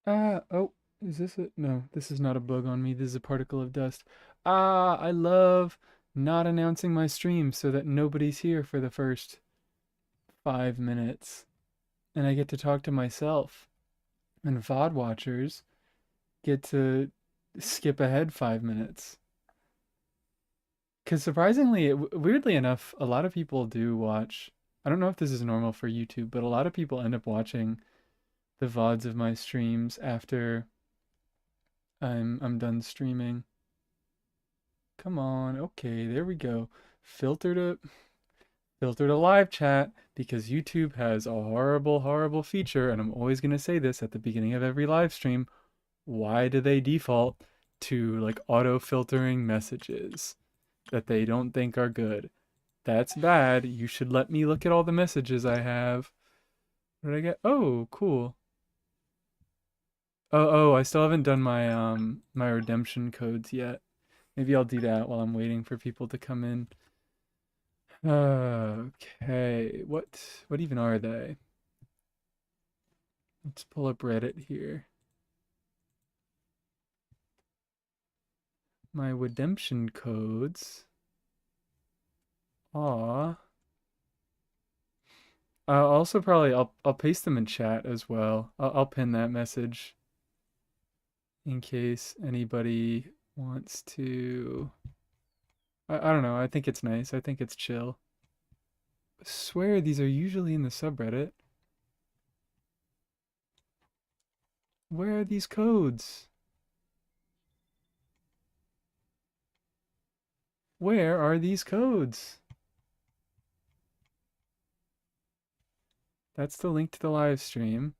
Oh, is this a... No, this is not a bug on me. This is a particle of dust. Ah, I love not announcing my stream so that nobody's here for the first 5 minutes. And I get to talk to myself. And VOD watchers get to skip ahead 5 minutes. Because surprisingly, weirdly enough, a lot of people do watch. I don't know if this is normal for YouTube, but a lot of people end up watching the VODs of my streams after I'm done streaming. Come on, okay, there we go. Filter to filter to live chat because YouTube has a horrible, horrible feature, and I'm always gonna say this at the beginning of every live stream. Why do they default to like auto filtering messages that they don't think are good? That's bad. You should let me look at all the messages I have. What did I get? Oh, cool. Oh, I still haven't done my redemption codes yet. Maybe I'll do that while I'm waiting for people to come in. Okay, what even are they? Let's pull up Reddit here. My redemption codes. Aw. Also probably I'll paste them in chat as well. I'll pin that message in case anybody wants to. I don't know. I think it's nice. I think it's chill. I swear these are usually in the subreddit. Where are these codes? Where are these codes? That's the link to the live stream.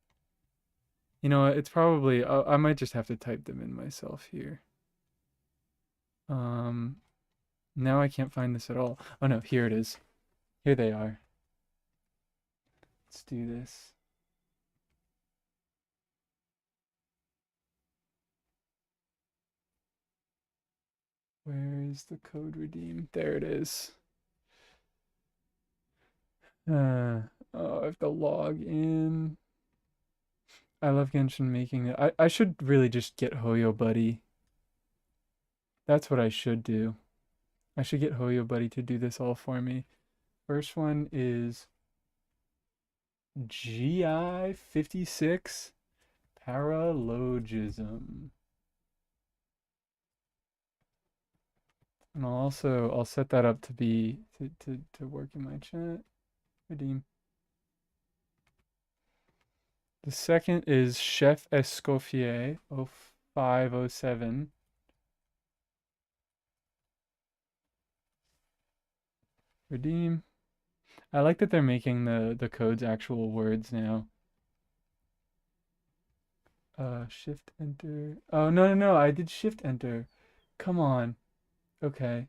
You know what? It's probably I might just have to type them in myself here. Um, Now I can't find this at all. Oh no, here it is. Here they are. Let's do this. Where is the code redeem? There it is. Oh, I have to log in. I love Genshin making it. I should really just get Hoyo Buddy. That's what I should do. I should get Hoyo Buddy to do this all for me. First one is GI 56 Paralogism. And I'll set that up to be to work in my chat. Redeem. The second is Chef Escoffier 0507. Redeem. I like that they're making the codes actual words now. Shift enter. Oh no, I did shift enter. Come on. Okay.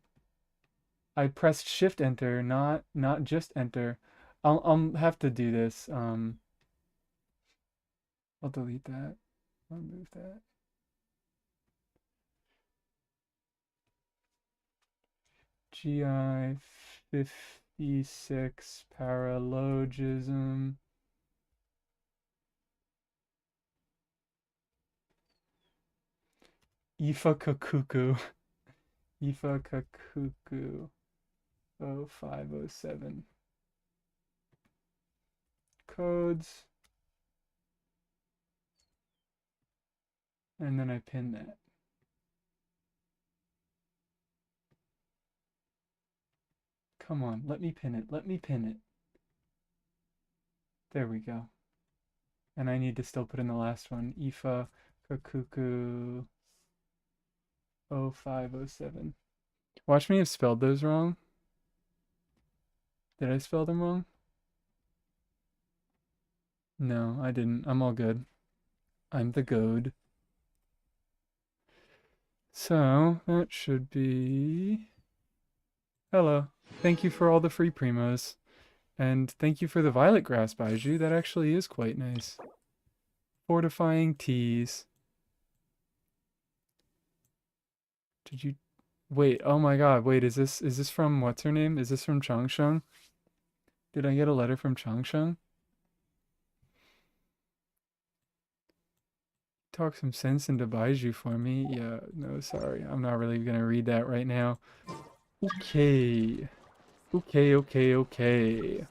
I pressed shift enter, not just enter. I'll have to do this. I'll delete that. I'll move that. GI 56 paralogism. Ifa Kakuku. Ifa Kakuku 0507. Codes. And then I pin that. Come on, let me pin it. Let me pin it. There we go. And I need to still put in the last one. Ifa Kakuku 0507. Watch me have spelled those wrong. Did I spell them wrong? No, I didn't. I'm all good. I'm the goad. So, that should be... Hello. Thank you for all the free primos. And thank you for the violet grass, Baiju. That actually is quite nice. Fortifying teas. Did you... Wait, oh my god, wait, is this from... What's her name? Is this from Changsheng? Did I get a letter from Changsheng? talk some sense into Baiju for me. Yeah, no, sorry. I'm not really gonna read that right now. Okay. Okay.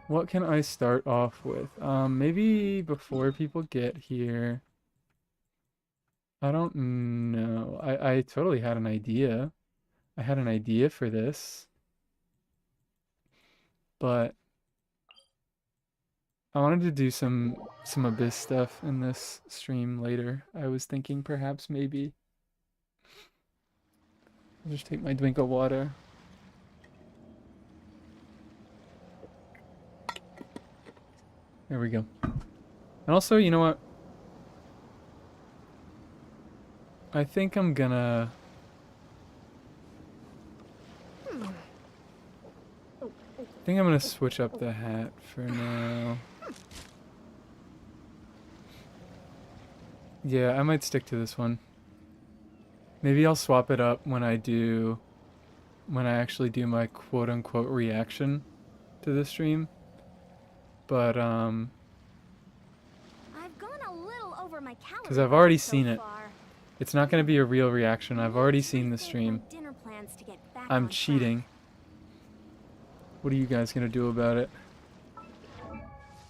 What can I start off with? Maybe before people get here. I don't know. I totally had an idea. I had an idea for this, but I wanted to do some Abyss stuff in this stream later. I was thinking perhaps maybe I'll just take my drink of water. There we go. And also, you know what? I think I'm gonna switch up the hat for now. Yeah, I might stick to this one. Maybe I'll swap it up when I actually do my quote-unquote reaction to the stream. But I've gone a little over my calorie because I've already so seen it. far. It's not going to be a real reaction. I've already seen the stream. Dinner plans to get back I'm on cheating. track. What are you guys going to do about it?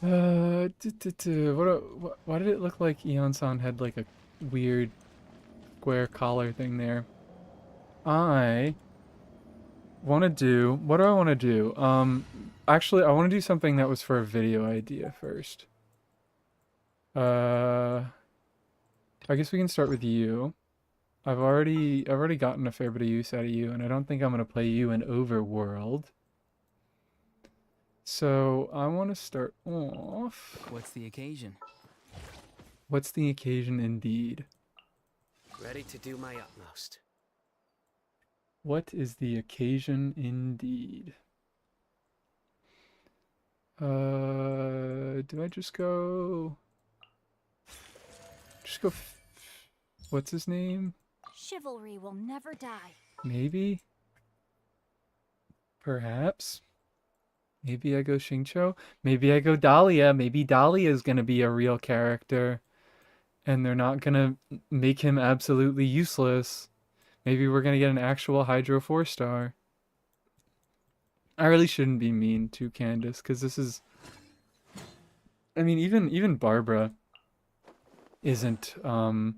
Why did it look like Eon-san had like a weird square collar thing there? I want to do, what do I want to do? Actually, I want to do something that was for a video idea first. I guess we can start with you. I've already gotten a fair bit of use out of you, and I don't think I'm gonna play you in Overworld. So I want to start off. What's the occasion? What's the occasion indeed? Ready to do my utmost. What is the occasion indeed? Do I just go? What's his name? Chivalry will never die. Maybe? Perhaps? Maybe I go Xingqiu? Maybe I go Dahlia. Maybe Dahlia is gonna be a real character. And they're not gonna make him absolutely useless. Maybe we're gonna get an actual Hydro 4-star. I really shouldn't be mean to Candace, because this is... I mean, even Barbara isn't, even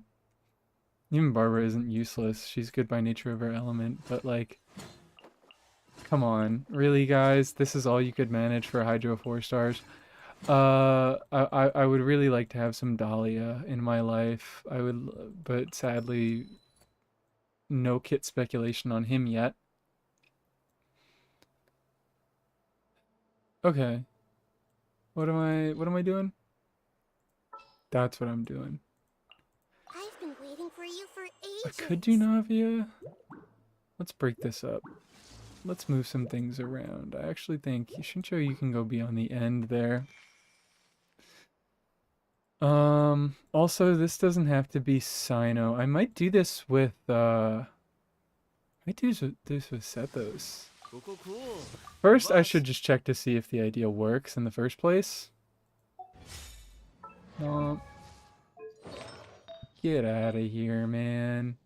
Barbara isn't useless. She's good by nature of her element, but like... Come on. Really, guys? This is all you could manage for Hydro 4-stars? I would really like to have some Dahlia in my life. I would, but sadly, no kit speculation on him yet. Okay. What am I doing? That's what I'm doing. I've been waiting for you for I ages. could do Navia. Let's break this up. Let's move some things around. I actually think Xingqiu, you can go be on the end there. Also, this doesn't have to be Sino. I might do this with, I might do this with Sethos. Cool. First, I should just check to see if the idea works in the first place. Get out of here, man.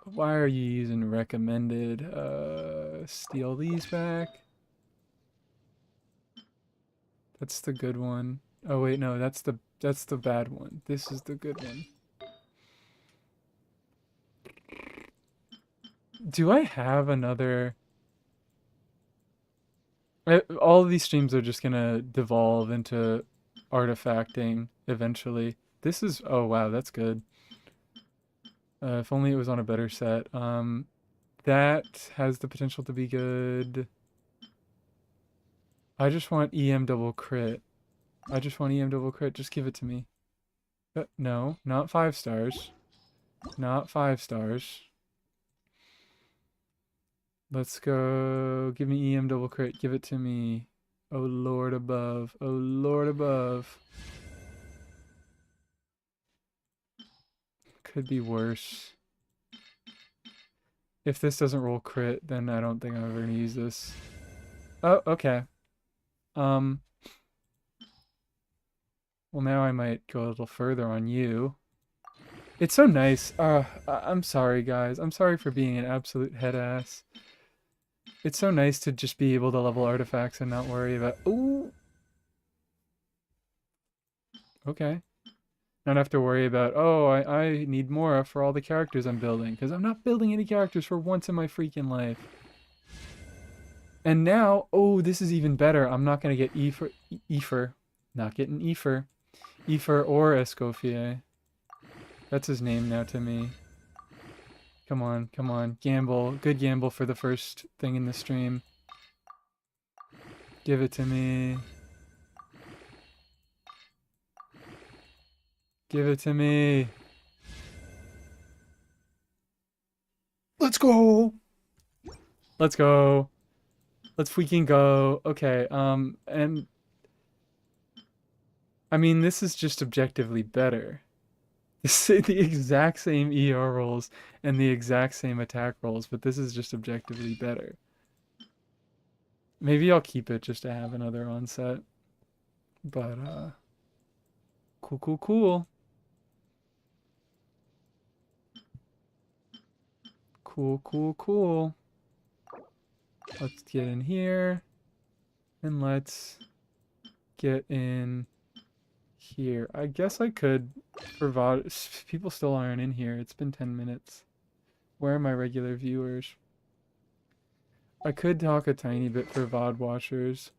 Why are you using recommended? Steal these back. That's the good one. Oh wait, no, that's the bad one. This is the good one. Do I have another... all of these streams are just gonna devolve into artifacting eventually. This is... oh wow, that's good. If only it was on a better set. That has the potential to be good. I just want EM double crit. Just give it to me. No, not 5 stars. Not 5 stars. Let's go. Give me EM double crit. Give it to me. Oh Lord above. Oh Lord above. Could be worse. If this doesn't roll crit, then I don't think I'm ever gonna use this. Oh, okay. Well, now I might go a little further on you. It's so nice. I'm sorry, guys. I'm sorry for being an absolute head ass. It's so nice to just be able to level artifacts and not worry about. Ooh, okay. Not have to worry about, oh, I need more for all the characters I'm building. Because I'm not building any characters for once in my freaking life. And now, oh, this is even better. I'm not going to get Efer. Not getting Efer. Efer or Escoffier. That's his name now to me. Come on, come on. Gamble. Good gamble for the first thing in the stream. Give it to me. Give it to me. Let's go. Let's go. Let's freaking go. Okay, and I mean, this is just objectively better. This is the exact same ER rolls and the exact same attack rolls, but this is just objectively better. Maybe I'll keep it just to have another onset. But, cool, cool, cool. Cool, cool, cool. Let's get in here. And let's get in here. I guess I could provide. People still aren't in here. It's been 10 minutes. Where are my regular viewers? I could talk a tiny bit for VOD watchers.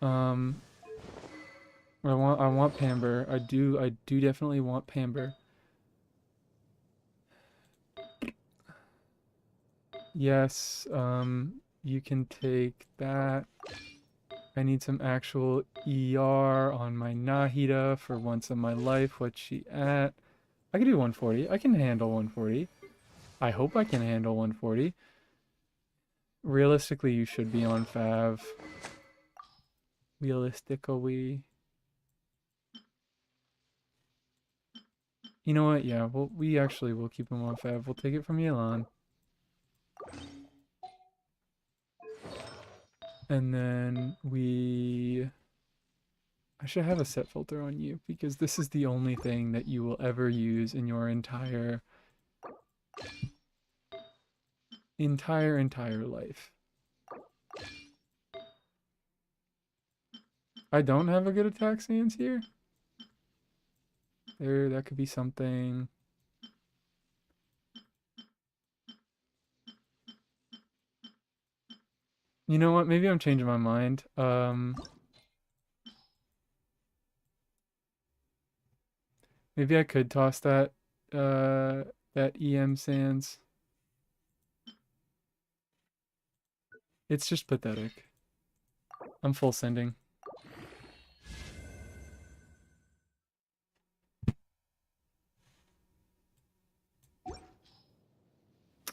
Um, I want Pamber. I do definitely want Pamber. Yes, you can take that. I need some actual ER on my Nahida for once in my life. What's she at? I can do 140. I can handle 140. I hope I can handle 140. Realistically, you should be on Fav. Realistically. You know what? Yeah, we actually will keep him on Fav. We'll take it from Yelan. And then I should have a set filter on you because this is the only thing that you will ever use in your entire life. I don't have a good attack stance here. That could be something. You know what? Maybe I'm changing my mind. Maybe I could toss that EM Sands. It's just pathetic. I'm full sending.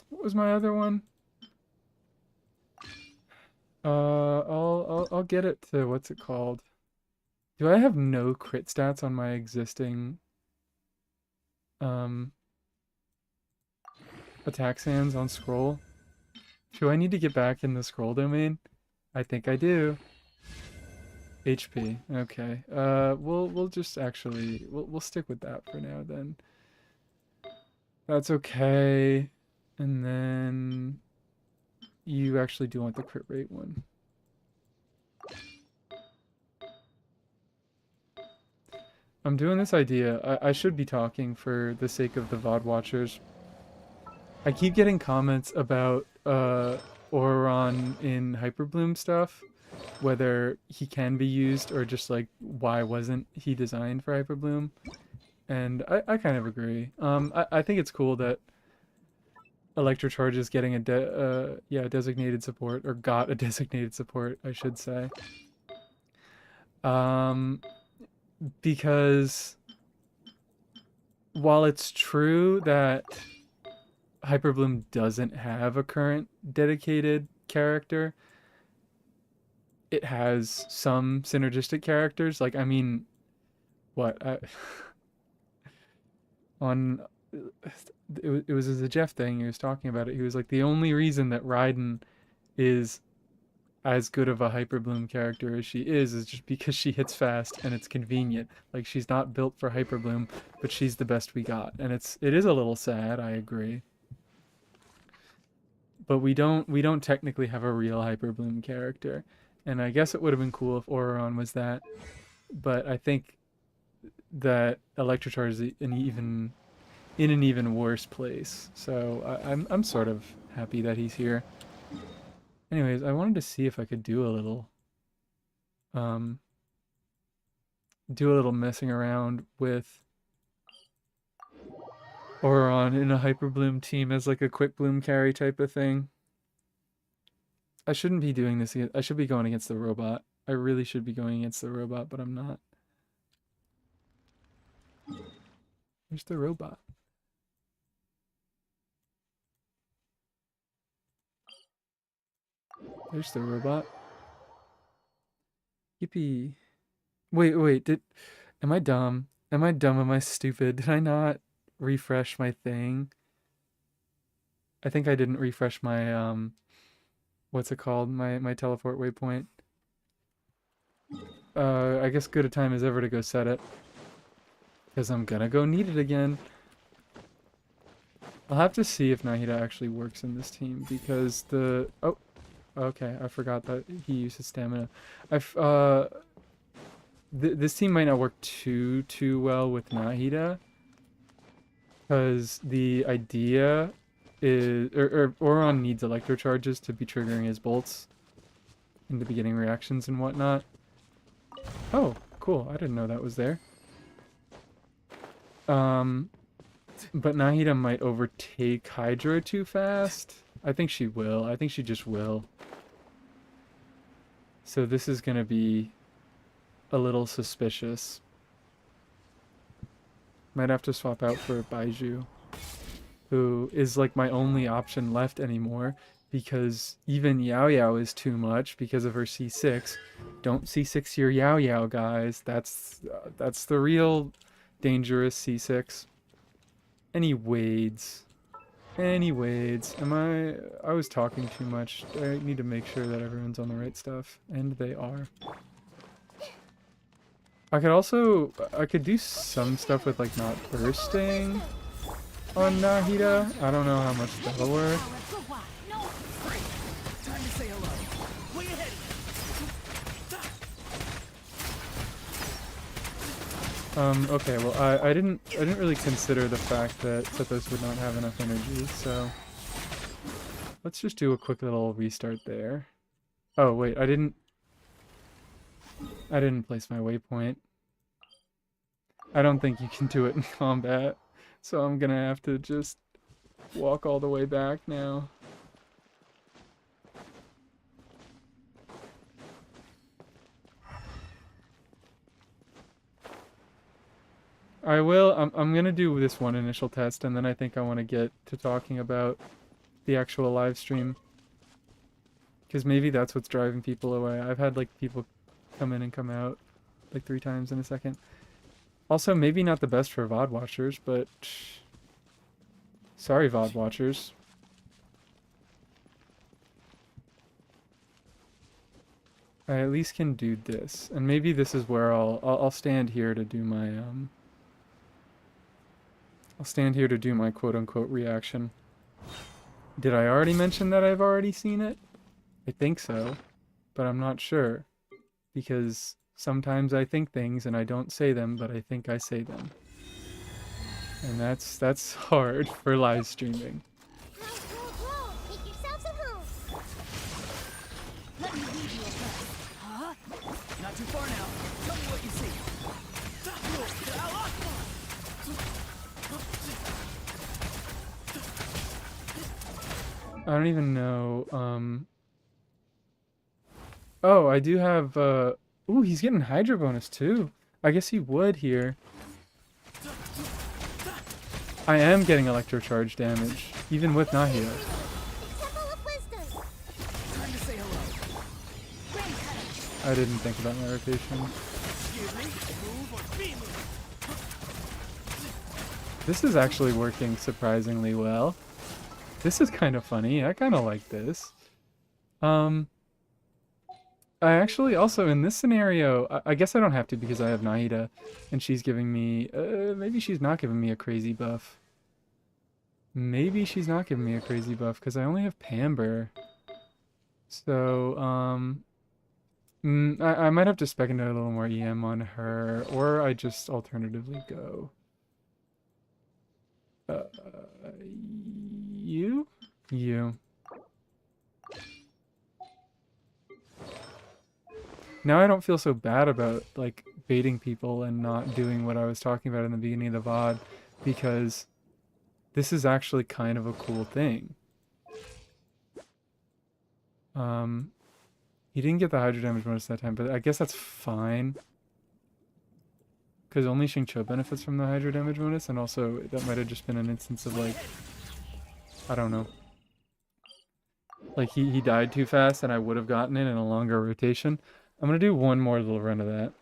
What was my other one? I'll get it to what's it called? Do I have no crit stats on my existing attack sands on scroll? Do I need to get back in the scroll domain? I think I do. HP. Okay. We'll just actually we'll stick with that for now then. That's okay. And then you actually do want the crit rate one. I'm doing this idea. I should be talking for the sake of the VOD watchers. I keep getting comments about Auron in Hyperbloom stuff, whether he can be used or just like why wasn't he designed for Hyperbloom. And I kind of agree. I think it's cool that Electrocharge is getting a designated support, or got a designated support, I should say. Because while it's true that Hyperbloom doesn't have a current dedicated character, it has some synergistic characters. Like, I mean, what? On it was as a Jeff thing. He was talking about it. He was like, the only reason that Raiden is as good of a Hyper Bloom character as she is just because she hits fast and it's convenient. Like, she's not built for Hyper Bloom, but she's the best we got. And it is a little sad, I agree. But we don't technically have a real Hyper Bloom character. And I guess it would have been cool if Auron was that. But I think that Electrocharge is in an even worse place. So I'm sort of happy that he's here. Anyways, I wanted to see if I could do a little messing around with Auron in a Hyper Bloom team as like a quick bloom carry type of thing. I shouldn't be doing this. I should be going against the robot. I really should be going against the robot, but I'm not. Where's the robot? There's the robot. Yippee. Wait, am I dumb? Am I dumb? Am I stupid? Did I not refresh my thing? I think I didn't refresh my, what's it called? My teleport waypoint. I guess good a time as ever to go set it. Because I'm gonna go need it again. I'll have to see if Nahida actually works in this team, because the... Oh, okay, I forgot that he uses stamina. This team might not work too well with Nahida, because the idea is... Auron needs electro charges to be triggering his bolts into beginning reactions and whatnot. Oh, cool. I didn't know that was there. But Nahida might overtake Hydra too fast. I think she will. I think she just will. So this is gonna be a little suspicious. Might have to swap out for Baiju, who is like my only option left anymore, because even Yao Yao is too much because of her C6. Don't C6 your Yao Yao, guys. That's the real dangerous C6. Anyways, I was talking too much. I need to make sure that everyone's on the right stuff, and they are. I could do some stuff with like not bursting on Nahida. I don't know how much that'll work. Okay, well, I didn't really consider the fact that this would not have enough energy, so let's just do a quick little restart there. Oh, wait, I didn't place my waypoint. I don't think you can do it in combat, so I'm gonna have to just walk all the way back now. I'm gonna do this one initial test, and then I think I want to get to talking about the actual live stream. Because maybe that's what's driving people away. I've had, like, people come in and come out, like, 3 times in a second. Also, maybe not the best for VOD watchers, but... Sorry, VOD watchers. I at least can do this. And maybe this is where I'll stand here to do my, I'll stand here to do my quote-unquote reaction. Did I already mention that I've already seen it? I think so, but I'm not sure. Because sometimes I think things and I don't say them, but I think I say them. And that's hard for live streaming. Make yourselves at home. Let me lead you a bit. Huh? Not too far now. Tell me what you see. I don't even know, Oh, I do have, Ooh, he's getting Hydra bonus too. I guess he would here. I am getting electrocharge damage, even with Nahida. Time to say hello. I didn't think about my rotation. Excuse me. Move or be moved. This is actually working surprisingly well. This is kind of funny. I kind of like this. I actually also in this scenario, I guess I don't have to because I have Nahida, and she's giving me. Maybe she's not giving me a crazy buff. Maybe she's not giving me a crazy buff because I only have Pamber. So I might have to spec into a little more EM on her, or I just alternatively go. Uh, you, you. Now I don't feel so bad about like baiting people and not doing what I was talking about in the beginning of the VOD because this is actually kind of a cool thing. Um, he didn't get the hydro damage bonus that time, but I guess that's fine. Because only Xingqiu benefits from the hydro damage bonus, and also that might have just been an instance of like, I don't know. Like he died too fast and I would have gotten it in a longer rotation. I'm gonna do one more little run of that.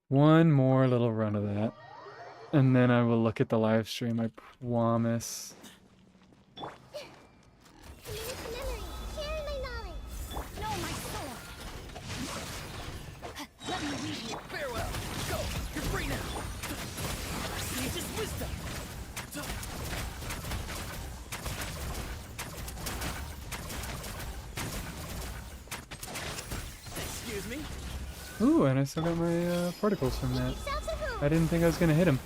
One more little run of that. And then I will look at the live stream, I promise. Committed to memory. Sharing my knowledge. No, my sword. Let me lead you. Farewell. Go. You're free now. Sage's wisdom. Excuse me. Ooh, and I still got my particles from that. Yourself some home. I didn't think I was gonna hit him.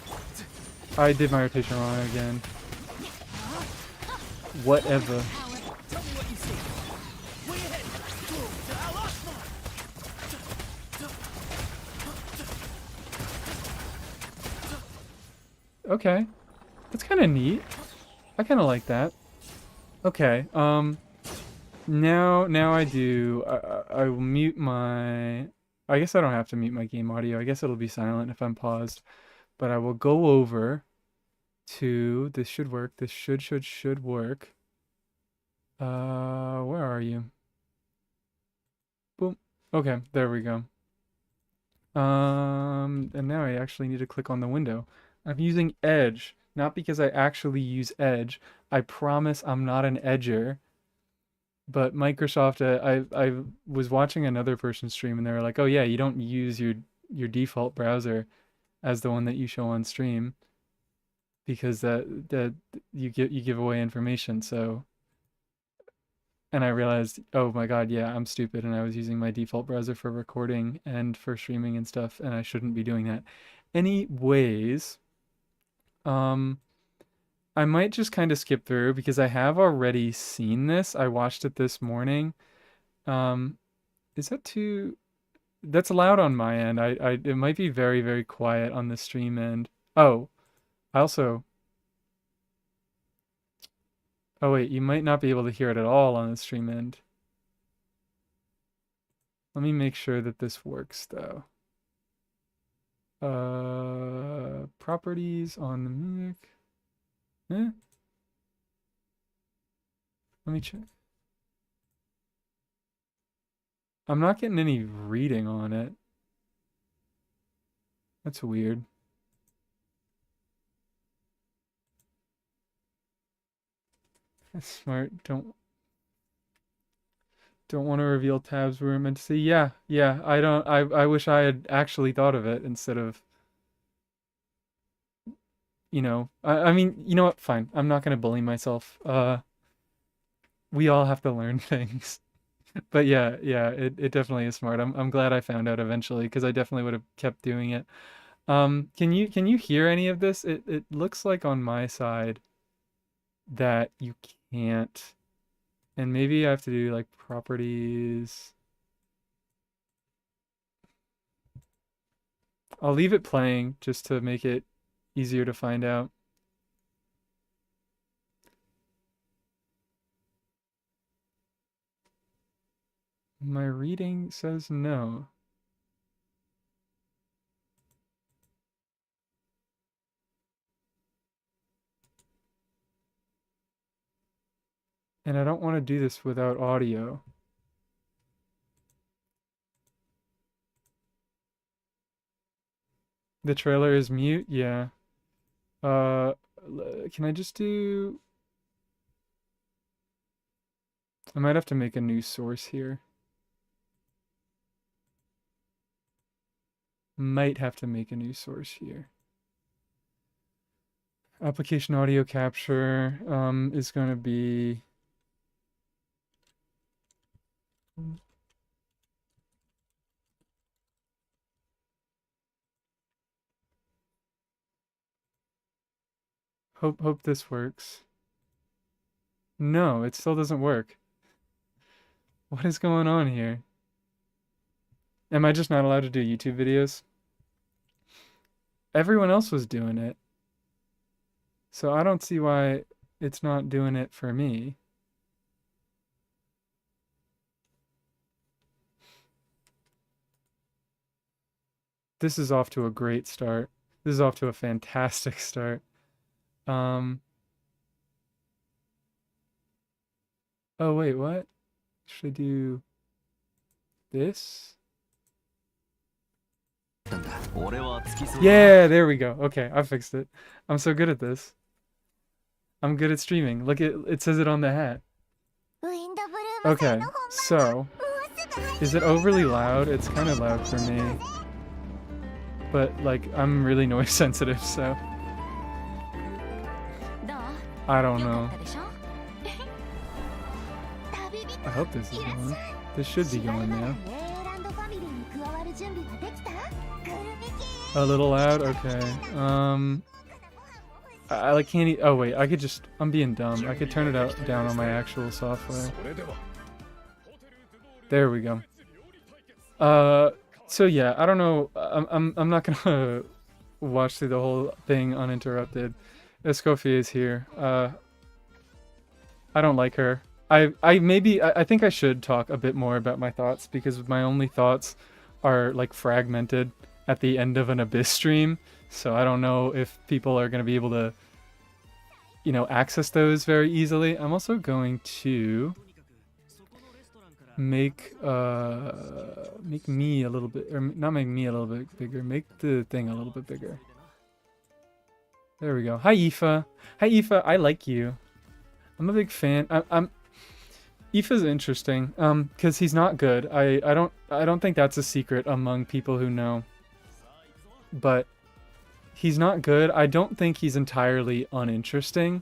I did my rotation wrong again. Whatever. Tell me what you see. Way ahead. I lost mine. Okay. That's kind of neat. I kind of like that. Okay. Now I do. I will mute my. I guess I don't have to mute my game audio. I guess it'll be silent if I'm paused. But I will go over to. This should work. This should work. Where are you? Boom. Okay, there we go. And now I actually need to click on the window. I'm using Edge, not because I actually use Edge. I promise I'm not an edger. But Microsoft, I was watching another person stream and they were like, "Oh yeah, you don't use your default browser as the one that you show on stream because that you give away information." So, and I realized, oh my God, yeah, I'm stupid, and I was using my default browser for recording and for streaming and stuff, and I shouldn't be doing that. Anyways, um. I might just kind of skip through because I have already seen this. I watched it this morning. Um, is that too? That's loud on my end. It might be very, very quiet on the stream end. Oh, I also. Oh wait, you might not be able to hear it at all on the stream end. Let me make sure that this works though. Properties on the music. Eh? Let me check. I'm not getting any reading on it. That's weird. That's smart. Don't want to reveal tabs we were meant to see. Yeah, yeah. I wish I had actually thought of it instead of, I mean, you know what? Fine. I'm not gonna bully myself. We all have to learn things. But yeah, yeah, it definitely is smart. I'm glad I found out eventually because I definitely would have kept doing it. Can you hear any of this? It looks like on my side that you can't. And maybe I have to do like properties. I'll leave it playing just to make it easier to find out. My reading says no. And I don't want to do this without audio. The trailer is mute? Yeah. Can I just do... I might have to make a new source here. Might have to make a new source here. Application audio capture is going to be hope this works. No, it still doesn't work. What is going on here? Am I just not allowed to do YouTube videos? Everyone else was doing it. So I don't see why it's not doing it for me. This is off to a great start. This is off to a fantastic start. Oh wait, what? Should I do this? Yeah, there we go. Okay, I fixed it. I'm so good at this. I'm good at streaming. Look, it says it on the hat. ウィンドブルーム祭 Okay, の本番 so もうすぐ始 is it overly loud? It's kind of loud for me. But like I'm really noise sensitive, so どう I don't よか know. ったでしょ旅人 I hope this is いらっし going. ゃい This should be シガル going マラ now. ンエーランドファミリーに加わる準備はできたグルメ系 A little loud? Okay. I like can't eat. Oh wait, I could just. I'm being dumb. I could turn it out down on my actual software. There we go. So yeah, I don't know. I'm not gonna watch through the whole thing uninterrupted. Escoffier is here. I don't like her. I think I should talk a bit more about my thoughts because my only thoughts are like fragmented at the end of an Abyss stream. So I don't know if people are gonna be able to, you know, access those very easily. I'm also going to make me a little bit, or not make me a little bit bigger, make the thing a little bit bigger. There we go. Hi Aoife. Hi Aoife, I like you. I'm a big fan. Aoife's interesting, because he's not good. I don't think that's a secret among people who know. But he's not good. I don't think he's entirely uninteresting.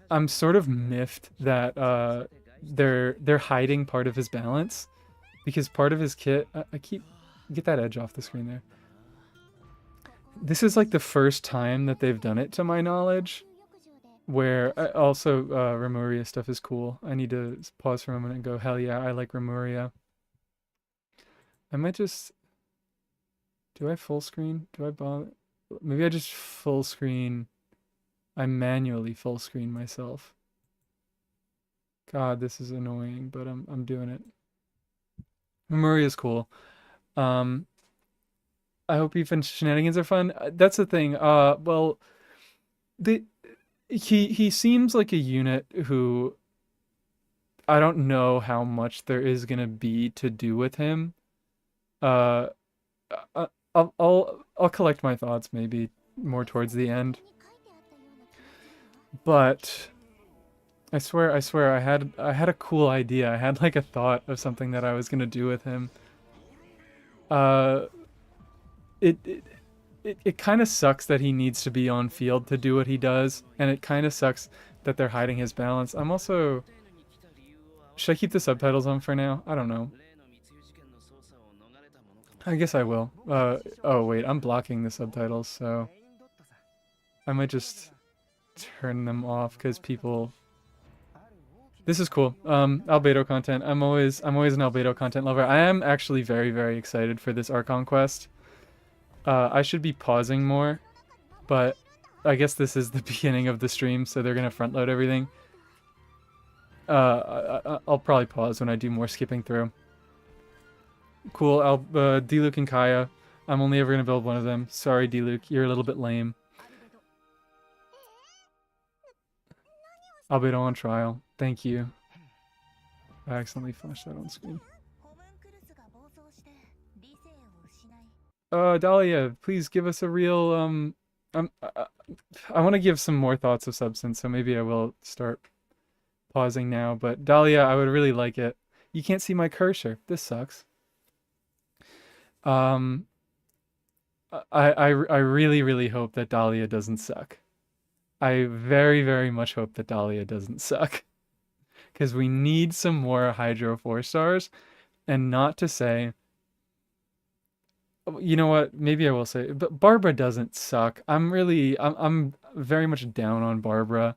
I'm sort of miffed that they're hiding part of his balance, because part of his kit. I keep get that edge off the screen there. This is like the first time that they've done it, to my knowledge. Where also Remuria stuff is cool. I need to pause for a moment and go, hell yeah, I like Remuria. I might just. Do I full screen? Do I bother? Maybe I just full screen. I manually full screen myself. God, this is annoying, but I'm doing it. Remuria's cool. I hope even shenanigans are fun. That's the thing. Well, he seems like a unit who I don't know how much there is gonna be to do with him. Uh, I'll collect my thoughts maybe more towards the end. But I swear I had a cool idea. I had like a thought of something that I was gonna do with him. It kind of sucks that he needs to be on field to do what he does, and it kind of sucks that they're hiding his balance. I'm also... Should I keep the subtitles on for now? I don't know. I guess I will. Oh wait, I'm blocking the subtitles, so... I might just turn them off, because people... This is cool. Albedo content. I'm always an Albedo content lover. I am actually very, very excited for this Archon quest. I should be pausing more, but I guess this is the beginning of the stream, so they're gonna front load everything. I'll probably pause when I do more skipping through. Cool, D-Luke and Kaya. I'm only ever gonna build one of them. Sorry, D-Luke, you're a little bit lame. Albedo on trial. Thank you. I accidentally flashed that on screen. Dahlia, please give us a real, I want to give some more thoughts of substance, so maybe I will start pausing now, but Dahlia, I would really like it. You can't see my cursor. This sucks. Um, I really, really hope that Dahlia doesn't suck. I very, very much hope that Dahlia doesn't suck. Because we need some more Hydro 4 stars. And not to say, you know what? Maybe I will say, but Barbara doesn't suck. I'm very much down on Barbara.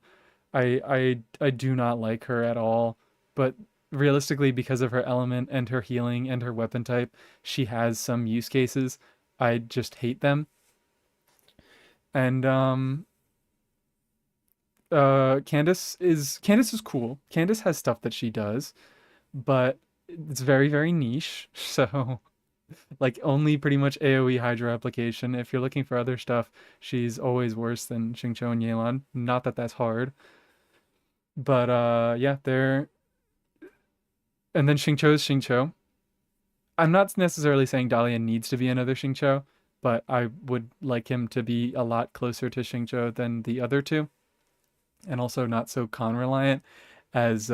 I do not like her at all. But realistically, because of her element and her healing and her weapon type, she has some use cases. I just hate them. And Candace is cool. Candace has stuff that she does, but it's very, very niche. So like only pretty much AoE Hydra application. If you're looking for other stuff, she's always worse than Xingqiu and Yelan. Not that that's hard, but yeah, they're and then Xingqiu is Xingqiu. I'm not necessarily saying Dalian needs to be another Xingqiu, but I would like him to be a lot closer to Xingqiu than the other two, and also not so con reliant as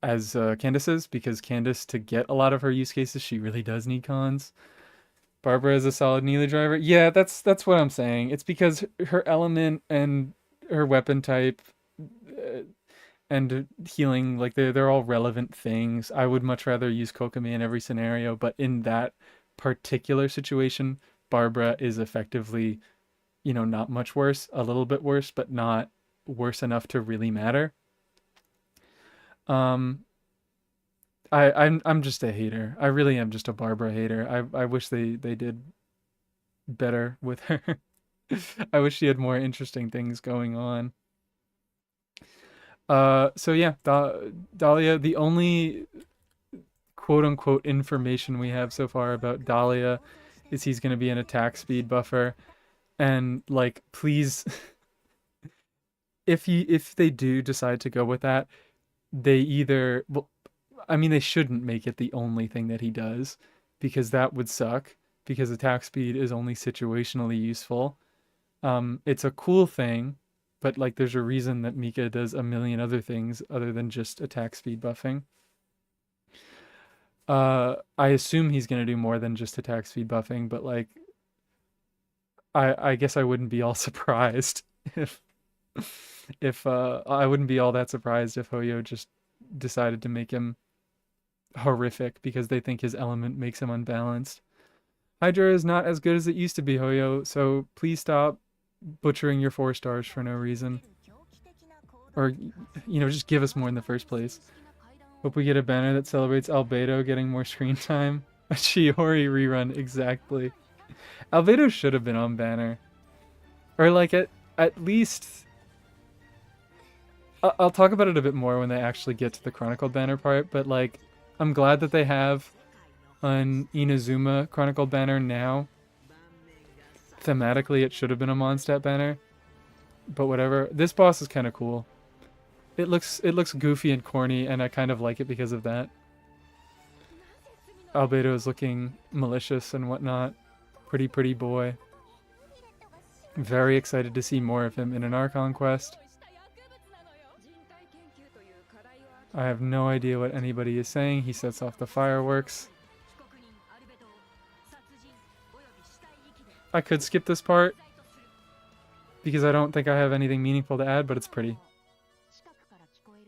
Candace is, because Candace, to get a lot of her use cases, she really does need cons. Barbara is a solid Neely driver. Yeah, that's what I'm saying. It's because her element and her weapon type uh, and healing, like they're all relevant things. I would much rather use Kokomi in every scenario, but in that particular situation, Barbara is effectively, not much worse, a little bit worse, but not worse enough to really matter. Um, I'm just a hater. I really am just a Barbara hater. I wish they did better with her. I wish she had more interesting things going on. So yeah, Dahlia, the only quote unquote information we have so far about Dahlia is he's gonna be an attack speed buffer. And like please if they do decide to go with that, they either well I mean they shouldn't make it the only thing that he does, because that would suck, because attack speed is only situationally useful. It's a cool thing, but like there's a reason that Mika does a million other things other than just attack speed buffing. I assume he's gonna do more than just attack speed buffing, but like I guess I wouldn't be all surprised if I wouldn't be all that surprised if Hoyo just decided to make him horrific because they think his element makes him unbalanced. Hydra is not as good as it used to be, Hoyo, so please stop butchering your 4 stars for no reason. Or, just give us more in the first place. Hope we get a banner that celebrates Albedo getting more screen time. A Chiori rerun, exactly. Albedo should have been on banner. Or like at least... I'll talk about it a bit more when they actually get to the Chronicled banner part, but like, I'm glad that they have an Inazuma Chronicled banner now. Thematically, it should have been a Mondstadt banner, but whatever. This boss is kind of cool. It looks goofy and corny, and I kind of like it because of that. Albedo is looking malicious and whatnot. Pretty boy. Very excited to see more of him in an Archon quest. I have no idea what anybody is saying. He sets off the fireworks. I could skip this part because I don't think I have anything meaningful to add, but it's pretty.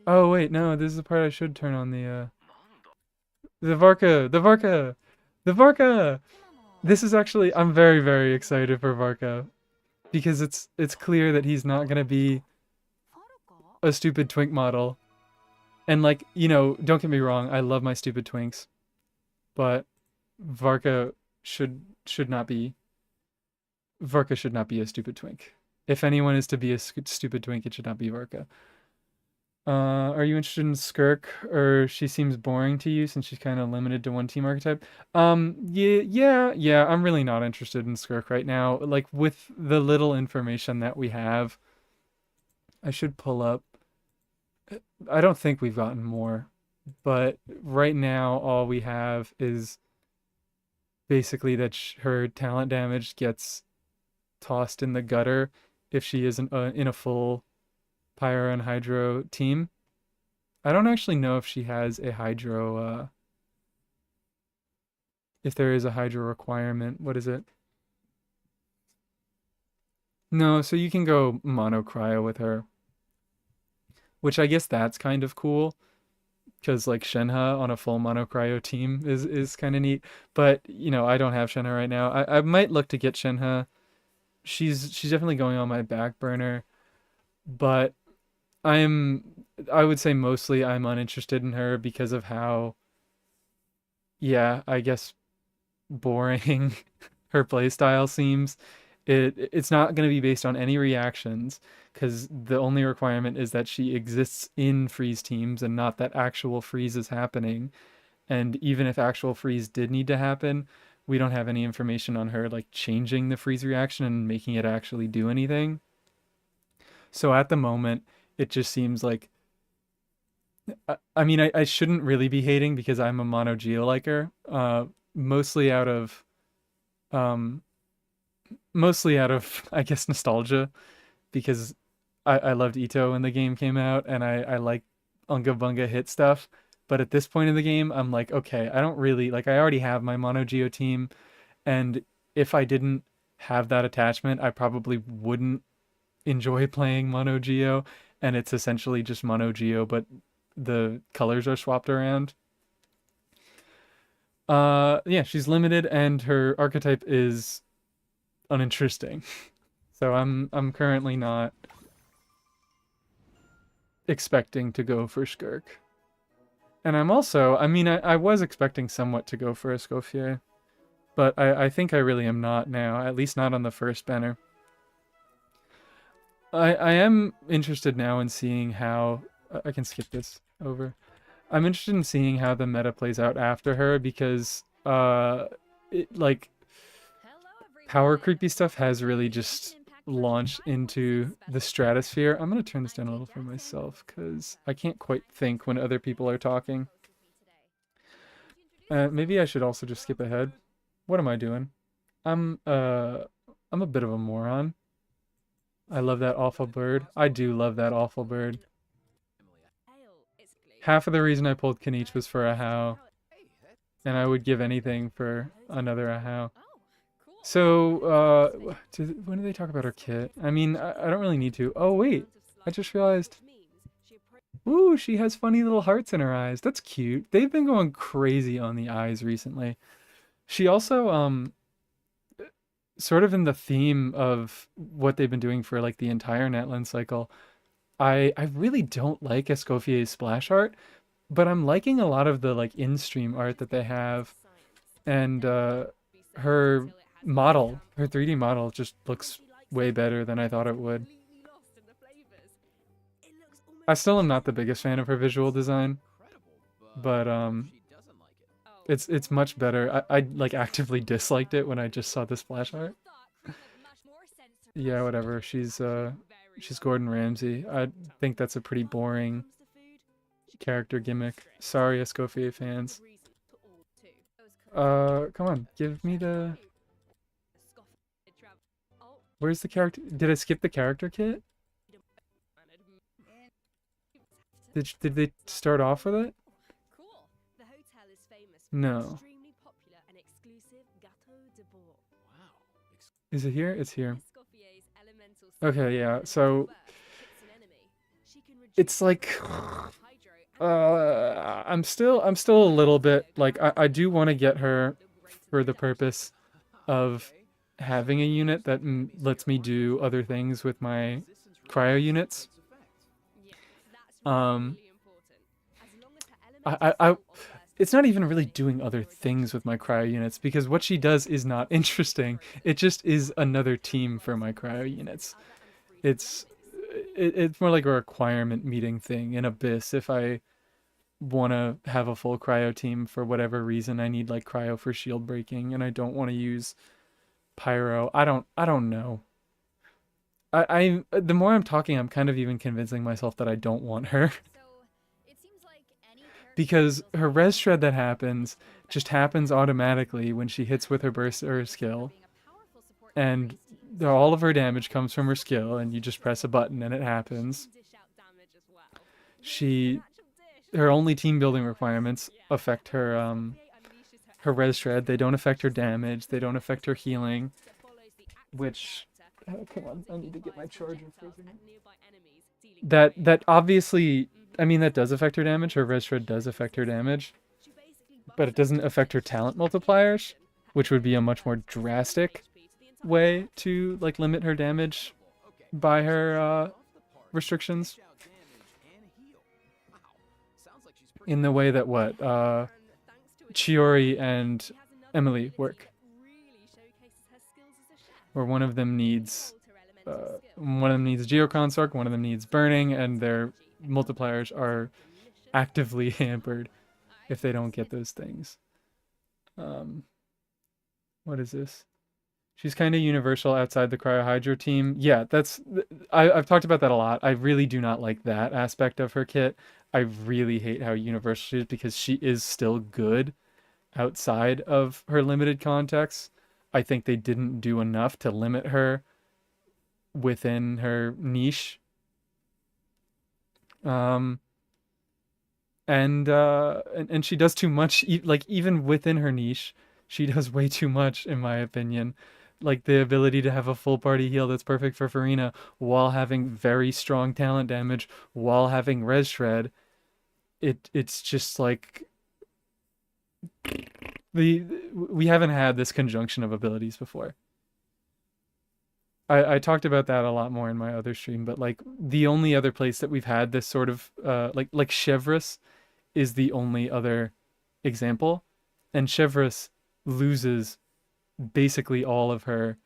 Oh wait, no, this is the part I should turn on the Varka, the Varka, the Varka. This is actually, I'm very, very excited for Varka because it's clear that he's not gonna be a stupid twink model. And like, don't get me wrong, I love my stupid twinks, but Varka should not be. Varka should not be a stupid twink. If anyone is to be a stupid twink, it should not be Varka. Are you interested in Skirk, or she seems boring to you since she's kind of limited to one team archetype? Yeah, I'm really not interested in Skirk right now. Like, with the little information that we have, I should pull up. I don't think we've gotten more, but right now all we have is basically that her talent damage gets tossed in the gutter if she isn't in a full Pyro and Hydro team. I don't actually know if she has a Hydro If there is a Hydra requirement, what is it? No, so you can go mono cryo with her, which I guess that's kind of cool because like Shenhe on a full mono cryo team is kind of neat. But you know, I don't have Shenhe right now. I might look to get Shenhe. She's definitely going on my back burner, but I would say mostly I'm uninterested in her because of how, yeah, I guess boring her playstyle seems. It's not going to be based on any reactions because the only requirement is that she exists in freeze teams and not that actual freeze is happening. And even if actual freeze did need to happen, we don't have any information on her like changing the freeze reaction and making it actually do anything. So at the moment, it just seems like I mean I shouldn't really be hating because I'm a mono geo liker, mostly out of um mostly out of I guess nostalgia because I loved Ito when the game came out and I like Unga Bunga hit stuff. But at this point in the game, I'm like, okay, I don't really like I already have my Mono Geo team, and if I didn't have that attachment, I probably wouldn't enjoy playing Mono Geo, and it's essentially just Mono Geo, but the colors are swapped around. Yeah, she's limited and her archetype is uninteresting. So I'm currently not expecting to go for Skirk. And I'm also, I mean, I was expecting somewhat to go for Escoffier, but I think I really am not now, at least not on the first banner. I am interested now in seeing how, I can skip this over. I'm interested in seeing how the meta plays out after her because, like, power creepy stuff has really just launched into the stratosphere. I'm going to turn this down a little for myself because I can't quite think when other people are talking. Maybe I should also just skip ahead. What am I doing? I'm I'm a bit of a moron. I love that awful bird. I do love that awful bird. Half of the reason I pulled Kanich was for a how, and I would give anything for another a how. So, when do they talk about her kit? I mean, I don't really need to. Oh, wait. I just realized. Ooh, she has funny little hearts in her eyes. That's cute. They've been going crazy on the eyes recently. She also, sort of in the theme of what they've been doing for like the entire Netland cycle, I really don't like Escoffier's splash art, but I'm liking a lot of the like in-stream art that they have, and her model, her 3D model just looks way better than I thought it would. I still am not the biggest fan of her visual design, but it's much better. I like actively disliked it when I just saw the splash art. Yeah, whatever. She's Gordon Ramsay. I think that's a pretty boring character gimmick. Sorry, Escoffier fans. Come on, give me the. Where's the character? Did I skip the character kit? Did they start off with it? No. Is it here? It's here. Okay, yeah. So it's like I'm still a little bit like I do want to get her for the purpose of having a unit that lets me do other things with my cryo units. I it's not even really doing other things with my cryo units because what she does is not interesting. It just is another team for my cryo units. It's it's more like a requirement meeting thing in Abyss. If I want to have a full cryo team for whatever reason, I need like cryo for shield breaking, and I don't want to use pyro. I don't know. The more I'm talking, I'm kind of even convincing myself that I don't want her. Because her res shred that happens just happens automatically when she hits with her burst or her skill. And all of her damage comes from her skill, and you just press a button and it happens. Her only team building requirements affect her her res shred. They don't affect her damage. They don't affect her healing. Which, oh, come on, I need to get my charger for a second. That obviously, I mean, that does affect her damage. Her res shred does affect her damage, but it doesn't affect her talent multipliers, which would be a much more drastic way to like limit her damage by her restrictions. In the way that what Chiori and Emily work, where one of them needs Geoconsarc, one of them needs burning, and their multipliers are actively hampered if they don't get those things. What is this? She's kind of universal outside the Cryohydro team. Yeah, I've talked about that a lot. I really do not like that aspect of her kit. I really hate how universal she is because she is still good outside of her limited context. I think they didn't do enough to limit her within her niche. And she does too much. Like even within her niche, she does way too much, in my opinion. Like the ability to have a full party heal that's perfect for Farina while having very strong talent damage, while having res shred. It's just like we haven't had this conjunction of abilities before. I talked about that a lot more in my other stream, but like the only other place that we've had this sort of like Chevreuse is the only other example, and Chevreuse loses basically all of her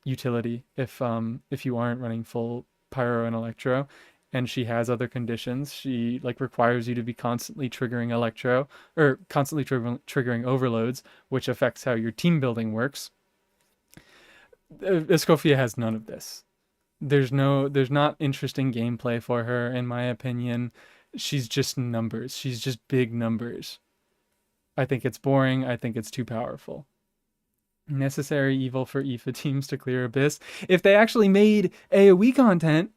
utility if you aren't running full pyro and electro, and she has other conditions. She like requires you to be constantly triggering electro or constantly triggering overloads, which affects how your team building works. Escoffier has none of this. There's not interesting gameplay for her, in my opinion. She's just numbers. She's just big numbers. I think it's boring. I think it's too powerful. Necessary evil for Aoife teams to clear Abyss. If they actually made AoE content,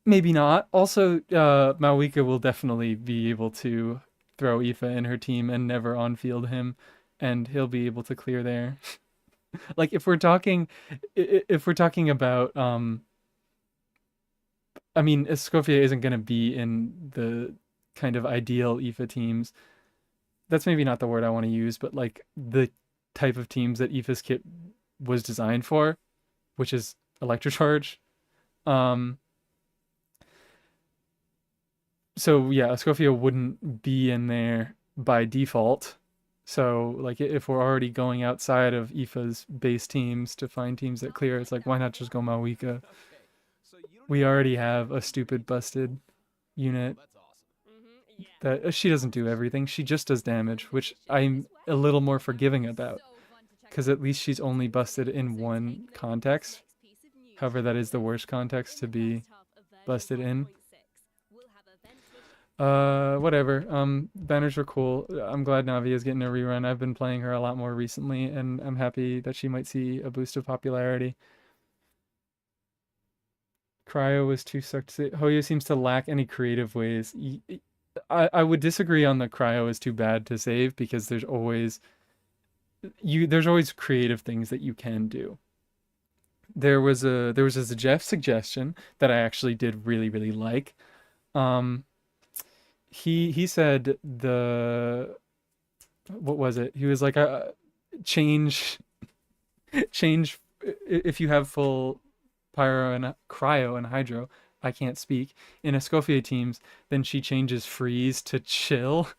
maybe not. Also, Malwika will definitely be able to throw Aoife in her team and never on-field him, and he'll be able to clear there. Like if we're talking about I mean, Escoffier isn't going to be in the kind of ideal Aoife teams. That's maybe not the word I want to use, but like the type of teams that Aoife's kit was designed for, which is Electrocharge. So yeah, Escoffier wouldn't be in there by default. So like if we're already going outside of Aoife's base teams to find teams that clear, it's like why not just go Malwika? We already have a stupid busted unit that she doesn't do everything. She just does damage, which I'm a little more forgiving about, because at least she's only busted in one context. However, that is the worst context to be busted in. Whatever. Banners are cool. I'm glad Navi is getting a rerun. I've been playing her a lot more recently, and I'm happy that she might see a boost of popularity. Cryo was too sucked to say. Hoyo seems to lack any creative ways. I would disagree on the Cryo is too bad to save, because there's always creative things that you can do. There was a Jeff suggestion that I actually did really, really like. He said what was it? He was like change if you have full pyro and cryo and hydro, I can't speak, in Escoffier teams, then she changes freeze to chill,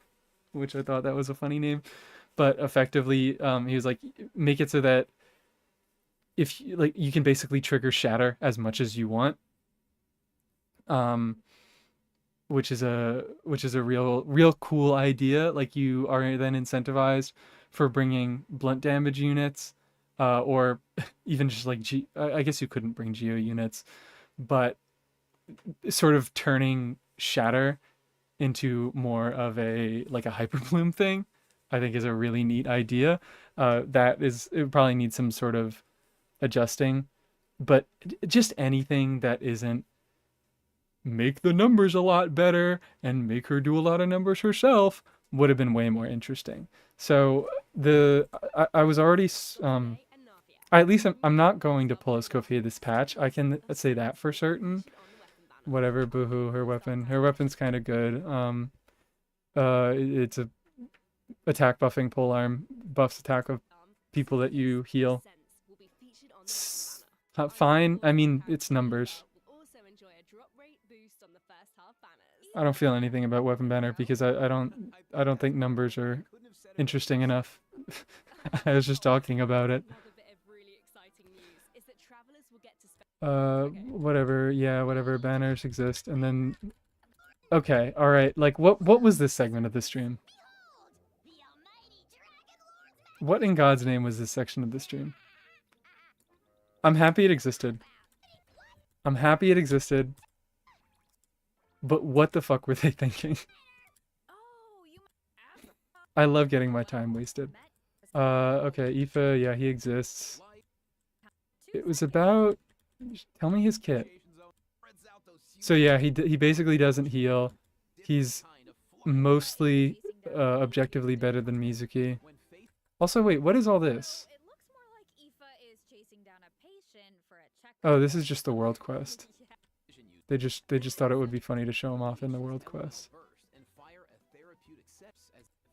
which I thought that was a funny name. But effectively, he was like, make it so that if you can basically trigger shatter as much as you want. Which is a real cool idea. Like you are then incentivized for bringing blunt damage units, or even just like I guess you couldn't bring geo units, but sort of turning shatter into more of a hyper bloom thing, I think is a really neat idea. It probably needs some sort of adjusting, but just anything that isn't make the numbers a lot better and make her do a lot of numbers herself would have been way more interesting. So I was already at least I'm not going to pull a Scofier this patch. I can say that for certain. Whatever, boohoo, her weapon. Her weapon's kind of good. It's a attack buffing polearm, buffs attack of people that you heal. Fine. I mean, it's numbers. I don't feel anything about weapon banner because I don't think numbers are interesting enough. I was just talking about it. Whatever. Yeah, whatever. Banners exist, and then okay, all right. Like, what was this segment of the stream? What in God's name was this section of the stream? I'm happy it existed. I'm happy it existed. But what the fuck were they thinking? I love getting my time wasted. Okay, Aoife, yeah, he exists. It was about... Tell me his kit. So yeah, he basically doesn't heal. He's mostly objectively better than Mizuki. Also, wait, what is all this? Oh, this is just the world quest. They just thought it would be funny to show him off in the world quest.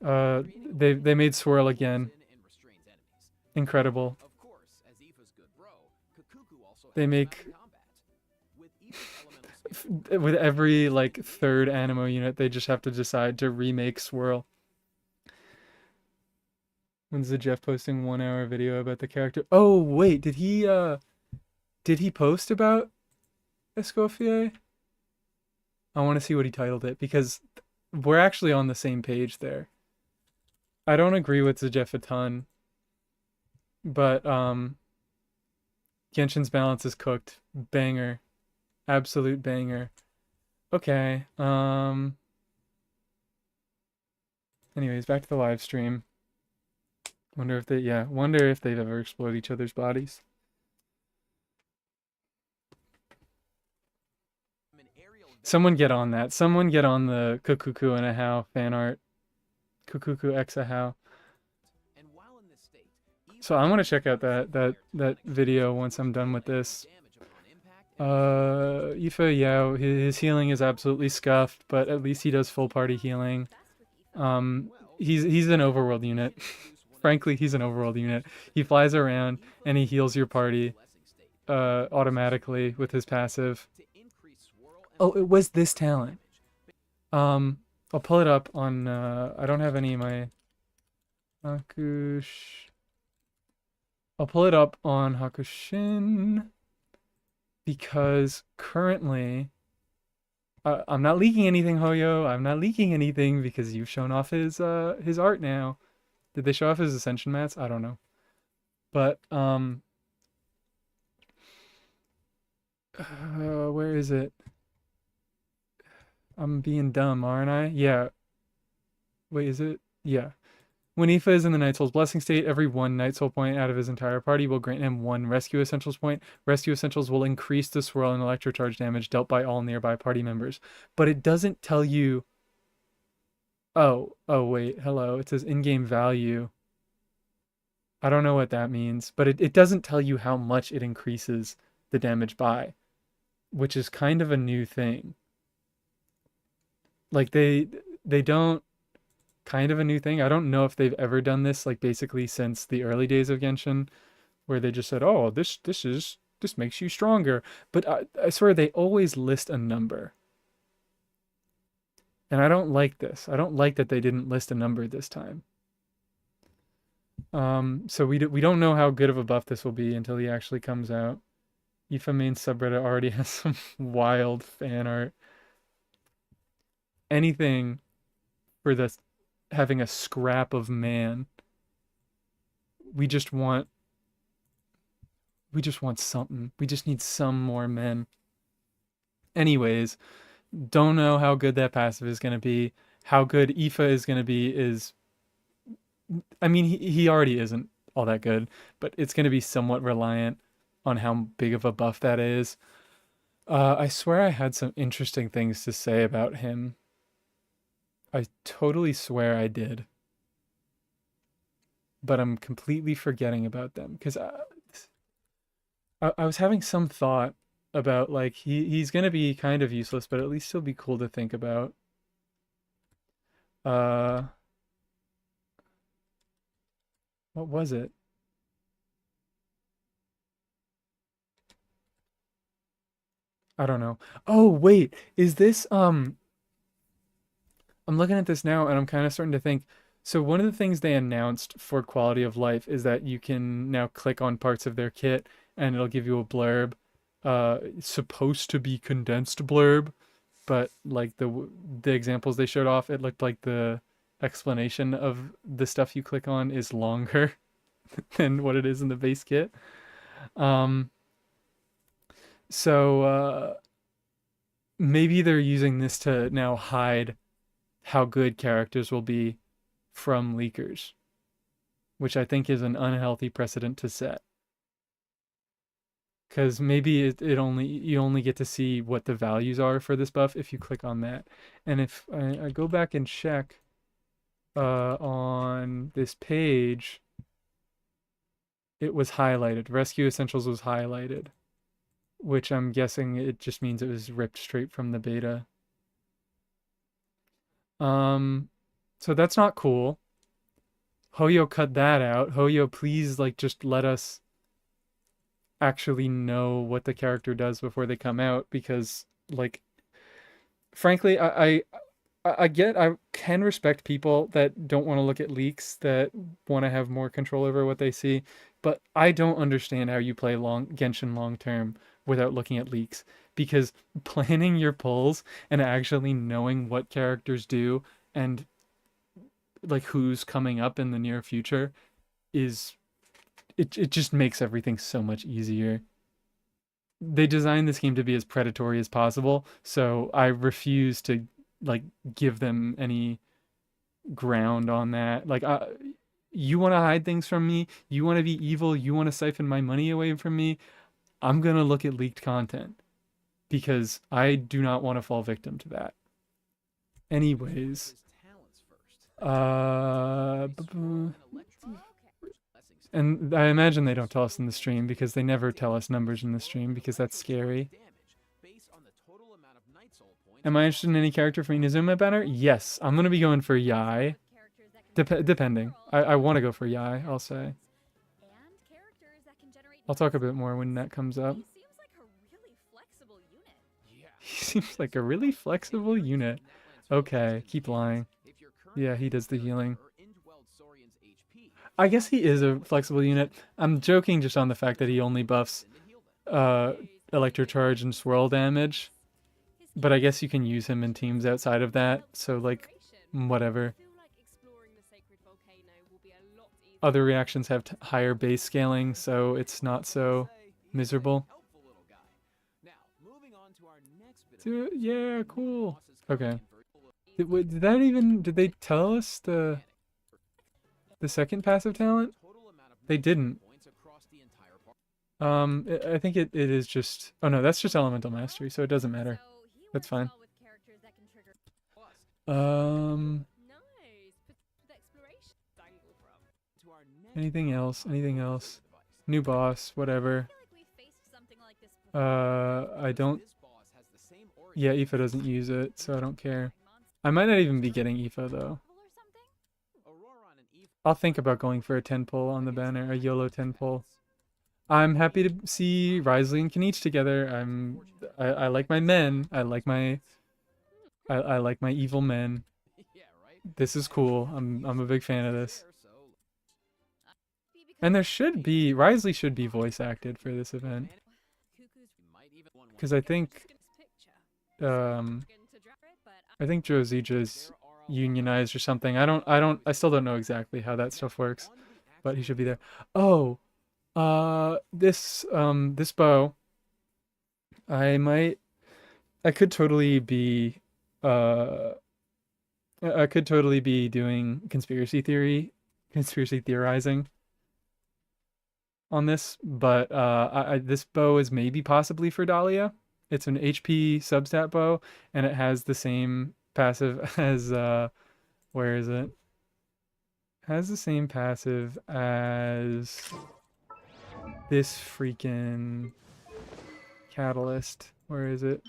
They made Swirl again. Incredible. They make with every like third Animo unit, they just have to decide to remake Swirl. When's the Jeff posting 1 hour video about the character? Oh wait, did he post about Escoffier? I want to see what he titled it because we're actually on the same page there. I don't agree with the Jeff a ton, but Genshin's balance is cooked. Banger. Absolute banger. Okay. Anyways, back to the live stream. Wonder if they've ever explored each other's bodies. Someone get on that. Someone get on the Kukuku and a How fan art. Kukuku X a How. So I'm gonna check out that video once I'm done with this. Aoife, yeah, his healing is absolutely scuffed, but at least he does full party healing. He's an overworld unit. Frankly, he's an overworld unit. He flies around and he heals your party automatically with his passive. Oh, it was this talent. I'll pull it up on I don't have any of my Hakush. I'll pull it up on Hakushin because currently I'm not leaking anything, Hoyo. I'm not leaking anything because you've shown off his art now. Did they show off his ascension mats? I don't know. But where is it? I'm being dumb, aren't I? Yeah. Wait, is it? Yeah. When Aoife is in the Night Soul's Blessing state, every 1 Night Soul point out of his entire party will grant him 1 Rescue Essentials point. Rescue Essentials will increase the swirl and electrocharge damage dealt by all nearby party members. But it doesn't tell you... Oh, wait, hello. It says in-game value. I don't know what that means, but it doesn't tell you how much it increases the damage by, which is kind of a new thing. Like, they don't... Kind of a new thing. I don't know if they've ever done this, like, basically since the early days of Genshin, where they just said, oh, this makes you stronger. But I swear they always list a number. And I don't like this. I don't like that they didn't list a number this time. So we don't know how good of a buff this will be until he actually comes out. Aoife main subreddit already has some wild fan art. Anything for this having a scrap of man. We just want something. We just need some more men. Anyways, don't know how good that passive is going to be. How good Aoife is going to be is... I mean, he already isn't all that good, but it's going to be somewhat reliant on how big of a buff that is. I swear I had some interesting things to say about him. I totally swear I did. but I'm completely forgetting about them because I was having some thought about like he's gonna be kind of useless, but at least he'll be cool to think about. Uh, what was it? I don't know. Oh, wait, is this I'm looking at this now and I'm kind of starting to think. So one of the things they announced for quality of life is that you can now click on parts of their kit and it'll give you a blurb. It's supposed to be condensed blurb, but like the examples they showed off, it looked like the explanation of the stuff you click on is longer than what it is in the base kit. Um, so maybe they're using this to now hide how good characters will be from leakers, which I think is an unhealthy precedent to set. Because maybe it only you only get to see what the values are for this buff if you click on that. And if I go back and check on this page, it was highlighted. Rescue Essentials was highlighted, which I'm guessing it just means it was ripped straight from the beta. So that's not cool. Hoyo cut that out. Hoyo, please, like, just let us actually know what the character does before they come out, because, like, frankly, I can respect people that don't want to look at leaks, that want to have more control over what they see, but I don't understand how you play Genshin long term without looking at leaks, because planning your pulls and actually knowing what characters do and like who's coming up in the near future is it just makes everything so much easier. They designed this game to be as predatory as possible, so I refuse to like give them any ground on that. Like you want to hide things from me, you want to be evil, you want to siphon my money away from me, I'm going to look at leaked content because I do not want to fall victim to that. Anyways, and I imagine they don't tell us in the stream because they never tell us numbers in the stream because that's scary. Am I interested in any character from Inazuma banner? Yes, I'm gonna be going for Yai. Depending. I want to go for Yai, I'll say. I'll talk a bit more when that comes up. He seems like a really flexible unit. Okay, keep lying. Yeah, he does the healing. I guess he is a flexible unit. I'm joking just on the fact that he only buffs electrocharge and swirl damage. But I guess you can use him in teams outside of that, so like, whatever. Other reactions have higher base scaling, so it's not so miserable. Yeah, cool. Okay. Did that even, did they tell us the second passive talent? They didn't. I think it is just, oh no, that's just elemental mastery, so it doesn't matter. That's fine. Anything else? Anything else? New boss, whatever. I don't. Yeah, Aoife doesn't use it, so I don't care. I might not even be getting Aoife though. I'll think about going for a 10 pull on the banner, a YOLO 10 pull. I'm happy to see Risley and Kanichi together. I like my men. I like my evil men. This is cool. I'm a big fan of this. And there should be, Risley should be voice acted for this event. Because I think Jozija's unionized or something. I still don't know exactly how that stuff works, but he should be there. Oh, this bow, I could totally be doing conspiracy theorizing on this, but this bow is maybe possibly for Dahlia. It's an HP substat bow, and it has the same passive as where is it? has the same passive as this freaking catalyst. Where is it?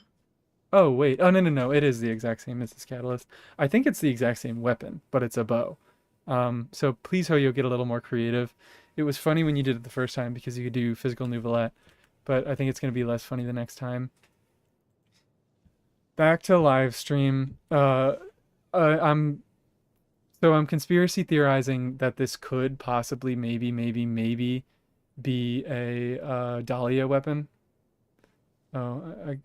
Oh, wait. Oh, no, no, no. It is the exact same as this catalyst. I think it's the exact same weapon, but it's a bow. So please, Hoyo, get a little more creative. It was funny when you did it the first time because you could do physical nouvelette, but I think it's going to be less funny the next time. Back to live stream. I'm I'm conspiracy theorizing that this could possibly, maybe be a Dahlia weapon. Oh,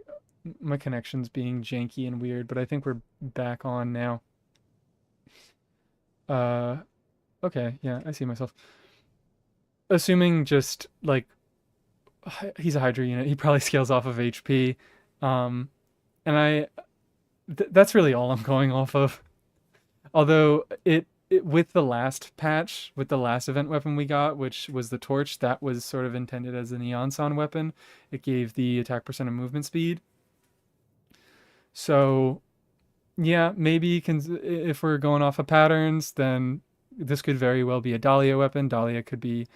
my connection's being janky and weird, but I think we're back on now. Uh, okay, yeah, I see myself. Assuming just like he's a Hydra unit, he probably scales off of HP. Um, and that's really all I'm going off of. Although it with the last patch, with the last event weapon we got, which was the torch, that was sort of intended as an Eonson weapon. It gave the attack percent of movement speed. So yeah, maybe if we're going off of patterns, then this could very well be a Dahlia weapon. Dahlia could be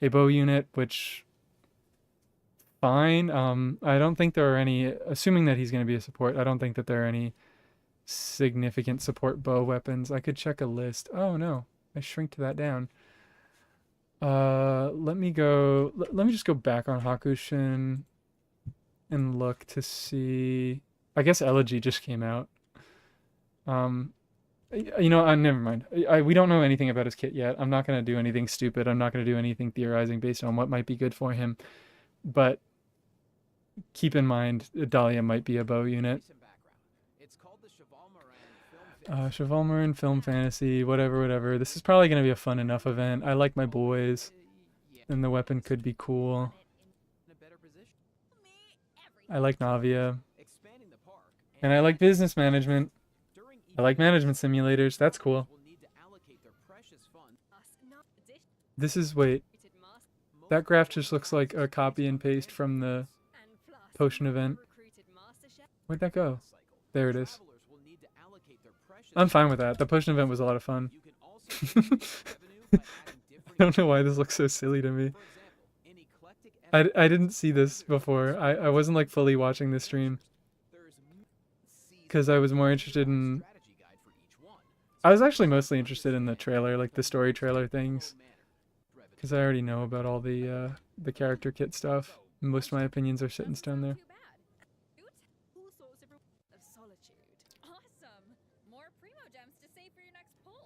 a bow unit, which fine. I don't think there are any, assuming that he's going to be a support, I don't think that there are any significant support bow weapons. I could check a list. Oh no, I shrinked that down. Let me go, let me just go back on Hakushin and look to see. I guess Elegy just came out. You know, never mind. We don't know anything about his kit yet. I'm not going to do anything stupid. I'm not going to do anything theorizing based on what might be good for him. But keep in mind, Dahlia might be a bow unit. Cheval Marin Film Fantasy, whatever. This is probably going to be a fun enough event. I like my boys, and the weapon could be cool. I like Navia. And I like business management. I like management simulators. That's cool. This is, wait. That graph just looks like a copy and paste from the potion event. Where'd that go? There it is. I'm fine with that. The potion event was a lot of fun. I don't know why this looks so silly to me. I didn't see this before. I wasn't like fully watching this stream. Because I was more interested in... I was actually mostly interested in the trailer, like the story trailer things. Because I already know about all the character kit stuff. Most of my opinions are set in stone there.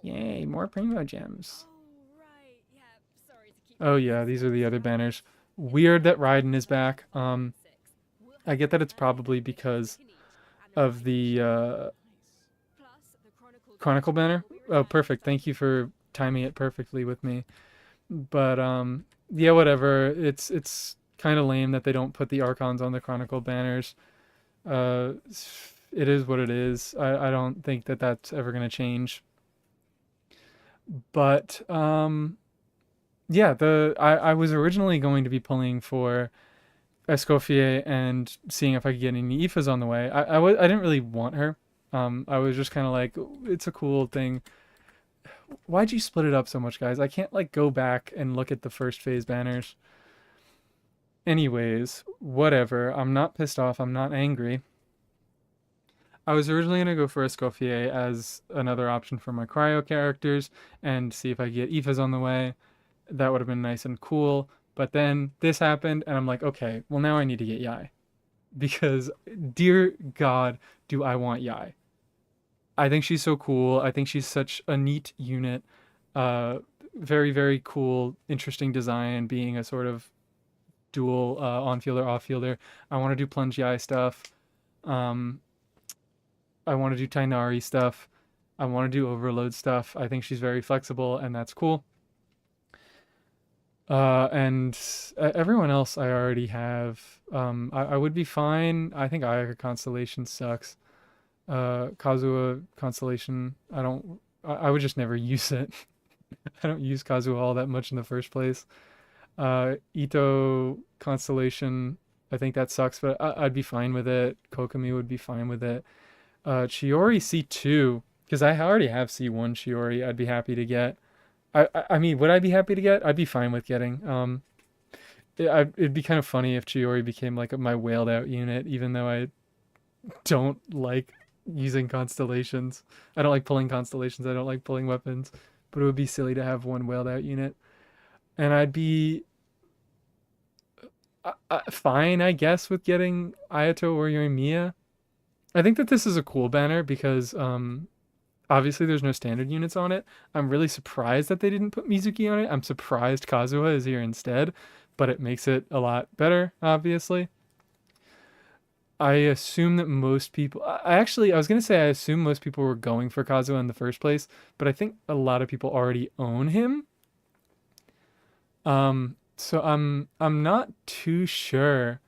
Yay, more Primo Gems. Oh yeah, these are the other banners. Weird that Raiden is back. I get that it's probably because of the Chronicle banner. Oh, perfect. Thank you for timing it perfectly with me. But yeah, whatever. It's kind of lame that they don't put the Archons on the Chronicle banners. It is what it is. I don't think that that's ever going to change. But yeah, I was originally going to be pulling for Escoffier and seeing if I could get any Aoifas on the way. I didn't really want her. I was just kind of like, it's a cool thing. Why'd you split it up so much, guys? I can't like go back and look at the first phase banners. Anyways, whatever. I'm not pissed off. I'm not angry. I was originally going to go for Escoffier as another option for my cryo characters and see if I could get Aoifas on the way. That would have been nice and cool. But then this happened, and I'm like, okay, well now I need to get Yai. Because, dear God, do I want Yai. I think she's so cool. I think she's such a neat unit. Very, very cool, interesting design, being a sort of dual on-fielder, off-fielder. I want to do plunge Yai stuff. I want to do Tainari stuff. I want to do overload stuff. I think she's very flexible, and that's cool. And everyone else I already have. I would be fine. I think Ayaka Constellation sucks. Kazuha Constellation, I would just never use it. I don't use Kazuha all that much in the first place. Ito Constellation, I think that sucks, but I'd be fine with it. Kokumi would be fine with it. Chiori C2, because I already have C1 Chiori, I'd be happy to get. I mean, would I be happy to get? I'd be fine with getting. It'd be kind of funny if Chiori became like my whaled out unit, even though I don't like using constellations. I don't like pulling constellations. I don't like pulling weapons. But it would be silly to have one whaled out unit. And I'd be fine, I guess, with getting Ayato or Yoimiya. I think that this is a cool banner because obviously there's no standard units on it. I'm really surprised that they didn't put Mizuki on it. I'm surprised Kazuha is here instead, but it makes it a lot better, obviously. I assume that most people. I was gonna say I assume most people were going for Kazuha in the first place, but I think a lot of people already own him. So I'm not too sure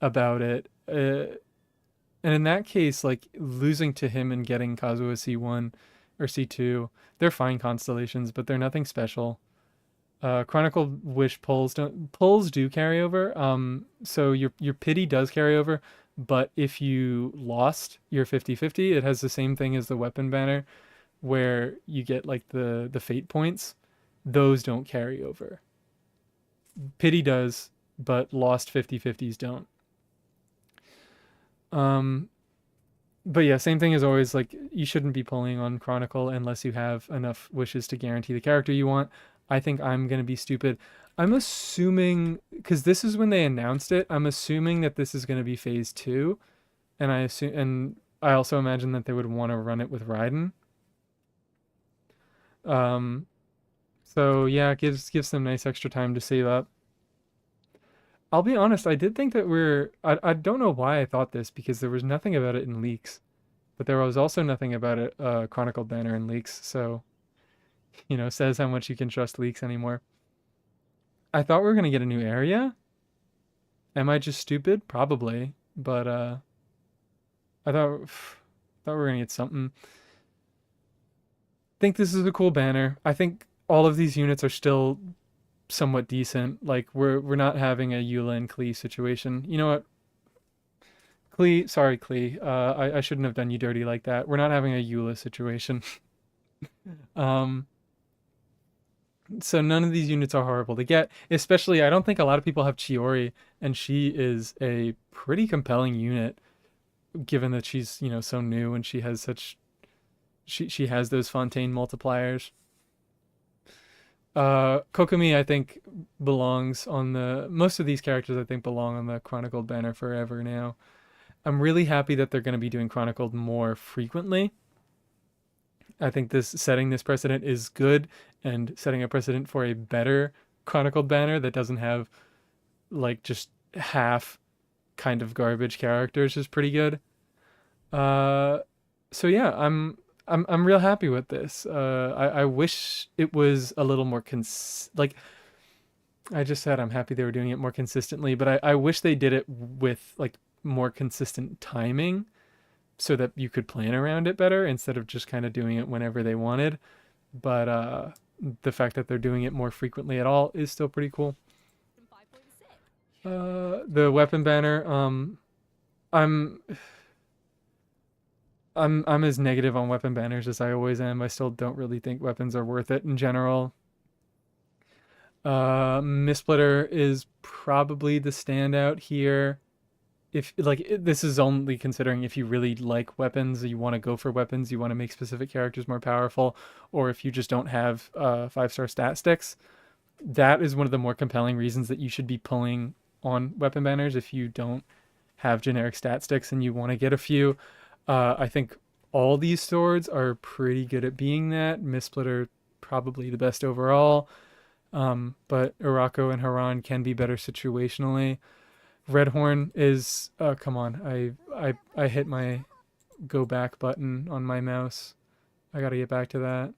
about it. And in that case, like losing to him and getting Kazuha C1 or C2, they're fine constellations, but they're nothing special. Chronicle Wish pulls do carry over. So your pity does carry over, but if you lost your 50/50, it has the same thing as the weapon banner, where you get like the fate points. Those don't carry over. Pity does, but lost 50/50s don't. Um, but yeah, same thing as always. Like you shouldn't be pulling on Chronicle unless you have enough wishes to guarantee the character you want. I think I'm gonna be stupid. I'm assuming because this is when they announced it. I'm assuming that this is gonna be phase two, and I also imagine that they would want to run it with Raiden. Um, so yeah, it gives them nice extra time to save up. I'll be honest, I did think that I don't know why I thought this because there was nothing about it in leaks, but there was also nothing about it chronicled banner in leaks. So says how much you can trust leaks anymore. I thought we were gonna get a new area. Am I just stupid? Probably, but I thought we were gonna get something. Think this is a cool banner. I think all of these units are still somewhat decent. Like we're not having a Eula and Klee situation. You know what? Klee, sorry Klee. I shouldn't have done you dirty like that. We're not having a Eula situation. um so none of these units are horrible to get. Especially I don't think a lot of people have Chiori, and she is a pretty compelling unit given that she's, so new and she has such she has those Fontaine multipliers. Kokomi, I think, belongs on the. Most of these characters, I think, belong on the Chronicled banner forever now. I'm really happy that they're going to be doing Chronicled more frequently. I think setting this precedent is good, and setting a precedent for a better Chronicled banner that doesn't have, like, just half kind of garbage characters is pretty good. Uh, so yeah, I'm real happy with this. I wish it was a little more like I just said I'm happy they were doing it more consistently, but I wish they did it with like more consistent timing so that you could plan around it better instead of just kind of doing it whenever they wanted. But the fact that they're doing it more frequently at all is still pretty cool. The weapon banner, I'm I'm as negative on weapon banners as I always am. I still don't really think weapons are worth it in general. Mistsplitter is probably the standout here. If like this is only considering if you really like weapons, you want to go for weapons, you want to make specific characters more powerful, or if you just don't have 5-star stat sticks. That is one of the more compelling reasons that you should be pulling on weapon banners if you don't have generic stat sticks and you want to get a few. I think all these swords are pretty good at being that. Mistsplitter probably the best overall. But Urako and Haran can be better situationally. Redhorn is come on. I hit my go back button on my mouse. I gotta get back to that.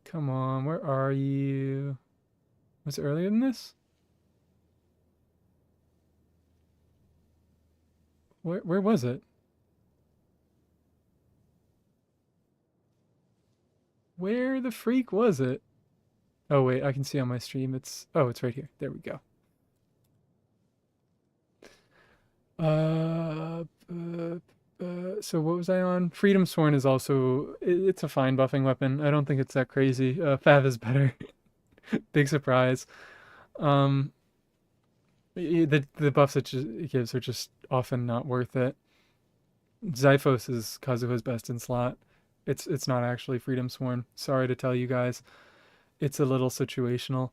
Come on, where are you? Was it earlier than this? Where was it? Where the freak was it? Oh wait, I can see on my stream. It's right here. There we go. So what was I on? Freedom Sworn is also it's a fine buffing weapon. I don't think it's that crazy. Fav is better. Big surprise. Um, the buffs it gives are just often not worth it. Xiphos is Kazuha's best in slot. It's not actually Freedom Sworn. Sorry to tell you guys. It's a little situational.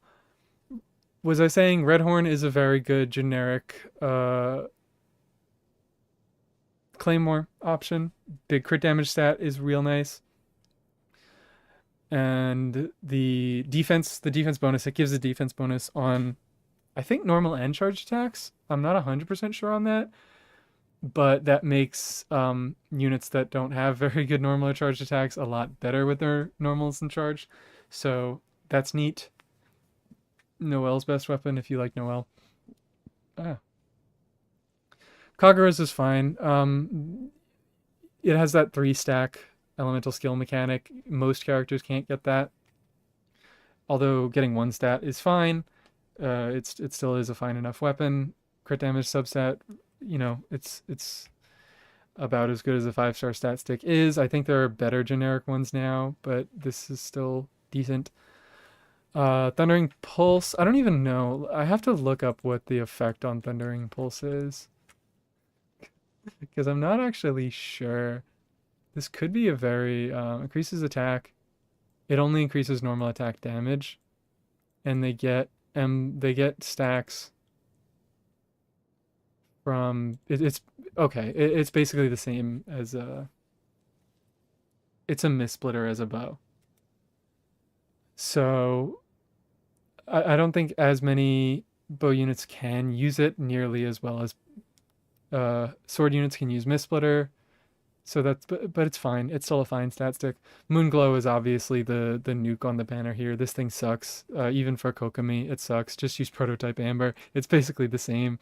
Was I saying Redhorn is a very good generic Claymore option. Big crit damage stat is real nice. And the defense bonus, it gives a defense bonus on, I think, normal and charged attacks. I'm not 100% sure on that, but that makes units that don't have very good normal or charged attacks a lot better with their normals and charged. So that's neat. Noel's best weapon if you like Noel. Kagura's is fine. It has that 3-stack elemental skill mechanic. Most characters can't get that. Although getting 1 stat is fine. It still is a fine enough weapon. Crit damage subset, you know, it's about as good as a 5-star stat stick is. I think there are better generic ones now, but this is still decent. Thundering Pulse, I don't even know. I have to look up what the effect on Thundering Pulse is. Because I'm not actually sure. This could be a very increases attack. It only increases normal attack damage, and they get stacks from it's okay. It's basically the same as it's a missplitter as a bow. So I don't think as many bow units can use it nearly as well as sword units can use Missplitter, so but it's fine. It's still a fine stat stick. Moonglow is obviously the nuke on the banner here. This thing sucks. Even for Kokomi, it sucks. Just use Prototype Amber. It's basically the same.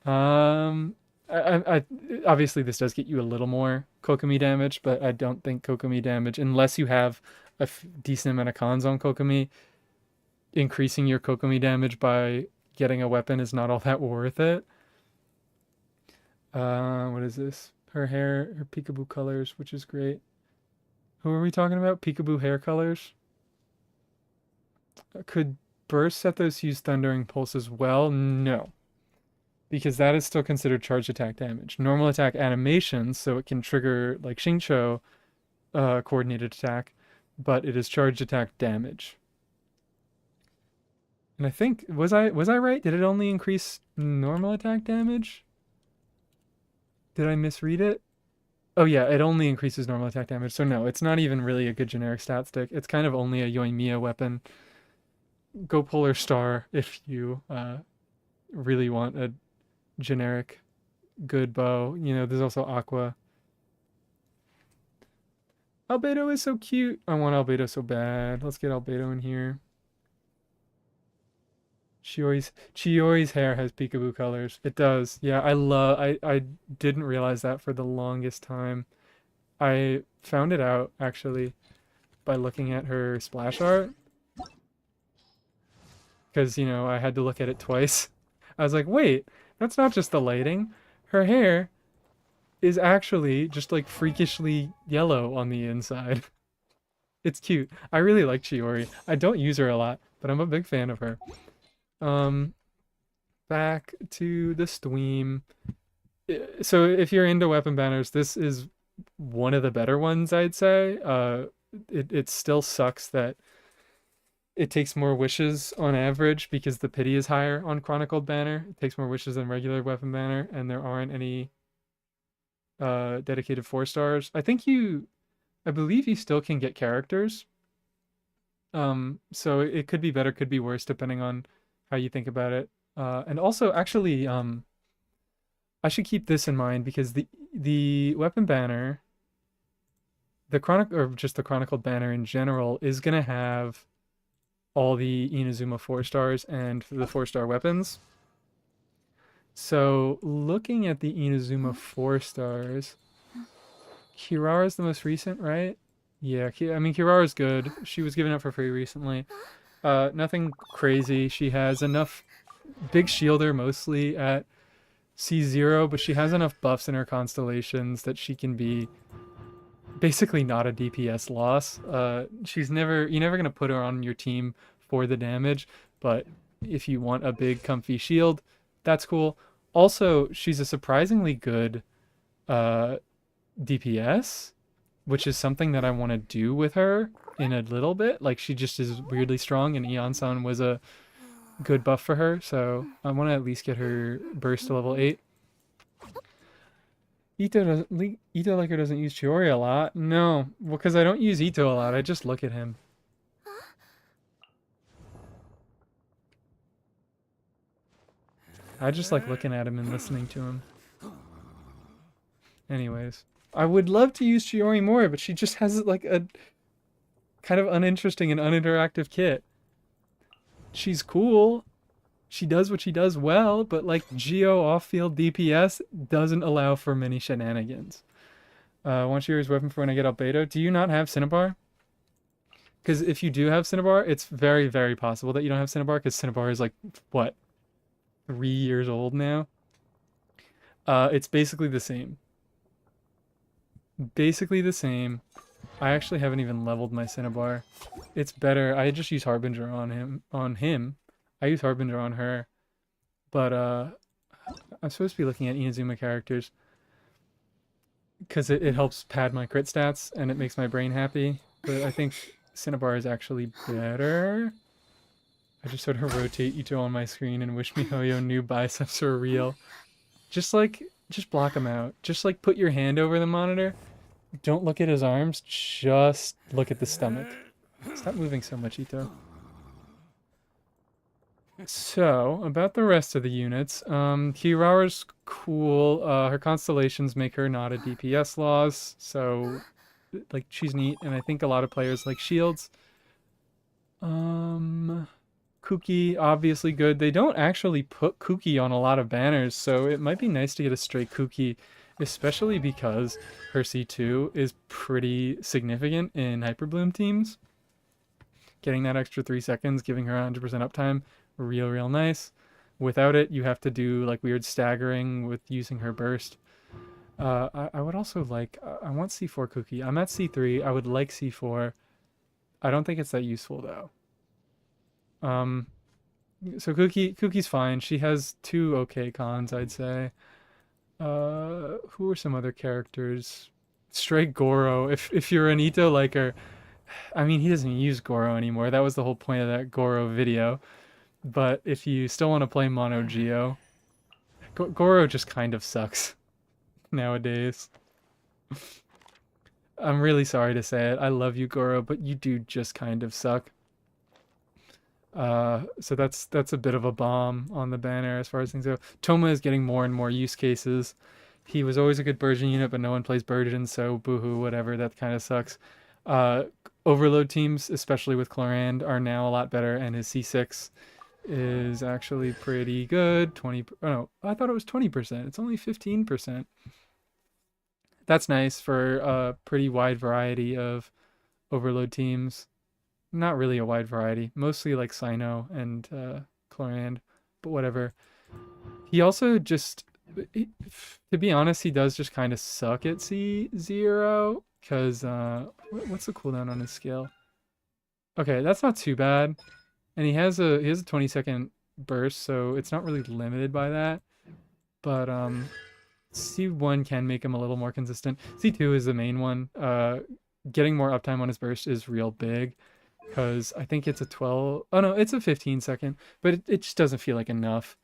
I obviously this does get you a little more Kokomi damage, but I don't think Kokomi damage, unless you have a decent amount of cons on Kokomi, increasing your Kokomi damage by getting a weapon is not all that worth it. What is this? Her hair, her peekaboo colors, which is great. Who are we talking about? Peekaboo hair colors? Could Burst Sethos use Thundering Pulse as well? No. Because that is still considered charged attack damage. Normal attack animations, so it can trigger like Xingqiu coordinated attack, but it is charged attack damage. And I think was I right? Did it only increase normal attack damage? Did I misread it? Oh yeah, it only increases normal attack damage. So no, it's not even really a good generic stat stick. It's kind of only a Yoimiya weapon. Go Polar Star if you really want a generic good bow. You know, there's also Aqua. Albedo is so cute. I want Albedo so bad. Let's get Albedo in here. Chiori's hair has peekaboo colors. It does. Yeah, I didn't realize that for the longest time. I found it out actually by looking at her splash art. Because, you know, I had to look at it twice. I was like, wait, that's not just the lighting. Her hair is actually just like freakishly yellow on the inside. It's cute. I really like Chiori. I don't use her a lot, but I'm a big fan of her. Back to the Steam. So if you're into weapon banners, this is one of the better ones, I'd say. It still sucks that it takes more wishes on average because the pity is higher on Chronicled Banner. It takes more wishes than regular weapon banner, and there aren't any dedicated 4-stars. I believe you still can get characters. So it could be better, could be worse, depending on how you think about it. And also, actually, I should keep this in mind because the weapon banner, the Chronicled Banner in general, is gonna have all the Inazuma 4-stars and the 4-star weapons. So looking at the Inazuma 4-stars, Kirara's the most recent, right? Yeah, I mean Kirara's good. She was given out for free recently. Nothing crazy. She has enough big shielder mostly at C0, but she has enough buffs in her constellations that she can be basically not a DPS loss. You're never gonna put her on your team for the damage, but if you want a big comfy shield, that's cool. Also, she's a surprisingly good uh, DPS, which is something that I want to do with her in a little bit. Like she just is weirdly strong, and Eon-san was a good buff for her, so I want to at least get her burst to level 8. Ito Liker doesn't use Chiori a lot. No, well, because I don't use Ito a lot. I just look at him. I just like looking at him and listening to him. Anyways, I would love to use Chiori more, but she just has like a kind of uninteresting and uninteractive kit. She's cool. She does what she does well, but like Geo off-field DPS doesn't allow for many shenanigans. Want Chiori's weapon for when I get Albedo. Do you not have Cinnabar? Because if you do have Cinnabar, it's very, very possible that you don't have Cinnabar, because Cinnabar is like, what, 3 years old now? It's basically the same. Basically the same. I actually haven't even leveled my Cinnabar. It's better. I just use Harbinger on him. I use Harbinger on her. But I'm supposed to be looking at Inazuma characters because it helps pad my crit stats and it makes my brain happy. But I think Cinnabar is actually better. I just sort of rotate Ito on my screen and wish MiHoYo knew biceps are real. Just block him out. Just like put your hand over the monitor. Don't look at his arms, just look at the stomach. Stop moving so much, Ito. So, about the rest of the units, Kirara's cool. Her constellations make her not a DPS loss, so, like, she's neat, and I think a lot of players like shields. Kuki, obviously good. They don't actually put Kuki on a lot of banners, so it might be nice to get a straight Kuki, especially because her C2 is pretty significant in Hyperbloom teams. Getting that extra 3 seconds, giving her 100% uptime, real nice. Without it, you have to do like weird staggering with using her burst. I would also like, I want C4 Kuki. I'm at C3, I would like C4. I don't think it's that useful though. So Kuki's fine. She has 2 okay cons, I'd say. Who are some other characters? Stray Goro. If you're an Ito liker, I mean, he doesn't use Goro anymore. That was the whole point of that Goro video. But if you still want to play Mono Geo, Goro just kind of sucks nowadays. I'm really sorry to say it. I love you, Goro, but you do just kind of suck. So that's a bit of a bomb on the banner as far as things go. Toma is getting more and more use cases. He was always a good Burgeon unit, but no one plays Burgeon, so boohoo, whatever, that kind of sucks. Overload teams, especially with Chlorand, are now a lot better, and his C6 is actually pretty good. 20, oh no, I thought it was 20%. It's only 15%. That's nice for a pretty wide variety of Overload teams. Not really a wide variety, mostly like Sino and Chlorand, but whatever. He also just, to be honest, he does just kind of suck at C0, because, what's the cooldown on his skill? Okay, that's not too bad. And he has a 20-second burst, so it's not really limited by that. But, C1 can make him a little more consistent. C2 is the main one. Getting more uptime on his burst is real big. Because I think it's a 12... Oh no, it's a 15-second. But it just doesn't feel like enough.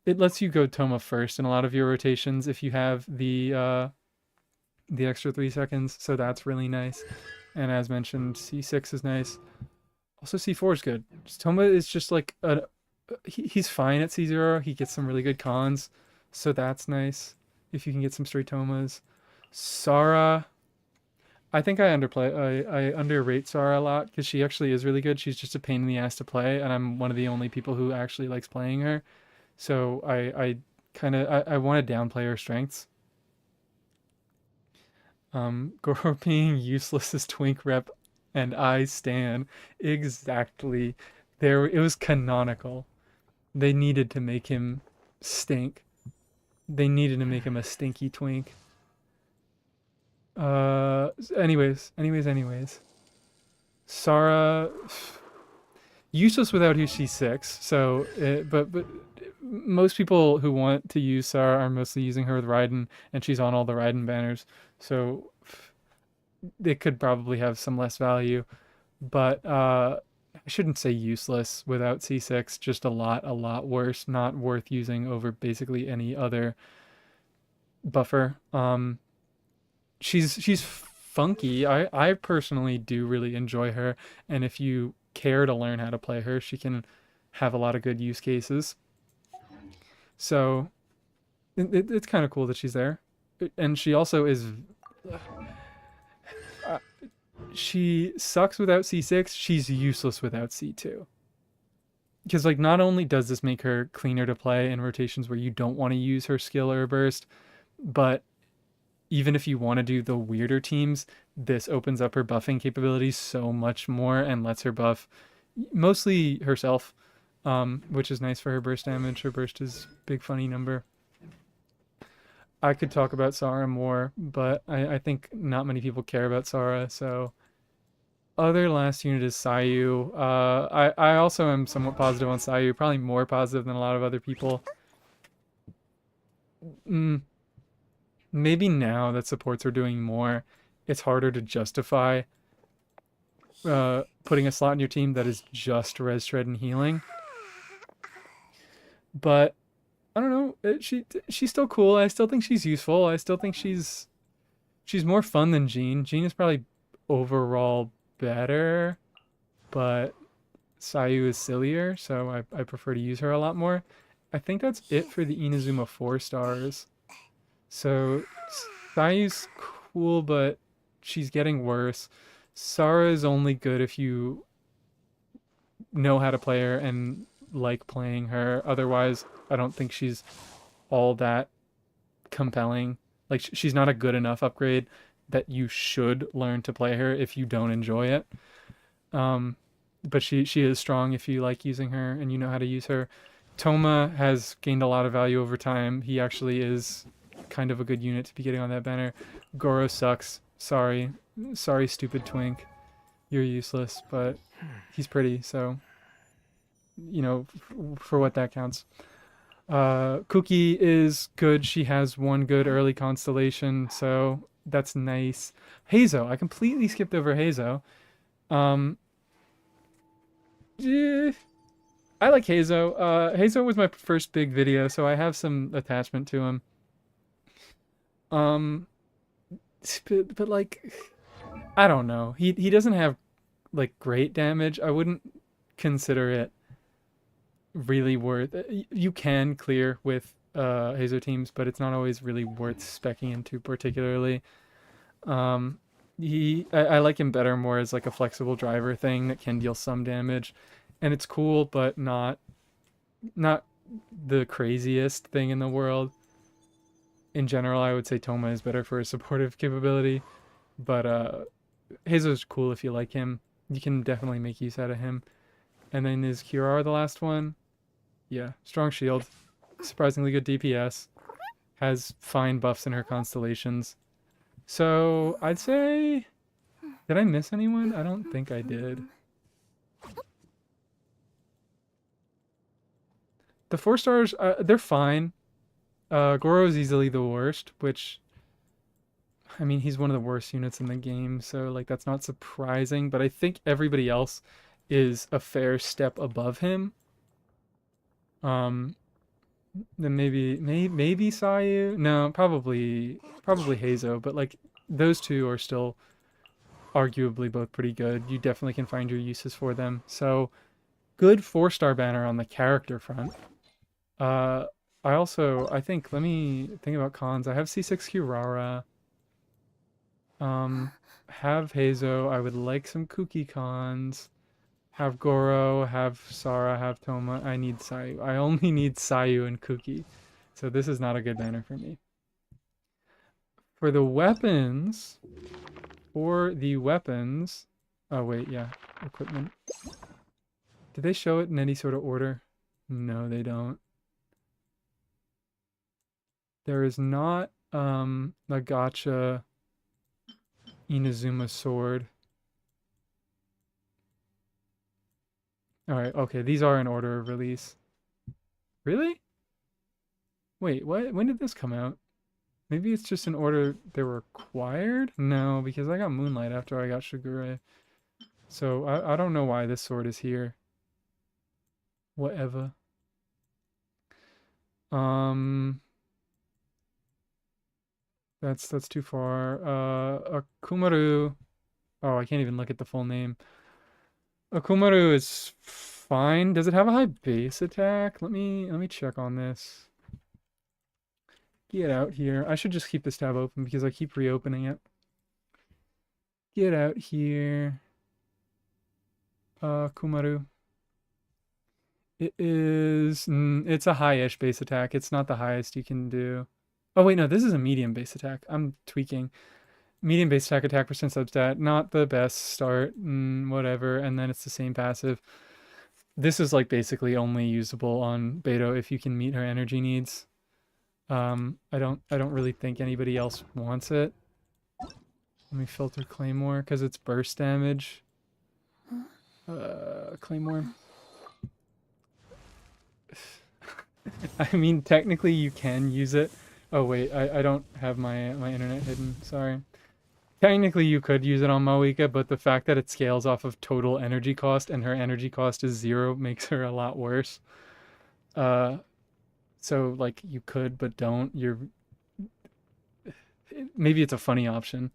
It lets you go Toma first in a lot of your rotations if you have the extra 3 seconds. So that's really nice. And as mentioned, C6 is nice. Also C4 is good. Toma is just like... he's fine at C0. He gets some really good cons. So that's nice. If you can get some straight Tomas. Sara... I think I underrate Sara a lot because she actually is really good. She's just a pain in the ass to play, and I'm one of the only people who actually likes playing her. So I want to downplay her strengths. Goro being useless as Twink rep, and I stan exactly. It was canonical. They needed to make him stink. They needed to make him a stinky twink. Anyways. Sarah, useless without who she's 6. So, but most people who want to use Sarah are mostly using her with Raiden, and she's on all the Raiden banners. So, it could probably have some less value. But I shouldn't say useless without C6. Just a lot worse. Not worth using over basically any other buffer. She's funky. I personally do really enjoy her, and if you care to learn how to play her, she can have a lot of good use cases. So it's kind of cool that she's there, and she also is. She sucks without C6. She's useless without C2. Because like not only does this make her cleaner to play in rotations where you don't want to use her skill or burst, but even if you want to do the weirder teams, this opens up her buffing capabilities so much more and lets her buff mostly herself, which is nice for her burst damage. Her burst is big funny number. I could talk about Sara more, but I think not many people care about Sara, so other last unit is Sayu. I also am somewhat positive on Sayu, probably more positive than a lot of other people. Maybe now that supports are doing more, it's harder to justify putting a slot in your team that is just res shred and healing. But I don't know. She's still cool. I still think she's useful. I still think she's more fun than Jean. Jean is probably overall better, but Sayu is sillier, so I prefer to use her a lot more. I think that's it for the Inazuma 4 stars. So Sayu's cool, but she's getting worse. Sara is only good if you know how to play her and like playing her. Otherwise, I don't think she's all that compelling. Like she's not a good enough upgrade that you should learn to play her if you don't enjoy it. But she is strong if you like using her and you know how to use her. Toma has gained a lot of value over time. He actually is kind of a good unit to be getting on that banner. Goro sucks. Sorry, stupid twink. You're useless, but he's pretty, so you know, for what that counts. Cookie is good. She has one good early constellation, so that's nice. Hazo, I completely skipped over Hazo. I like Hazo. Hazo was my first big video, so I have some attachment to him. But like, I don't know. He doesn't have like great damage. I wouldn't consider it really worth. You can clear with Hazo teams, but it's not always really worth speccing into particularly. I like him better more as like a flexible driver thing that can deal some damage, and it's cool, but not the craziest thing in the world. In general, I would say Toma is better for a supportive capability, but Hazo's cool if you like him. You can definitely make use out of him. And then is Kirara the last one? Yeah, strong shield, surprisingly good DPS, has fine buffs in her constellations. So I'd say, did I miss anyone? I don't think I did. The 4 stars, they're fine. Goro is easily the worst, which, I mean, he's one of the worst units in the game, so like that's not surprising, but I think everybody else is a fair step above him. Then maybe Sayu? No, probably Hazo, but like those two are still arguably both pretty good. You definitely can find your uses for them. So good 4-star banner on the character front. I think, let me think about cons. I have C6 Kirara. Have Hazo. I would like some Kuki cons. Have Goro, have Sara, have Toma. I need Sayu. I only need Sayu and Kuki. So this is not a good banner for me. For the weapons, oh wait, yeah, equipment. Did they show it in any sort of order? No, they don't. There is not a gacha Inazuma sword. Alright, okay, these are in order of release. Really? Wait, what? When did this come out? Maybe it's just in order they were acquired? No, because I got Moonlight after I got Shigure. So I don't know why this sword is here. Whatever. Um that's too far. Akumaru. Oh, I can't even look at the full name. Akumaru is fine. Does it have a high base attack? Let me check on this. Get out here. I should just keep this tab open because I keep reopening it. Get out here. Kumaru. It's a high-ish base attack. It's not the highest you can do. Oh wait, no, this is a medium base attack. I'm tweaking. Medium base attack percent substat, not the best start, whatever, and then it's the same passive. This is like basically only usable on Beto if you can meet her energy needs. I don't really think anybody else wants it. Let me filter Claymore because it's burst damage. Claymore. I mean, technically you can use it. Oh wait, I don't have my internet hidden. Sorry. Technically you could use it on Mawika, but the fact that it scales off of total energy cost and her energy cost is 0 makes her a lot worse. So like you could, but don't. Maybe it's a funny option.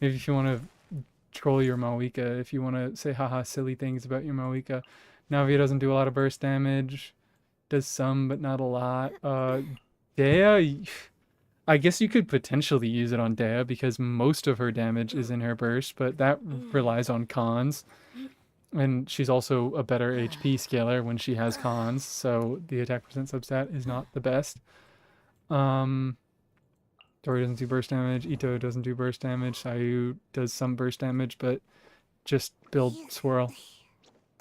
Maybe if you want to troll your Mawika, if you want to say haha silly things about your Mawika. Navia doesn't do a lot of burst damage. Does some, but not a lot. Dea, I guess you could potentially use it on Dea because most of her damage is in her burst, but that relies on cons. And she's also a better HP scaler when she has cons, so the attack percent substat is not the best. Tori doesn't do burst damage, Ito doesn't do burst damage, Sayu does some burst damage, but just build Swirl.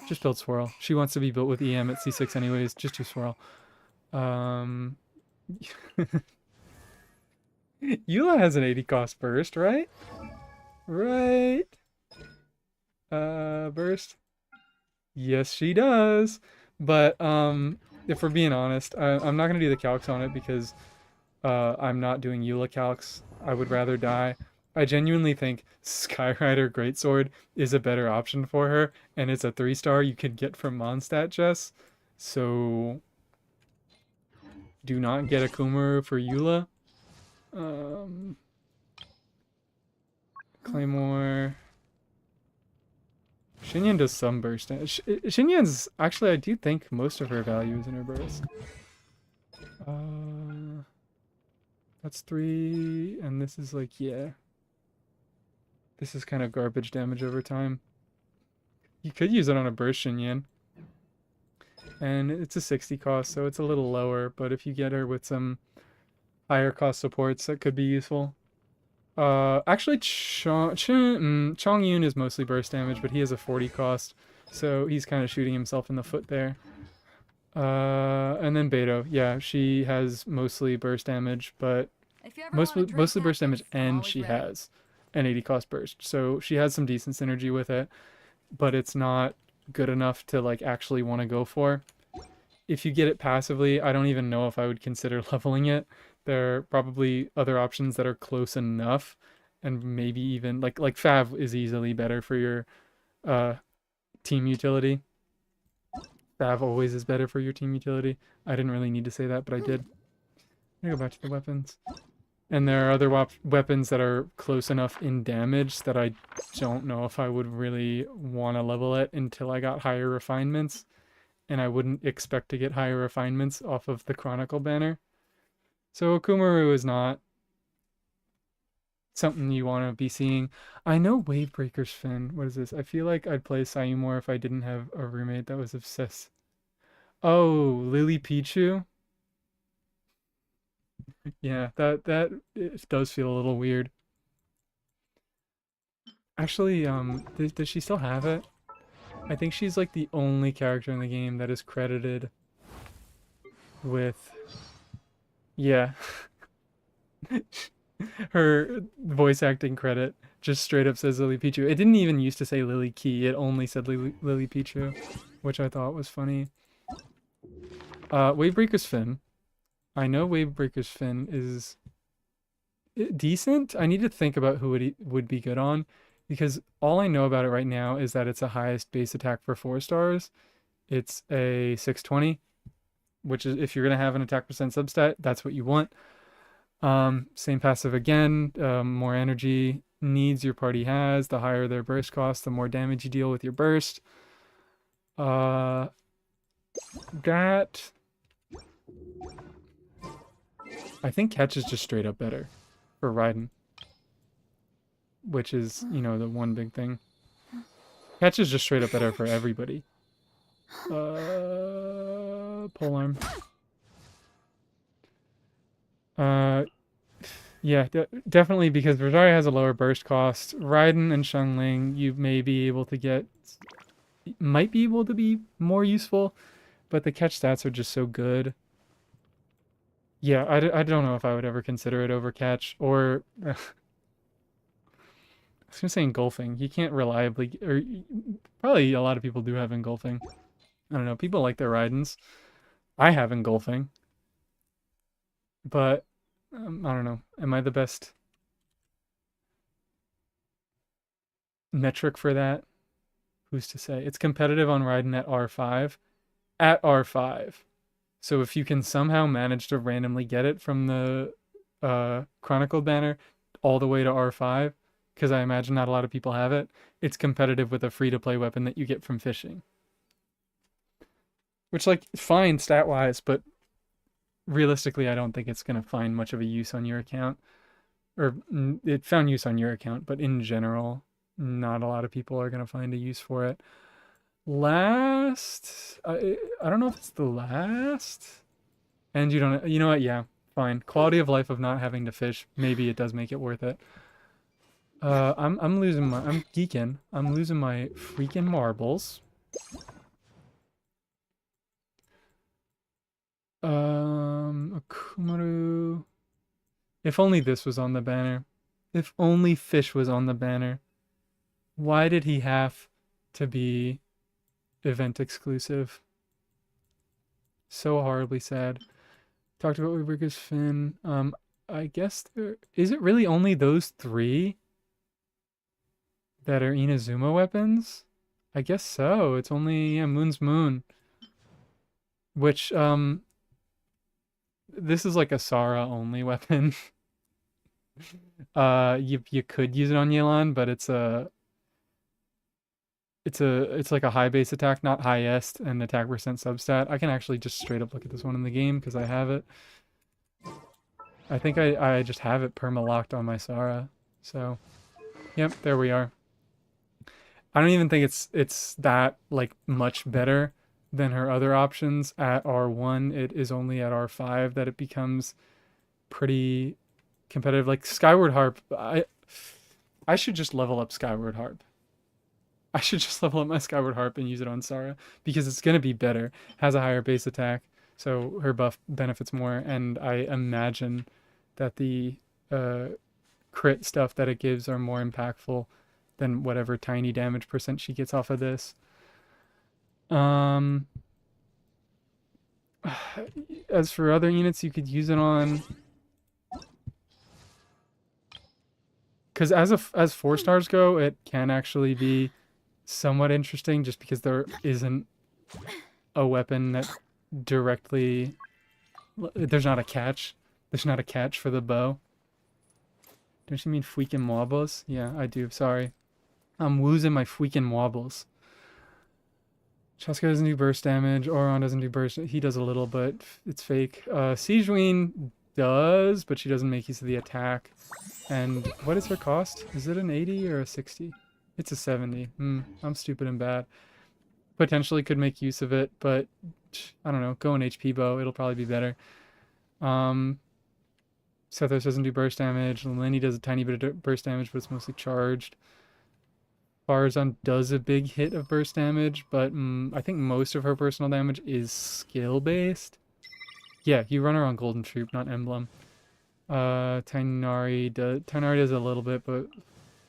Just build Swirl. She wants to be built with EM at C6 anyways, just do Swirl. Eula has an 80 cost burst, right? Right. Burst. Yes, she does. But if we're being honest, I'm not gonna do the calcs on it because I'm not doing Eula calcs. I would rather die. I genuinely think Skyrider Greatsword is a better option for her, and it's a 3-star you can get from Mondstadt chests. So do not get a Kumaru for Eula. Claymore. Xinyan does some burst damage. Xinyan's actually, I do think most of her value is in her burst. That's 3, and this is like, yeah. This is kind of garbage damage over time. You could use it on a burst Xinyan. And it's a 60 cost, so it's a little lower, but if you get her with some higher cost supports, that could be useful. Actually, Chongyun is mostly burst damage, but he has a 40 cost, so he's kind of shooting himself in the foot there. And then Beto, yeah, she has mostly burst damage, but mostly burst damage, and she has an 80 cost burst, so she has some decent synergy with it, but it's not good enough to like actually want to go for. If you get it passively, I don't even know if I would consider leveling it. There are probably other options that are close enough, and maybe even like Fav is easily better for your team utility. Fav always is better for your team utility. I didn't really need to say that, but I did. I'm gonna go back to the weapons. And there are other weapons that are close enough in damage that I don't know if I would really want to level it until I got higher refinements. And I wouldn't expect to get higher refinements off of the Chronicle banner. So Kumaru is not something you want to be seeing. I know Wavebreaker's Fin. What is this? I feel like I'd play Sayu more if I didn't have a roommate that was obsessed. Oh, Lily Pichu? Yeah, that it does feel a little weird. Actually, does she still have it? I think she's like the only character in the game that is credited with... Yeah. Her voice acting credit just straight up says Lily Pichu. It didn't even used to say Lily Key. It only said Lily Pichu, which I thought was funny. Wavebreaker's Fin. I know Wavebreaker's Fin is decent. I need to think about who it would be good on, because all I know about it right now is that it's a highest base attack for 4 stars. It's a 620, which is, if you're going to have an attack percent substat, that's what you want. Same passive again, more energy needs your party has. The higher their burst cost, the more damage you deal with your burst. That I think catch is just straight up better for Raiden, which is, you know, the one big thing. Catch is just straight up better for everybody. Polearm. Yeah, definitely, because Rosaria has a lower burst cost. Raiden and Xiangling, you may be able to get, might be able to be more useful, but the catch stats are just so good. Yeah, I don't know if I would ever consider it over catch, or I was gonna say engulfing. You can't reliably, or probably a lot of people do have engulfing. I don't know, people like their Raidens. I have engulfing, but I don't know. Am I the best metric for that? Who's to say? It's competitive on Raiden at R5. At R5. So if you can somehow manage to randomly get it from the Chronicled banner all the way to R5, because I imagine not a lot of people have it, it's competitive with a free-to-play weapon that you get from fishing. Which, like, fine stat-wise, but realistically, I don't think it's going to find much of a use on your account. Or it found use on your account, but in general, not a lot of people are going to find a use for it. Last, I don't know if it's the last. And you don't, you know what? Yeah, fine. Quality of life of not having to fish. Maybe it does make it worth it. I'm losing my, I'm geeking. I'm losing my freaking marbles. Akumaru. If only this was on the banner. If only fish was on the banner. Why did he have to be event exclusive? So horribly sad. Talked about Waybreaker's Fin. I guess there is it really only those 3 that are Inazuma weapons? I guess so. It's only, yeah, Moon's Moon. Which, this is like a Sara only weapon. You could use it on Yelan, but it's like a high base attack, not highest, and attack percent substat. I can actually just straight up look at this one in the game because I have it. I think I just have it perma-locked on my Sara. So, yep, there we are. I don't even think it's that, like, much better than her other options at R1. It is only at R5 that it becomes pretty competitive. Like, Skyward Harp, I should just level up Skyward Harp. I should just level up my Skyward Harp and use it on Sara, because it's going to be better. Has a higher base attack, so her buff benefits more, and I imagine that the crit stuff that it gives are more impactful than whatever tiny damage percent she gets off of this. As for other units you could use it on, because as 4 stars go, it can actually be somewhat interesting, just because there isn't a weapon that directly, there's not a catch for the bow. Don't you mean freaking wobbles? Yeah, I do. Sorry, I'm losing my freaking wobbles. Chaska doesn't do burst damage. Oron doesn't do burst. He does a little, but it's fake. Siegewein does, but she doesn't make use of the attack. And what is her cost? Is it an 80 or a 60? It's a 70. I'm stupid and bad. Potentially could make use of it, but I don't know. Go an HP bow. It'll probably be better. Sethos doesn't do burst damage. Lenny does a tiny bit of burst damage, but it's mostly charged. Farazan does a big hit of burst damage, but I think most of her personal damage is skill-based. Yeah, you run her on Golden Troop, not Emblem. Tainari does a little bit, but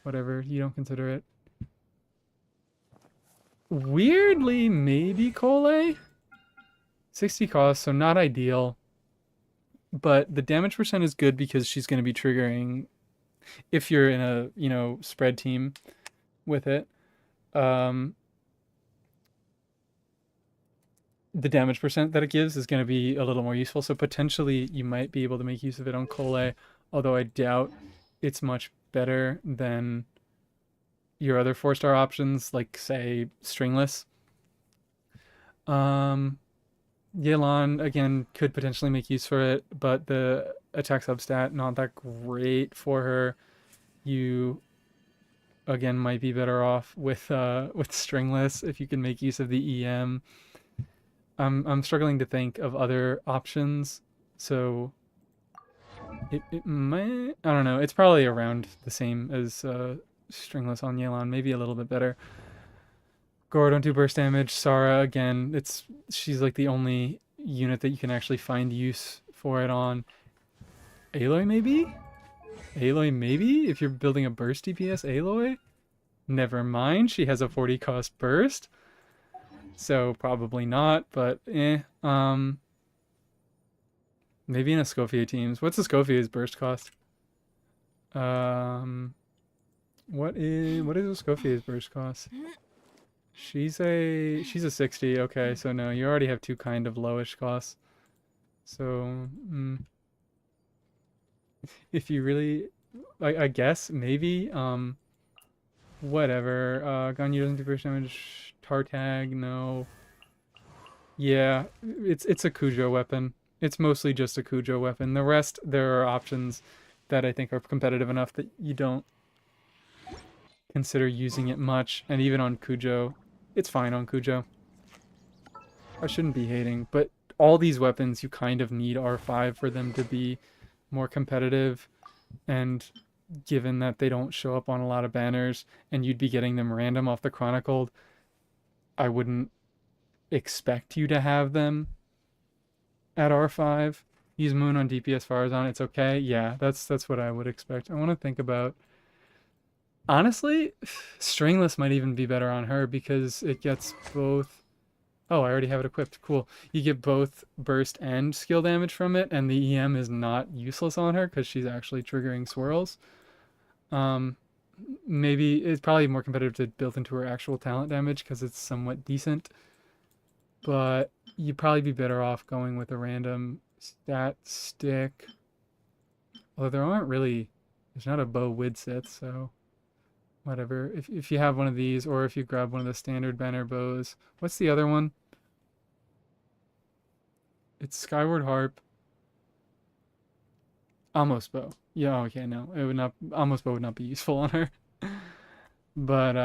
whatever. You don't consider it. Weirdly, maybe Kole. 60 cost, so not ideal. But the damage percent is good because she's going to be triggering if you're in a, spread team with it. Um, the damage percent that it gives is going to be a little more useful. So potentially you might be able to make use of it on Kole, although I doubt it's much better than your other 4-star options, like say Stringless. Yelan again could potentially make use for it, but the attack substat not that great for her. You again might be better off with Stringless if you can make use of the EM. I'm struggling to think of other options, so it might, I don't know. It's probably around the same as Stringless on Yelan, maybe a little bit better. Gore, don't do burst damage. Sara, again, she's like the only unit that you can actually find use for it on. Aloy, maybe? Aloy, maybe? If you're building a burst DPS Aloy? Never mind, she has a 40 cost burst. So probably not, but maybe in a Escoffier teams. What's Escoffier's burst cost? What is Escoffier's burst cost? She's a 60. Okay, so no, you already have two kind of lowish costs. So if you really, I guess maybe whatever. Ganyu doesn't do burst damage. Tartag, no. Yeah, it's a Cujo weapon. It's mostly just a Cujo weapon. The rest, there are options that I think are competitive enough that you don't consider using it much. And even on Cujo, it's fine on Cujo. I shouldn't be hating, but all these weapons, you kind of need R5 for them to be more competitive. And given that they don't show up on a lot of banners and you'd be getting them random off the Chronicled, I wouldn't expect you to have them at R5. Use Moon on DPS Farazan, it's okay. Yeah, that's what I would expect. I want to think about, honestly, Stringless might even be better on her because it gets both. Oh, I already have it equipped. Cool. You get both burst and skill damage from it, and the EM is not useless on her because she's actually triggering swirls. Maybe it's probably more competitive to build into her actual talent damage because it's somewhat decent. But you'd probably be better off going with a random stat stick. Although there's not a bow with sit, so whatever. If you have one of these, or if you grab one of the standard banner bows. What's the other one? It's Skyward Harp. Almost bow. Yeah, okay, no. It would not, almost bow would not be useful on her. But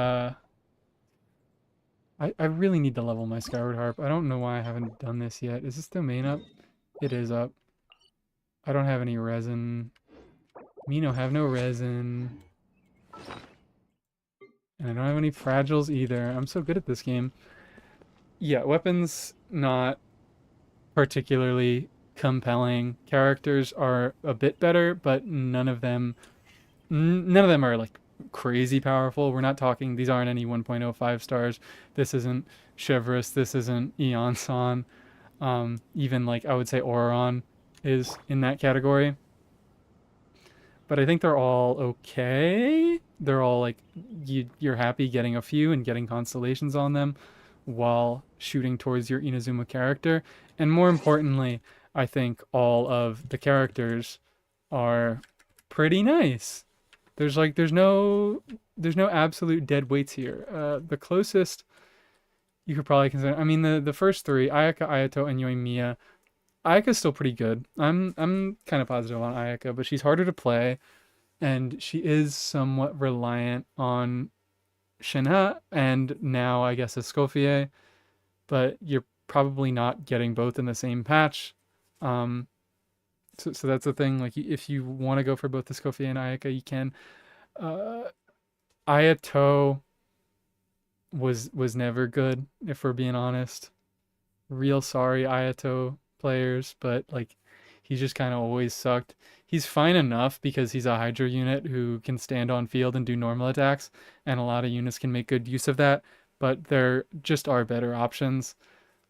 I really need to level my Skyward Harp. I don't know why I haven't done this yet. Is this domain up? It is up. I don't have any resin. Mino have no resin. And I don't have any fragiles either. I'm so good at this game. Yeah, weapons not particularly compelling. Characters are a bit better, but none of them are like crazy powerful. We're not talking, these aren't any 1.05 stars. This isn't Chevrolet, this isn't Eon San. Even like I would say Auron is in that category. But I think they're all okay. They're all like, you're happy getting a few and getting constellations on them while shooting towards your Inazuma character. And more importantly, I think all of the characters are pretty nice. There's no absolute dead weights here. The closest you could probably consider, I mean, the first three, Ayaka, Ayato, and Yoimiya. Ayaka's still pretty good. I'm kind of positive on Ayaka, but she's harder to play, and she is somewhat reliant on Shin'a, and now I guess Escoffier, but you're probably not getting both in the same patch. So that's the thing. Like, if you want to go for both Escoffier and Ayaka, you can. Ayato was never good, if we're being honest. Real sorry, Ayato players, but like He's just kind of always sucked. He's fine enough because he's a Hydra unit who can stand on field and do normal attacks, and a lot of units can make good use of that, but there just are better options.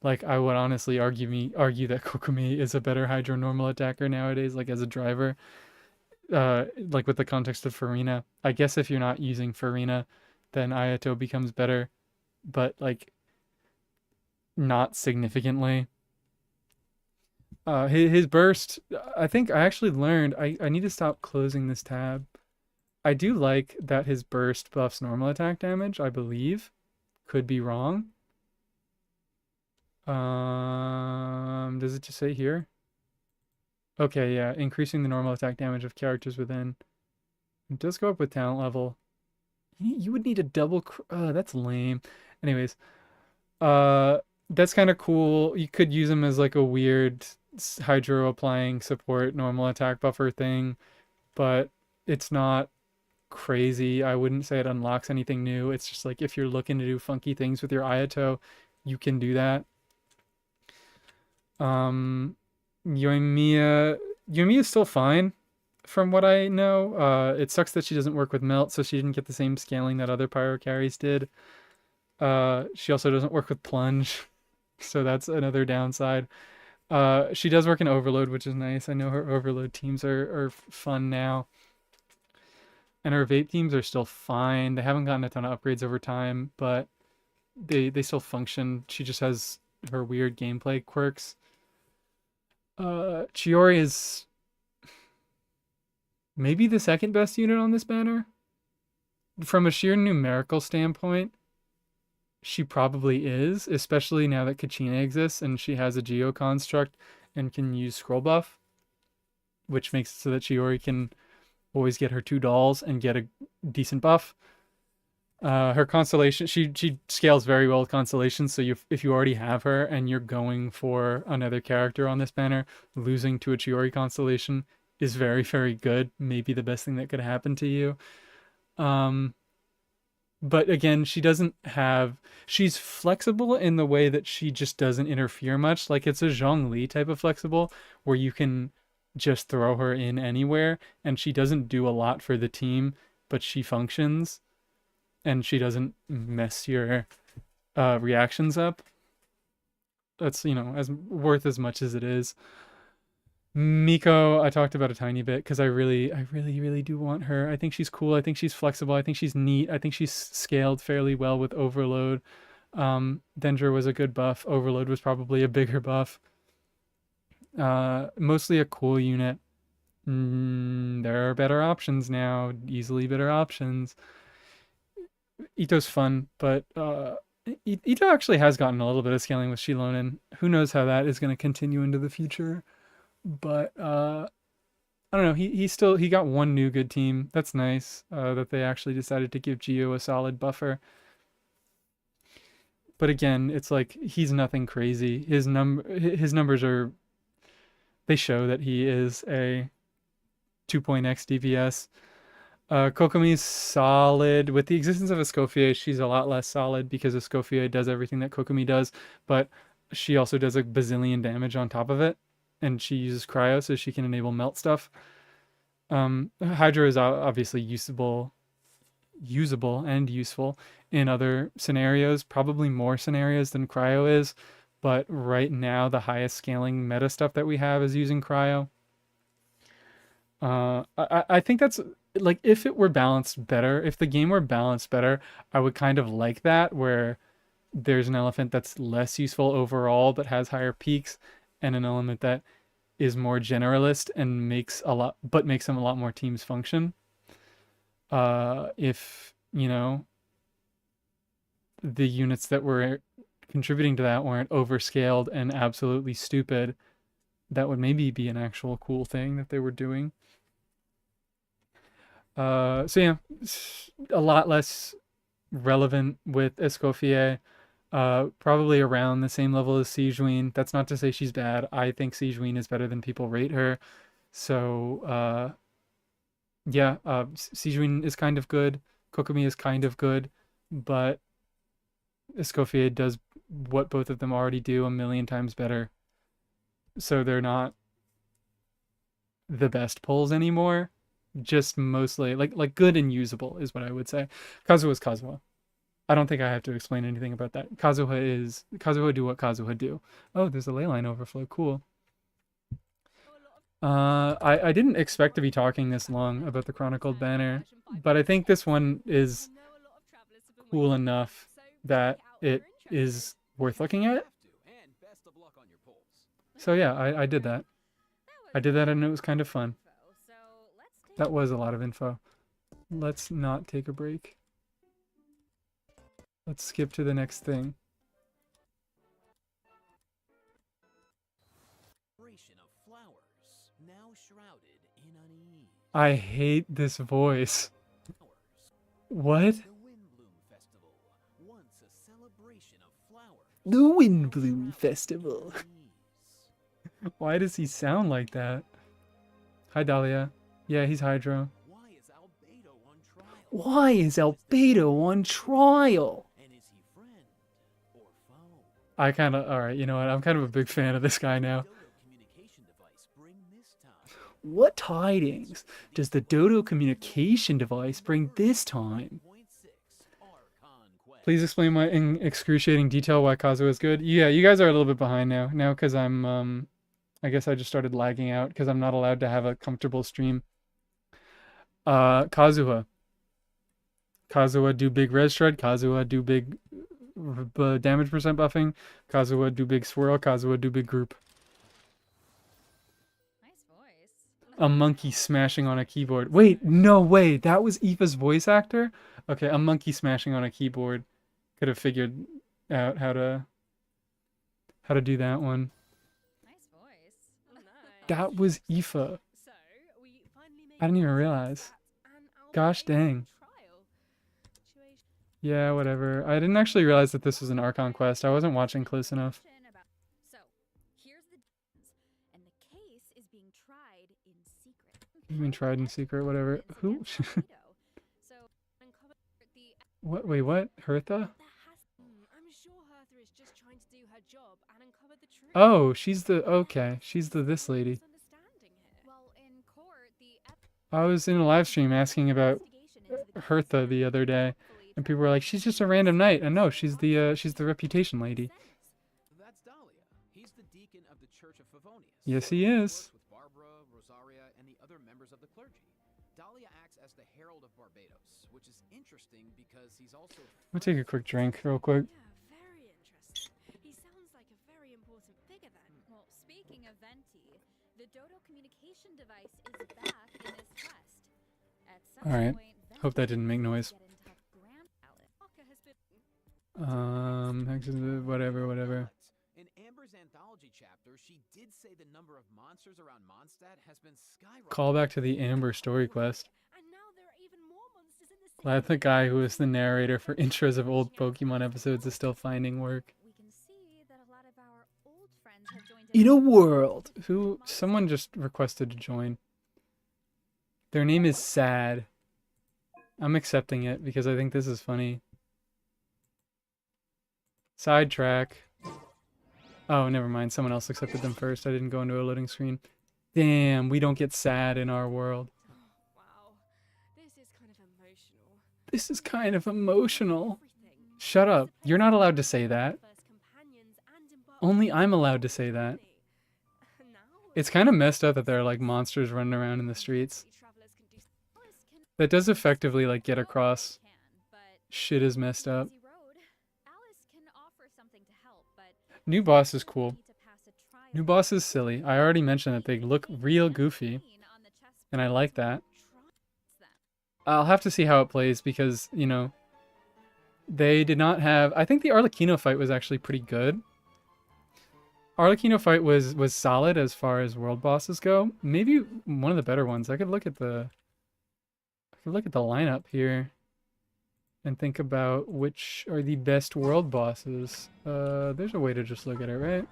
Like I would honestly argue that Kokomi is a better Hydra normal attacker nowadays, like as a driver. Like with the context of Farina. I guess if you're not using Farina, then Ayato becomes better, but like not significantly. His burst, I think I actually learned I need to stop closing this tab. I do like that his burst buffs normal attack damage, I believe. Could be wrong. Does it just say here? Okay, yeah, increasing the normal attack damage of characters within. It does go up with talent level. You would need a double. That's lame. Anyways, uh, that's kind of cool. You could use him as like a weird hydro applying support normal attack buffer thing, but it's not crazy. I wouldn't say it unlocks anything new. It's just like if you're looking to do funky things with your Ayato, you can do that. Um, Yoimiya is still fine from what I know. It sucks that she doesn't work with Melt, so she didn't get the same scaling that other Pyro carries did. She also doesn't work with Plunge, so that's another downside. She does work in Overload, which is nice. I know her Overload teams are fun now. And her vape teams are still fine. They haven't gotten a ton of upgrades over time, but they still function. She just has her weird gameplay quirks. Chiori is maybe the second best unit on this banner. From a sheer numerical standpoint, she probably is, especially now that Kachina exists and she has a Geo construct and can use scroll buff, which makes it so that Chiori can always get her 2 dolls and get a decent buff. Her constellation, she scales very well with constellations. So if you already have her and you're going for another character on this banner, losing to a Chiori constellation is very, very good. Maybe the best thing that could happen to you. But again, she's flexible in the way that she just doesn't interfere much. Like it's a Zhongli type of flexible where you can just throw her in anywhere and she doesn't do a lot for the team, but she functions and she doesn't mess your reactions up. That's, as worth as much as it is. Miko, I talked about a tiny bit because I really, really do want her. I think she's cool. I think she's flexible. I think she's neat. I think she's scaled fairly well with Overload. Dendra was a good buff. Overload was probably a bigger buff. Mostly a cool unit. There are better options now. Easily better options. Ito's fun, but Ito actually has gotten a little bit of scaling with Shilonen. Who knows how that is going to continue into the future. But I don't know. He got one new good team. That's nice. That they actually decided to give Geo a solid buffer. But again, it's like he's nothing crazy. His numbers are, they show that he is a 2.x DPS. Kokomi's solid. With the existence of Escoffier, she's a lot less solid because Escoffier does everything that Kokomi does, but she also does a bazillion damage on top of it. And she uses cryo so she can enable melt stuff. Hydra is obviously usable and useful in other scenarios, probably more scenarios than cryo is, but right now the highest scaling meta stuff that we have is using cryo. I think that's like if it were balanced better, if the game were balanced better, I would kind of like that where there's an elephant that's less useful overall but has higher peaks and an element that is more generalist and makes them a lot more teams function. If, the units that were contributing to that weren't overscaled and absolutely stupid, that would maybe be an actual cool thing that they were doing. So yeah, a lot less relevant with Escoffier. Probably around the same level as Sijuin. That's not to say she's bad. I think Sijuin is better than people rate her. So, yeah, Sijuin is kind of good. Kokomi is kind of good, but Escoffier does what both of them already do a million times better. So they're not the best pulls anymore. Just mostly like good and usable is what I would say. Kazuha's Kazuha. I don't think I have to explain anything about that. Kazuha do what Kazuha do. Oh, there's a ley line overflow. Cool. I didn't expect to be talking this long about the Chronicled Banner, but I think this one is cool enough that it is worth looking at. So yeah, I did that. I did that and it was kind of fun. That was a lot of info. Let's not take a break. Let's skip to the next thing. I hate this voice. What? The Windbloom Festival. Why does he sound like that? Hi, Dahlia. Yeah, he's Hydro. Why is Albedo on trial? I kind of... Alright, you know what? I'm kind of a big fan of this guy now. What tidings does the Dodo communication device bring this time? Please explain in excruciating detail why Kazuha is good. Yeah, you guys are a little bit behind now. Now because I'm... I guess I just started lagging out because I'm not allowed to have a comfortable stream. Kazuha. Kazuha do big res shred. Kazuha do big damage percent buffing. Kazuha do big swirl. Kazuha do big group. Nice voice. A monkey smashing on a keyboard. Wait, no way. That was Aoife's voice actor? Okay, a monkey smashing on a keyboard. Could have figured out how to do that one. Nice voice. That was Aoife. I didn't even realize. Gosh dang. Yeah, whatever. I didn't actually realize that this was an Archon quest. I wasn't watching close enough. So, here's the and the case is being tried in secret. Being tried in secret, whatever. Who? What? Wait, what? Hertha? I'm sure Hertha is just trying to do her job and uncover the truth. Oh, she's the... Okay, she's this lady. Well, in court, I was in a live stream asking about Hertha the other day, and people were like, "She's just a random knight." And no, she's the reputation lady. That's Dahlia. He's the deacon of the Church of Favonius. Yes, he is. With Barbara, Rosaria, and the other members of the clergy. Dahlia acts as the herald of Barbados, which is interesting because he's also... I'm gonna take a quick drink real quick. Yeah, very interesting. He sounds like a very important figure then. Well, speaking of Venti, the Dodo communication device is back in his quest. At some All right. point, Hope that didn't make noise. get in touch Grand Palette. Walker has been Whatever. In Amber's anthology chapter, she did say the number of monsters around Mondstadt has been skyrocketing. Call back to the Amber story quest. and now there are even more monsters in the city. Glad the guy who was the narrator for intros of old Pokemon episodes is still finding work. We can see that a lot of our old friends have joined In a world who someone just requested to join. Their name is Sad. I'm accepting it because I think this is funny. Sidetrack. Oh, never mind. Someone else accepted them first. I didn't go into a loading screen. Damn, we don't get sad in our world. Wow, this is kind of emotional. This is kind of emotional. Everything. Shut up. You're not allowed to say that. First companions and embark Only I'm allowed to say that. now It's kind of messed up that there are like monsters running around in the streets. travelers can do Alice can That does effectively like get across can, but shit is messed up. busy road. Alice can offer something to help, but New boss is cool. need to pass a trial. New boss is silly. I already mentioned that they look real goofy, On the chess and I like that. tries them. I'll have to see how it plays because, you know, they did not have... I think the Arlecchino fight was actually pretty good. Arlecchino fight was solid as far as world bosses go. Maybe one of the better ones. I could look at the lineup here and think about which are the best world bosses. There's a way to just look at it, right?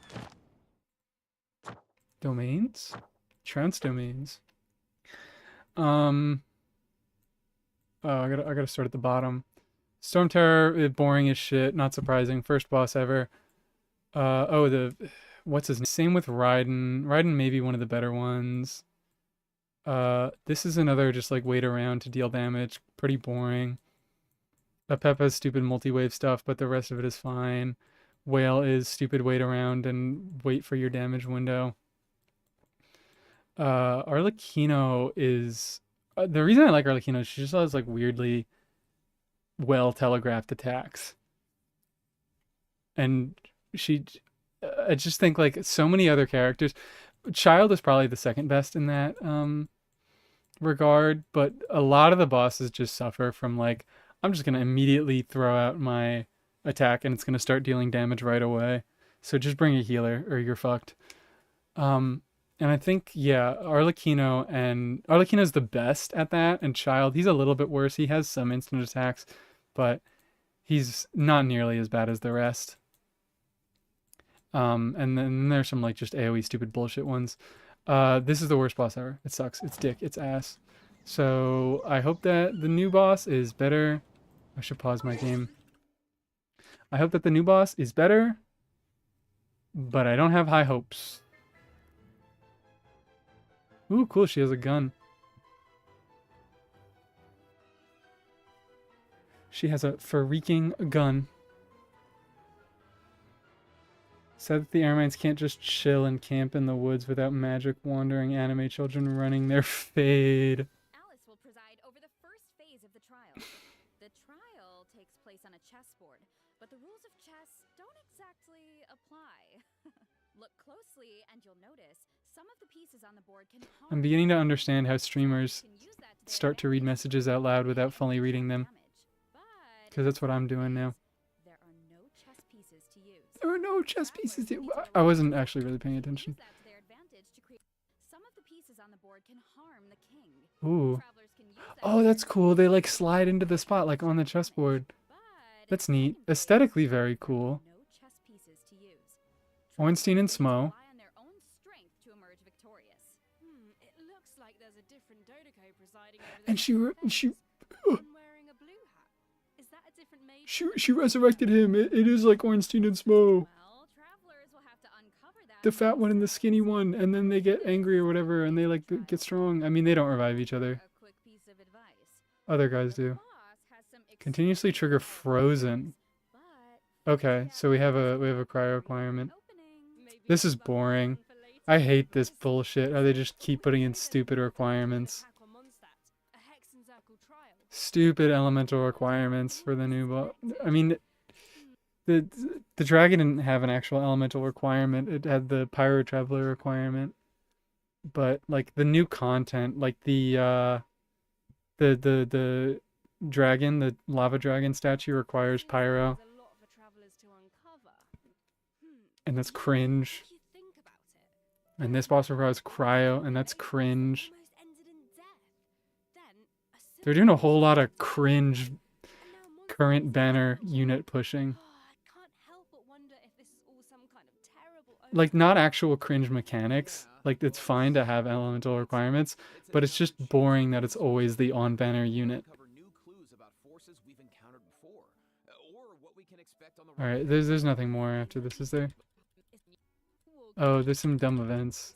Domains? Trounce domains. Oh, I gotta start at the bottom. Storm Terror, boring as shit. Not surprising. First boss ever. What's his name? Same with Raiden. Raiden may be one of the better ones. This is another just like wait around to deal damage. Pretty boring. Peppa's stupid multi-wave stuff, but the rest of it is fine. Whale is stupid wait around and wait for your damage window. Arlecchino is the reason I like Arlecchino is she just has like weirdly well telegraphed attacks. And I just think like so many other characters. Child is probably the second best in that regard, but a lot of the bosses just suffer from like I'm just gonna immediately throw out my attack and it's gonna start dealing damage right away. So just bring a healer or you're fucked. And I think yeah, Arlecchino's the best at that, and Child he's a little bit worse. He has some instant attacks, but he's not nearly as bad as the rest. And then there's some like just AoE stupid bullshit ones. This is the worst boss ever. It sucks. It's dick. It's ass. So I hope that the new boss is better. I should pause my game. I hope that the new boss is better, but I don't have high hopes. Ooh, cool. She has a gun. She has a freaking gun. Said that the airmines can't just chill and camp in the woods without magic wandering anime children running their fade. Alice will preside over the first phase of the trial. The trial takes place on a chessboard, but the rules of chess don't exactly apply. Look closely and you'll notice some of the pieces on the board can harm. I'm beginning to understand how streamers Can use that to their start to read advantage. messages out loud without fully reading them. But Because that's what I'm doing now. there are no chess pieces to use. There are no chess pieces. I wasn't actually really paying attention. Use that to their advantage to create. Some of the pieces on the board can harm the king. Ooh. Travelers can use that Oh, to that's their cool. They like slide into the spot like on the chessboard. But That's in the neat. second phase, Aesthetically very there are cool. no chess pieces to use. Ornstein and Travelers need to Smo. rely on their own strength to emerge victorious. It looks like there's a different Dodoco presiding over And this she one wearing a blue hat. Is that a different maid? she resurrected him. It is like Ornstein and Smo. Well, travelers will have to uncover that. The fat one and the skinny one, and then they get angry or whatever, and they like get strong. I mean, they don't revive each other. A quick piece of advice. Other guys The do. boss has some Continuously trigger frozen. but Okay, so we have a cryo requirement. opening. Maybe This leave is that one boring. for later. I hate this bullshit. How they just keep putting in stupid requirements. Attack on Mondstadt, a Hex and Circle trial. Stupid elemental requirements for the new boss. I mean, the dragon didn't have an actual elemental requirement. It had the pyro traveler requirement. But like the new content, like the dragon, the lava dragon statue requires Seems like pyro, there's a lot for travelers to uncover. and that's If you cringe. think about it, And this boss requires cryo, and that's cringe. almost ended in death. Then a They're civil doing a whole lot of war cringe and now Mondstadt's current banner unstoppable. unit pushing. I can't help but wonder if this is all some kind of terrible Like omen. not actual cringe mechanics. Like it's fine to have elemental requirements, but it's just boring that it's always the on banner unit. Uncover new clues about forces we've encountered before, or what we can expect on the All right, road. there's nothing more after this, is there? Oh, there's some dumb events.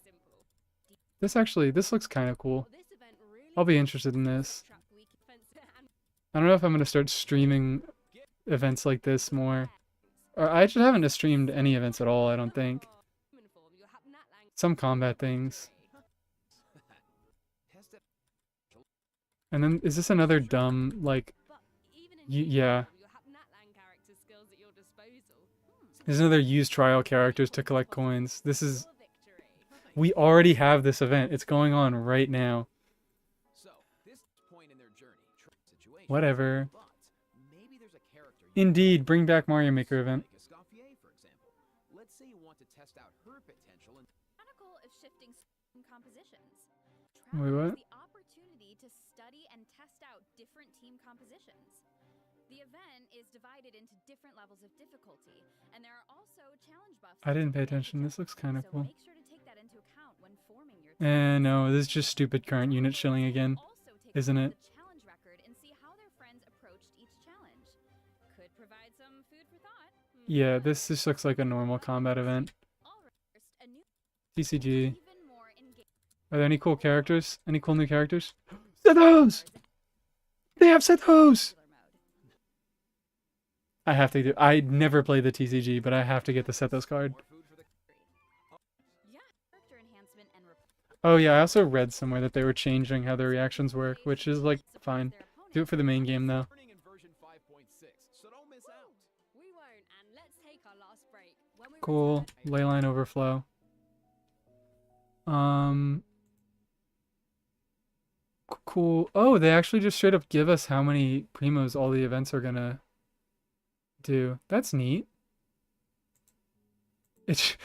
This looks kind of cool. This event really I'll be interested in this. trap weak defense and I don't know if I'm gonna start streaming events like this more. Or I just haven't streamed any events at all, I don't think. human form, you'll have Natlang Some combat things. Test it. And then is this another dumb like but even in Y- human yeah. form, you'll have Natlang character skills at your disposal. there's another use trial characters to collect coins. This is Your victory. we already have this event. It's going on right now. So, this point in their journey, situation. Whatever. But maybe there's a character you Indeed, bring back Mario Maker event. like Escoffier, for example. Let's say you want to test out her potential and Chronicle of shifting team compositions. Wait, what? Travelers the opportunity to study and test out different team compositions. The event is divided into different levels of difficulty, and there are also challenge buffs. I didn't pay to make attention. This looks kind of so cool. make sure to take that into account when forming your team. No, this is just stupid current unit shilling again. Also take a isn't look it? at the challenge record and see how their friends approached each challenge. Could provide some food for thought. Yeah, this just looks like a normal combat event. All right, first, a new TCG. even more engaging. Are there any cool characters? Any cool new characters? Sethos! They have Sethos! I have to do. I never play the TCG, but I have to get the Sethos card. Yeah, character enhancement and Oh yeah, I also read somewhere that they were changing how their reactions work, which is like fine. Do it for the main game though. Turning in version 5.6, so don't miss out. We won't, and let's take our last break. When we Cool. Leyline overflow. Cool. Oh, they actually just straight up give us how many primos all the events are gonna do. That's neat. It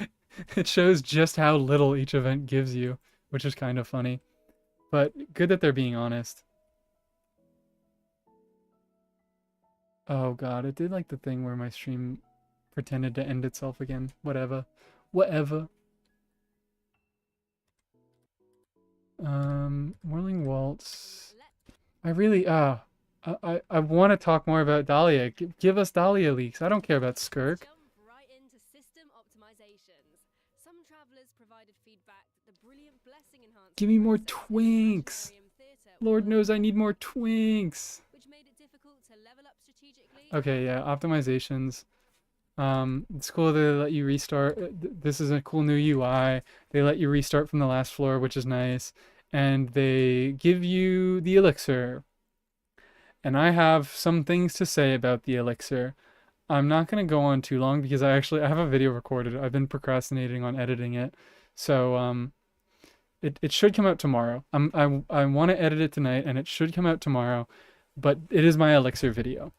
it shows just how little each event gives you, which is kind of funny. But good that they're being honest. Oh god, it did like the thing where my stream pretended to end itself again. Whatever. Whatever. Whirling Waltz. I really, I want to talk more about Dahlia. Give us Dahlia leaks. I don't care about Skirk. jump right into system optimizations. Some travelers provided feedback that the brilliant blessing enhancement Give me more process in twinks. Planetarium Theatre Lord was knows I need more twinks. which made it difficult to level up strategically. Okay, yeah, optimizations. It's cool they let you restart. This is a cool new UI. They let you restart from the last floor, which is nice. And they give you the elixir. And I have some things to say about the elixir. I'm not going to go on too long because I have a video recorded. I've been procrastinating on editing it. So, it should come out tomorrow. I want to edit it tonight and it should come out tomorrow, but it is my elixir video.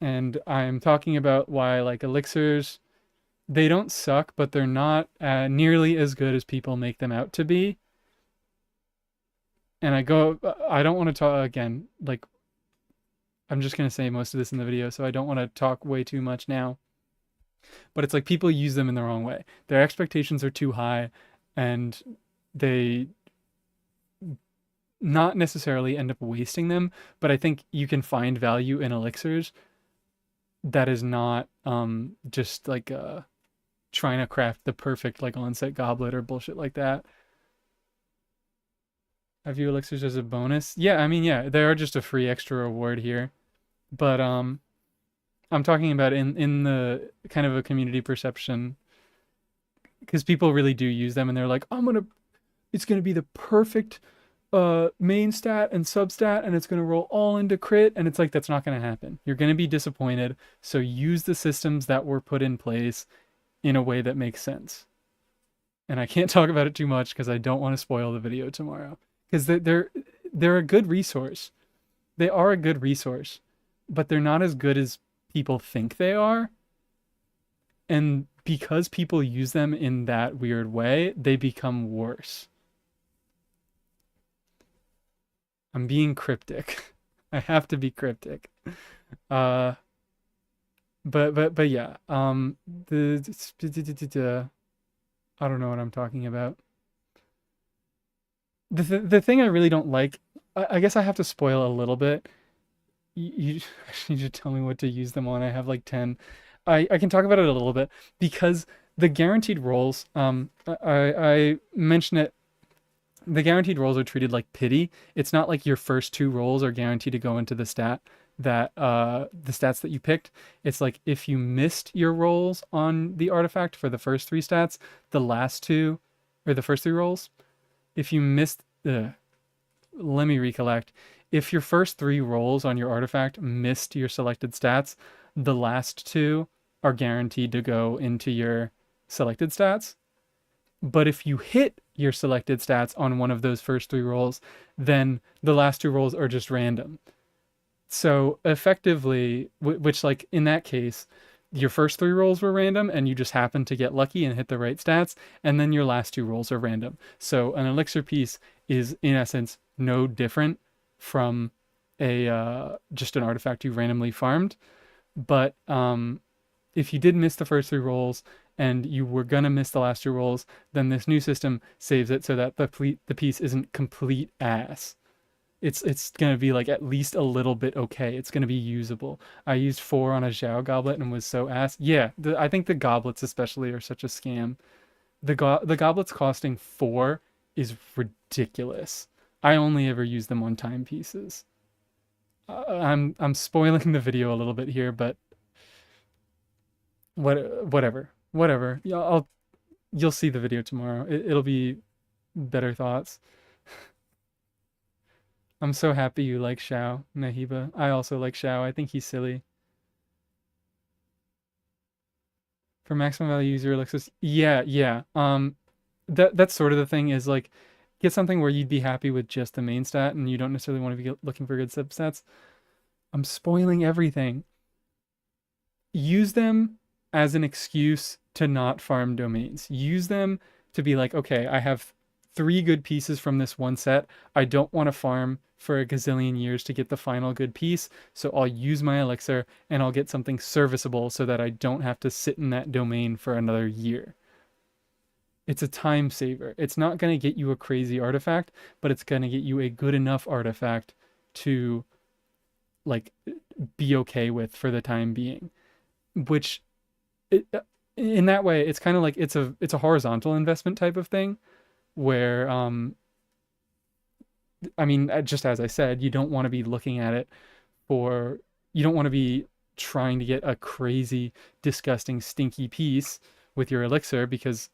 And I'm talking about why like elixirs, they don't suck, but they're not nearly as good as people make them out to be. And I don't want to talk again, like I'm just going to say most of this in the video, so I don't want to talk way too much now. But it's like people use them in the wrong way. Their expectations are too high and they not necessarily end up wasting them, but I think you can find value in elixirs that is not just like trying to craft the perfect like onset goblet or bullshit like that. I view elixirs as a bonus. Yeah, I mean, yeah, they are just a free extra reward here. But I'm talking about in the kind of a community perception because people really do use them and they're like, it's gonna be the perfect main stat and substat and it's gonna roll all into crit, and it's like that's not gonna happen. You're gonna be disappointed. So use the systems that were put in place in a way that makes sense. And I can't talk about it too much because I don't want to spoil the video tomorrow. Because they're a good resource. They are a good resource, but they're not as good as people think they are. And because people use them in that weird way, they become worse. I'm being cryptic. I have to be cryptic. But yeah. I don't know what I'm talking about. The thing I really don't like, I guess I have to spoil a little bit. You need to tell me what to use them on. I have like 10. I can talk about it a little bit because the guaranteed rolls, I mentioned it. The guaranteed rolls are treated like pity. It's not like your first two rolls are guaranteed to go into the stats that you picked. It's like if you missed your rolls on the artifact for the first three stats, the last two, or the first three rolls, if you missed let me recollect. If your first three rolls on your artifact missed your selected stats, the last two are guaranteed to go into your selected stats. But if you hit your selected stats on one of those first three rolls, then the last two rolls are just random. So effectively, which like in that case, your first three rolls were random and you just happened to get lucky and hit the right stats, and then your last two rolls are random. So an elixir piece is in essence no different from a just an artifact you randomly farmed. But if you did miss the first three rolls and you were gonna miss the last two rolls, then this new system saves it so that the piece isn't complete ass. It's gonna be like at least a little bit okay. It's gonna be usable. I used 4 on a Zhao goblet and was so ass. Yeah, I think the goblets especially are such a scam. The goblets costing 4 is ridiculous. I only ever use them on timepieces. I'm spoiling the video a little bit here, but whatever. Yeah, you'll see the video tomorrow. It'll be better thoughts. I'm so happy you like Xiao, Nahiba. I also like Xiao. I think he's silly. For maximum value user elixirs, yeah. That's sort of the thing is like get something where you'd be happy with just the main stat and you don't necessarily want to be looking for good substats. I'm spoiling everything. Use them as an excuse to not farm domains. Use them to be like, okay, I have 3 good pieces from this one set. I don't want to farm for a gazillion years to get the final good piece, so I'll use my elixir and I'll get something serviceable so that I don't have to sit in that domain for another year. It's a time saver. It's not going to get you a crazy artifact, but it's going to get you a good enough artifact to like be okay with for the time being. Which in that way it's kind of like it's a horizontal investment type of thing where I mean, just as I said, you don't want to be looking at it for, you don't want to be trying to get a crazy, disgusting, stinky piece with your elixir because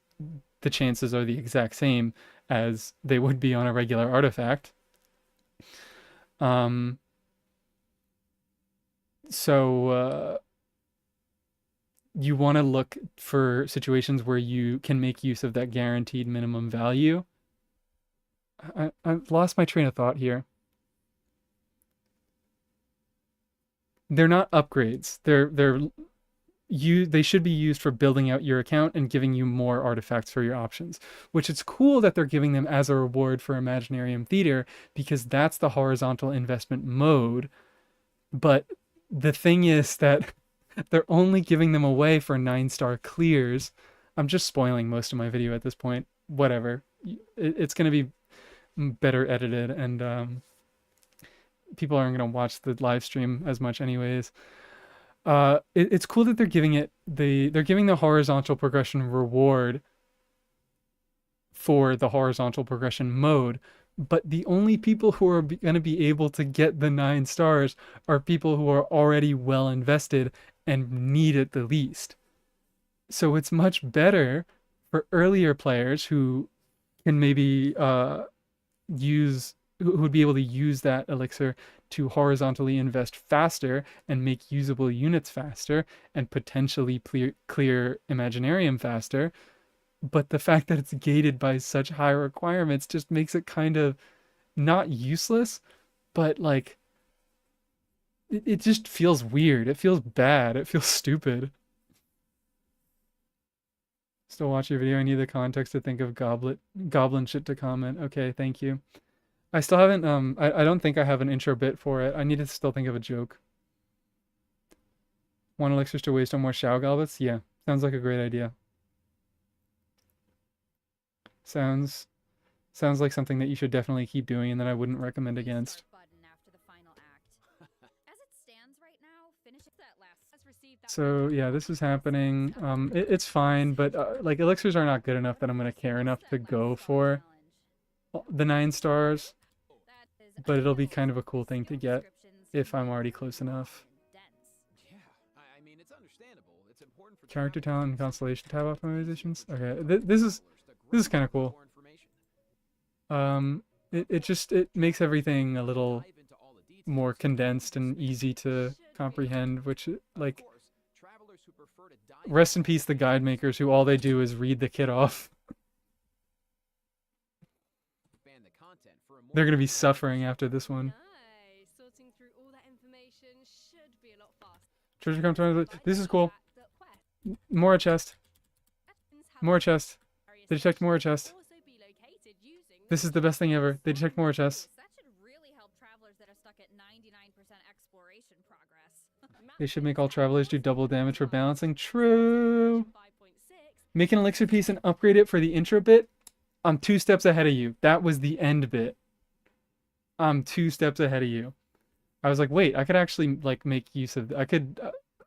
the chances are the exact same as they would be on a regular artifact. So you want to look for situations where you can make use of that guaranteed minimum value. I've lost my train of thought here. They're not upgrades. They should be used for building out your account and giving you more artifacts for your options, which it's cool that they're giving them as a reward for Imaginarium Theater because that's the horizontal investment mode. But the thing is that they're only giving them away for 9-star clears. I'm just spoiling most of my video at this point. Whatever. It's going to be better edited and people aren't going to watch the live stream as much anyways. It's cool that they're giving they're giving the horizontal progression reward for the horizontal progression mode, but the only people who are going to be able to get the 9 stars are people who are already well invested and need it the least. So it's much better for earlier players who can maybe who would be able to use that elixir to horizontally invest faster and make usable units faster and potentially clear Imaginarium faster. But the fact that it's gated by such high requirements just makes it kind of not useless, but like it just feels weird. It feels bad. It feels stupid. Still watch your video. I need the context to think of goblin shit to comment. Okay, thank you. I still haven't, I don't think I have an intro bit for it. I need to still think of a joke. 1 elixirs to waste on more Xiao goblets? Yeah, sounds like a great idea. Sounds like something that you should definitely keep doing and that I wouldn't recommend against. So yeah, this is happening. It's fine, but like elixirs are not good enough that I'm gonna care enough to go for the 9 stars. But it'll be kind of a cool thing to get if I'm already close enough. Yeah, I mean, it's understandable. It's important for Character talent and constellation tab optimizations. Okay, this is kind of cool. It makes everything a little more condensed and easy to comprehend, which like rest in peace the guide makers who all they do is read the kit off. They're gonna be suffering after this one. Sorting through all that information should be a lot faster. Treasure come to this is cool. More chest. More chest. They detect more chest. This is the best thing ever. They detect more chests. That should really help travelers that are stuck at 99% exploration progress. They should make all travelers do double damage for balancing. True. Make an elixir piece and upgrade it for the intro bit. I'm 2 steps ahead of you. That was the end bit. I'm 2 steps ahead of you. I was like, wait, I could actually like make use of I could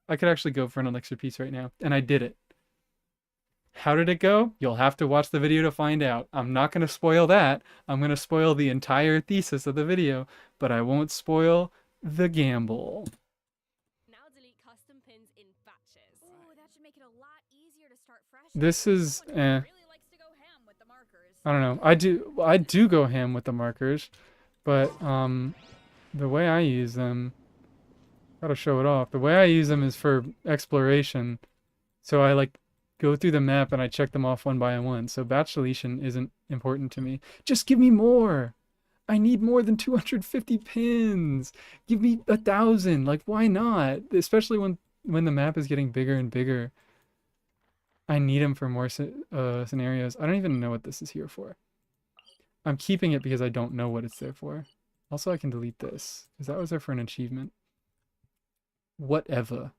actually go for an elixir piece right now, and I did it. How did it go? You'll have to watch the video to find out. I'm not going to spoil that. I'm going to spoil the entire thesis of the video, but I won't spoil the gamble. Now delete custom pins in batches. Ooh, that should make it a lot easier to start fresh. This is Someone really likes to go ham with the markers. I don't know. I do go ham with the markers, but the way I use them, gotta show it off. The way I use them is for exploration. So I like go through the map and I check them off one by one. So batch deletion isn't important to me. Just give me more. I need more than 250 pins. Give me 1,000. Like, why not? Especially when the map is getting bigger and bigger. I need them for more scenarios. I don't even know what this is here for. I'm keeping it because I don't know what it's there for. Also, I can delete this because that was there for an achievement. Whatever.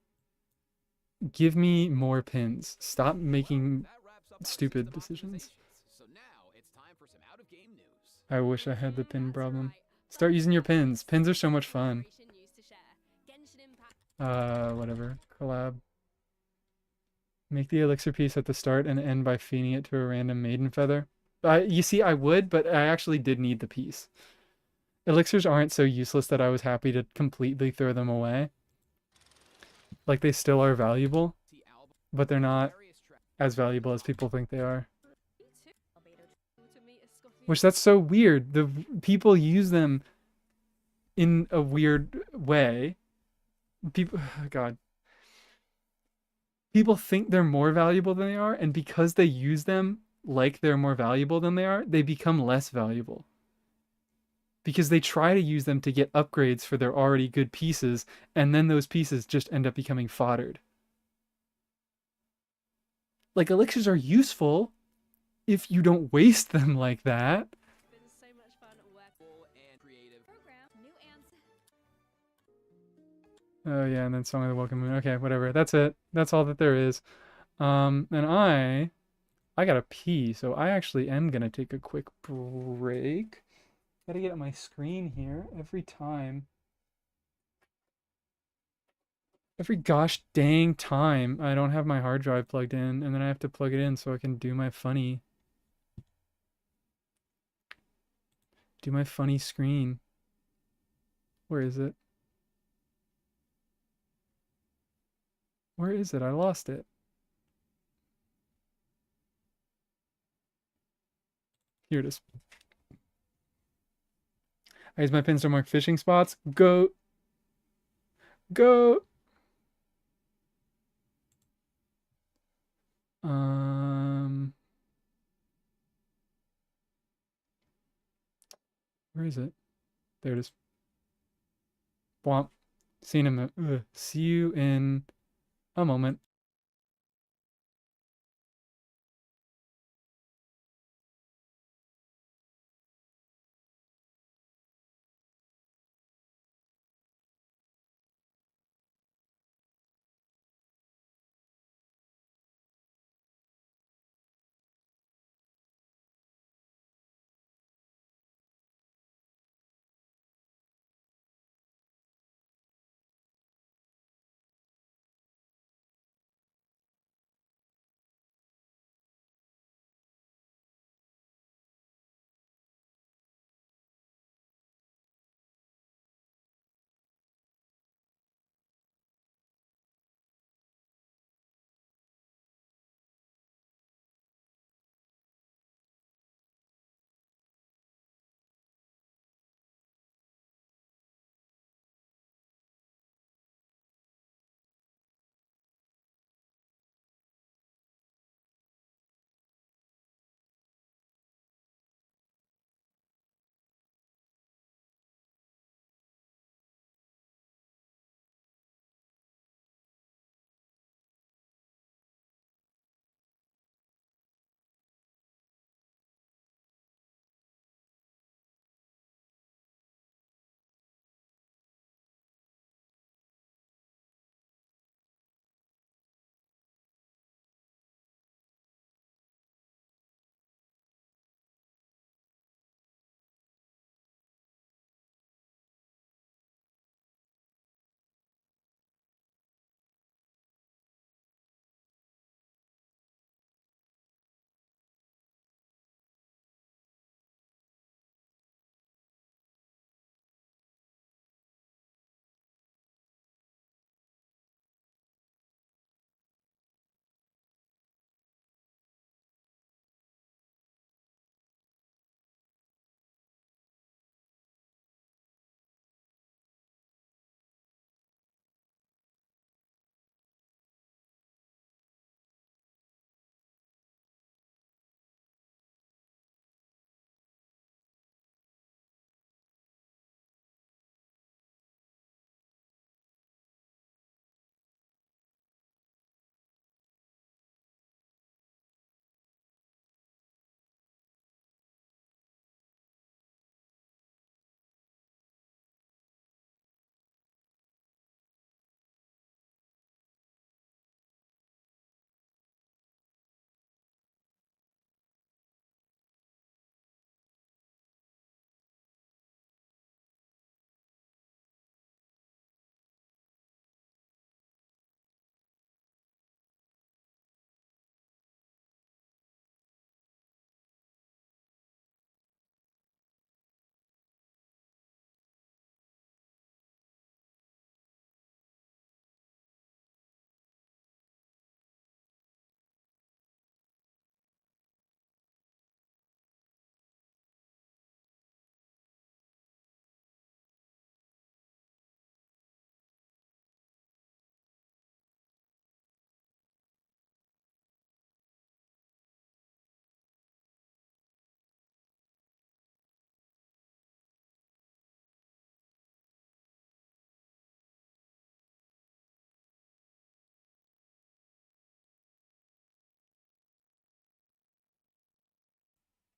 Give me more pins. Stop making That wraps up our stupid system decisions. optimizations. So now it's time for some out-of-game news. I wish I had the pin That's problem. right. Start Fun using your facts, pins. Pins are so much fun. generation news to share. Genshin Impact. Whatever. Collab. Make the elixir piece at the start and end by feeding it to a random maiden feather. You see, I would, but I actually did need the piece. Elixirs aren't so useless that I was happy to completely throw them away. Like, they still are valuable, See album but they're not various tracks. as valuable as people think they are. Me too. To meet a Scorpion. Which, that's so weird. The people use them in a weird way. People, God. People think they're more valuable than they are, and because they use them like they're more valuable than they are, they become less valuable. Because they try to use them to get upgrades for their already good pieces, and then those pieces just end up becoming foddered. Like, elixirs are useful if you don't waste them like that. It's been so much fun working. Full and creative. Program, new answer. Oh yeah, and then Song of the Welcome Moon. Okay, whatever. That's it. That's all that there is. And I gotta pee, so I actually am gonna take a quick break. Gotta get at my screen here every time. Every gosh dang time I don't have my hard drive plugged in, and then I have to plug it in so I can do my funny screen. Where is it? Where is it? I lost it. Here it is. I use my pins to mark fishing spots. Go. Go. Where is it? There it is. Womp. See you in a moment.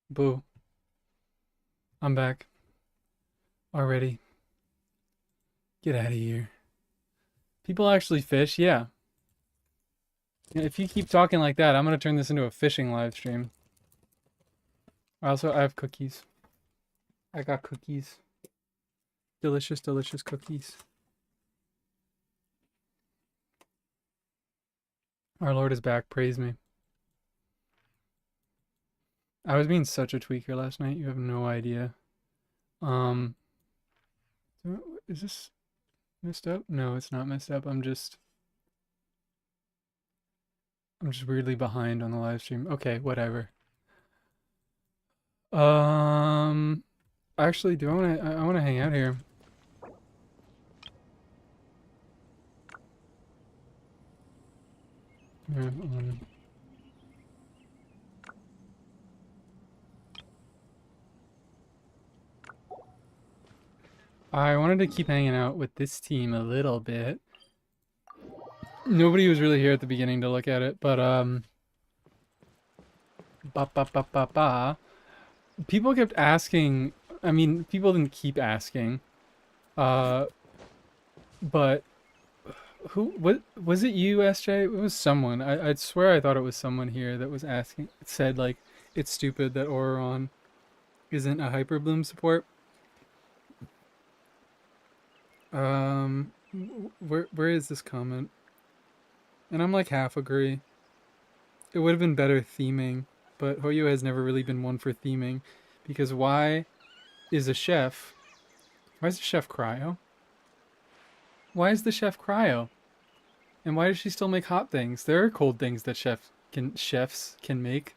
Boo. I'm back. Already. Get out of here. People actually fish? Yeah. If you keep talking like that, I'm gonna turn this into a fishing live stream. I have cookies. I got cookies. Delicious, delicious cookies. Our Lord is back. Praise me. I was being such a tweaker last night. You have no idea. Um, is this messed up? No, it's not messed up. I'm just weirdly behind on the live stream. Okay, whatever. Actually, I wanna hang out here. Yeah, I wanted to keep hanging out with this team a little bit. Nobody was really here at the beginning to look at it, but people kept asking. I mean, people didn't keep asking. But what was it? You, SJ? It was someone. I'd swear I thought it was someone here that was asking. It said like, it's stupid that Auron isn't a Hyperbloom support. Where is this comment? And I'm like half agree. It would have been better theming, but Hoyo has never really been one for theming, because why is the chef cryo? Why is the chef cryo? And why does she still make hot things? There are cold things that chefs can make.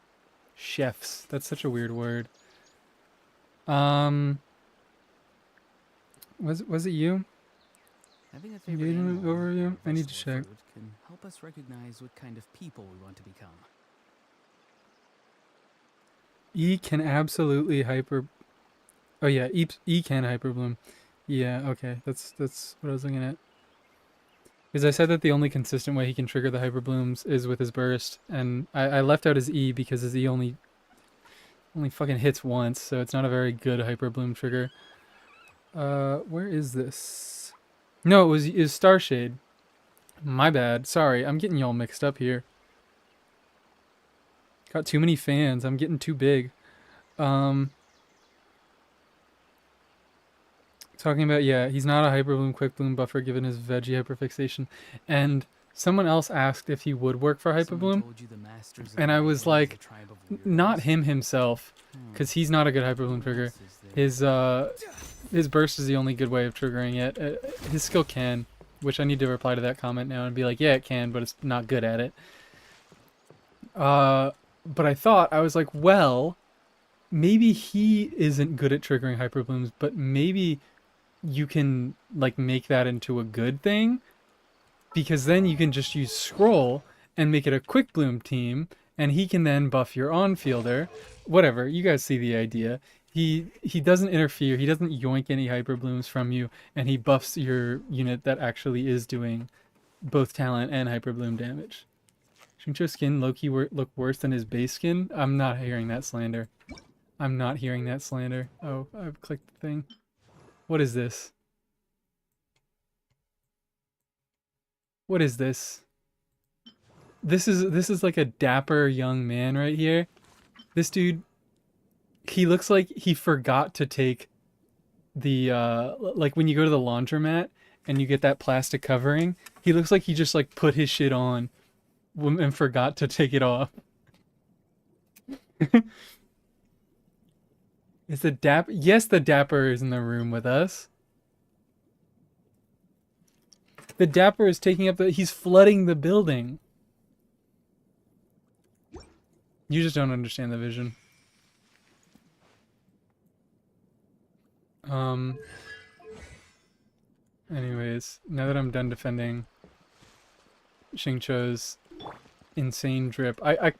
Chefs. That's such a weird word. Was it you? Having a favorite Engagement animal overview? or I need to vegetable check. food can help us recognize what kind of people we want to become. E can absolutely hyper. Oh yeah, E can hyperbloom. Yeah, okay, that's what I was looking at. Because I said that the only consistent way he can trigger the hyperblooms is with his burst, and I left out his E because his E only fucking hits once, so it's not a very good hyperbloom trigger. Where is this? No, it was Starshade. My bad. Sorry, I'm getting y'all mixed up here. Got too many fans. I'm getting too big. Talking about, yeah, he's not a hyperbloom quick bloom buffer given his veggie hyperfixation. And someone else asked if he would work for hyperbloom. And I was like, not him himself, because he's not a good hyperbloom trigger. His burst is the only good way of triggering it. His skill can, which I need to reply to that comment now and be like, yeah, it can, but it's not good at it. But I was like, well, maybe he isn't good at triggering hyperblooms, but maybe you can like make that into a good thing, because then you can just use scroll and make it a quick bloom team, and he can then buff your on-fielder. Whatever, you guys see the idea. He doesn't interfere, he doesn't yoink any hyperblooms from you, and he buffs your unit that actually is doing both talent and hyperbloom damage. Shincho's skin low-key look worse than his base skin? I'm not hearing that slander. I'm not hearing that slander. Oh, I've clicked the thing. What is this? What is this? This is like a dapper young man right here. This dude, he looks like he forgot to take the like when you go to the laundromat and you get that plastic covering, he looks like he just like put his shit on and forgot to take it off. Is the dapper? Yes, the dapper is in the room with us. The dapper is taking up he's flooding the building. You just don't understand the vision. Anyways, now that I'm done defending Xingqiu's insane drip, I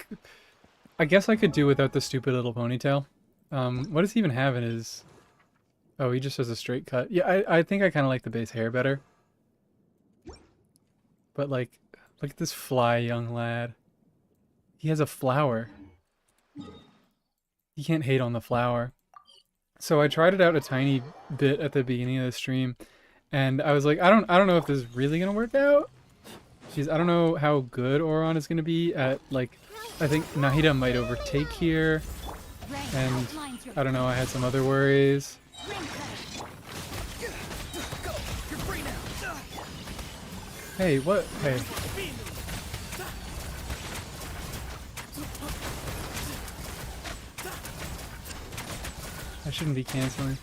guess I could do without the stupid little ponytail. What does he even have in his... Oh, he just has a straight cut. Yeah, I think I kind of like the base hair better. But like, look at this fly young lad. He has a flower. You can't hate on the flower. So I tried it out a tiny bit at the beginning of the stream, and I was like, I don't know if this is really gonna work out. I don't know how good Oron is gonna be at, like, I think Nahida might overtake here, and I don't know, I had some other worries. Hey, what? Hey. I shouldn't be canceling.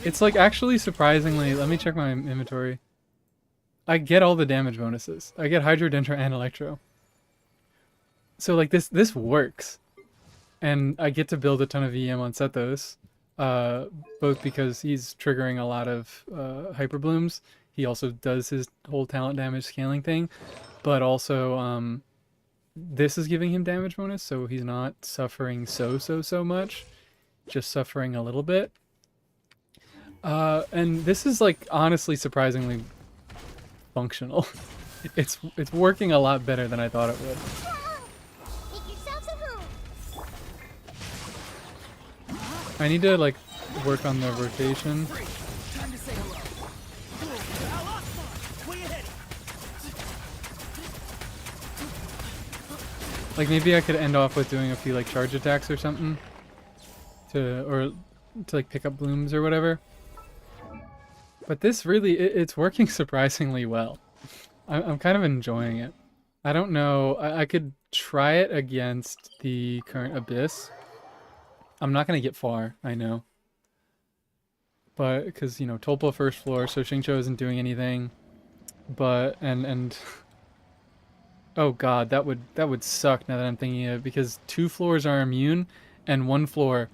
It's like actually surprisingly, let me check my inventory. I get all the damage bonuses. I get Hydro, Dendra, and Electro. So like this works. And I get to build a ton of EM on Sethos. Both because he's triggering a lot of Hyper Blooms. He also does his whole talent damage scaling thing. But also this is giving him damage bonus, so he's not suffering so much. Just suffering a little bit. And this is like honestly surprisingly functional. It's working a lot better than I thought it would. Make yourselves at home. I need to like work on the rotation. Time to say hello. Way ahead. Like maybe I could end off with doing a few like charge attacks or something. To like pick up blooms or whatever. But this really, it's working surprisingly well. I'm kind of enjoying it. I don't know, I could try it against the current Abyss. I'm not going to get far, I know. But, because, you know, Tolpa first floor, so Xingqiu isn't doing anything. But, and oh god, that would suck now that I'm thinking of it, because 2 floors are immune, and 1 floor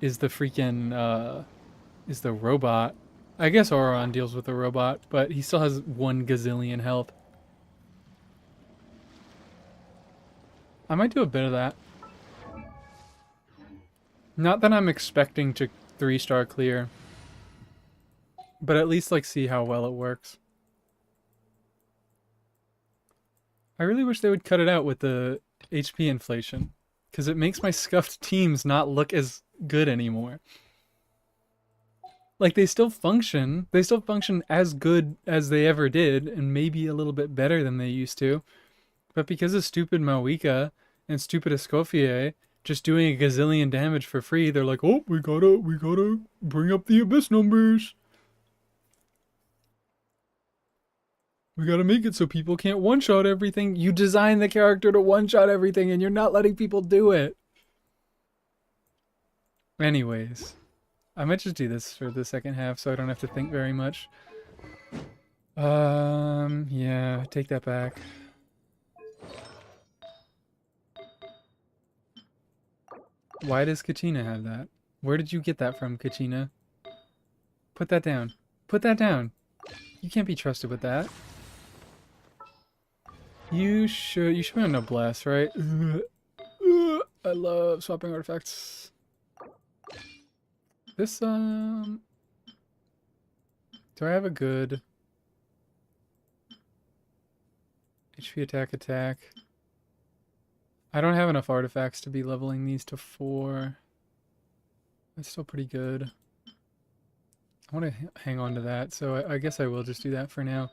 is the freaking, is the robot. I guess Auron deals with the robot, but he still has 1 gazillion health. I might do a bit of that. Not that I'm expecting to 3-star clear, but at least like see how well it works. I really wish they would cut it out with the HP inflation, because it makes my scuffed teams not look as good anymore. Like, they still function as good as they ever did, and maybe a little bit better than they used to. But because of stupid Mawika and stupid Escoffier just doing a gazillion damage for free, they're like, oh, we gotta bring up the Abyss numbers. We gotta make it so people can't one-shot everything. You designed the character to one-shot everything, and you're not letting people do it. Anyways, I might just do this for the second half so I don't have to think very much. Yeah, take that back. Why does Kachina have that? Where did you get that from, Kachina? Put that down. Put that down. You can't be trusted with that. You should be on Noblesse, right? I love swapping artifacts. This, do I have a good HP attack? I don't have enough artifacts to be leveling these to 4. That's still pretty good. I want to hang on to that, so I guess I will just do that for now.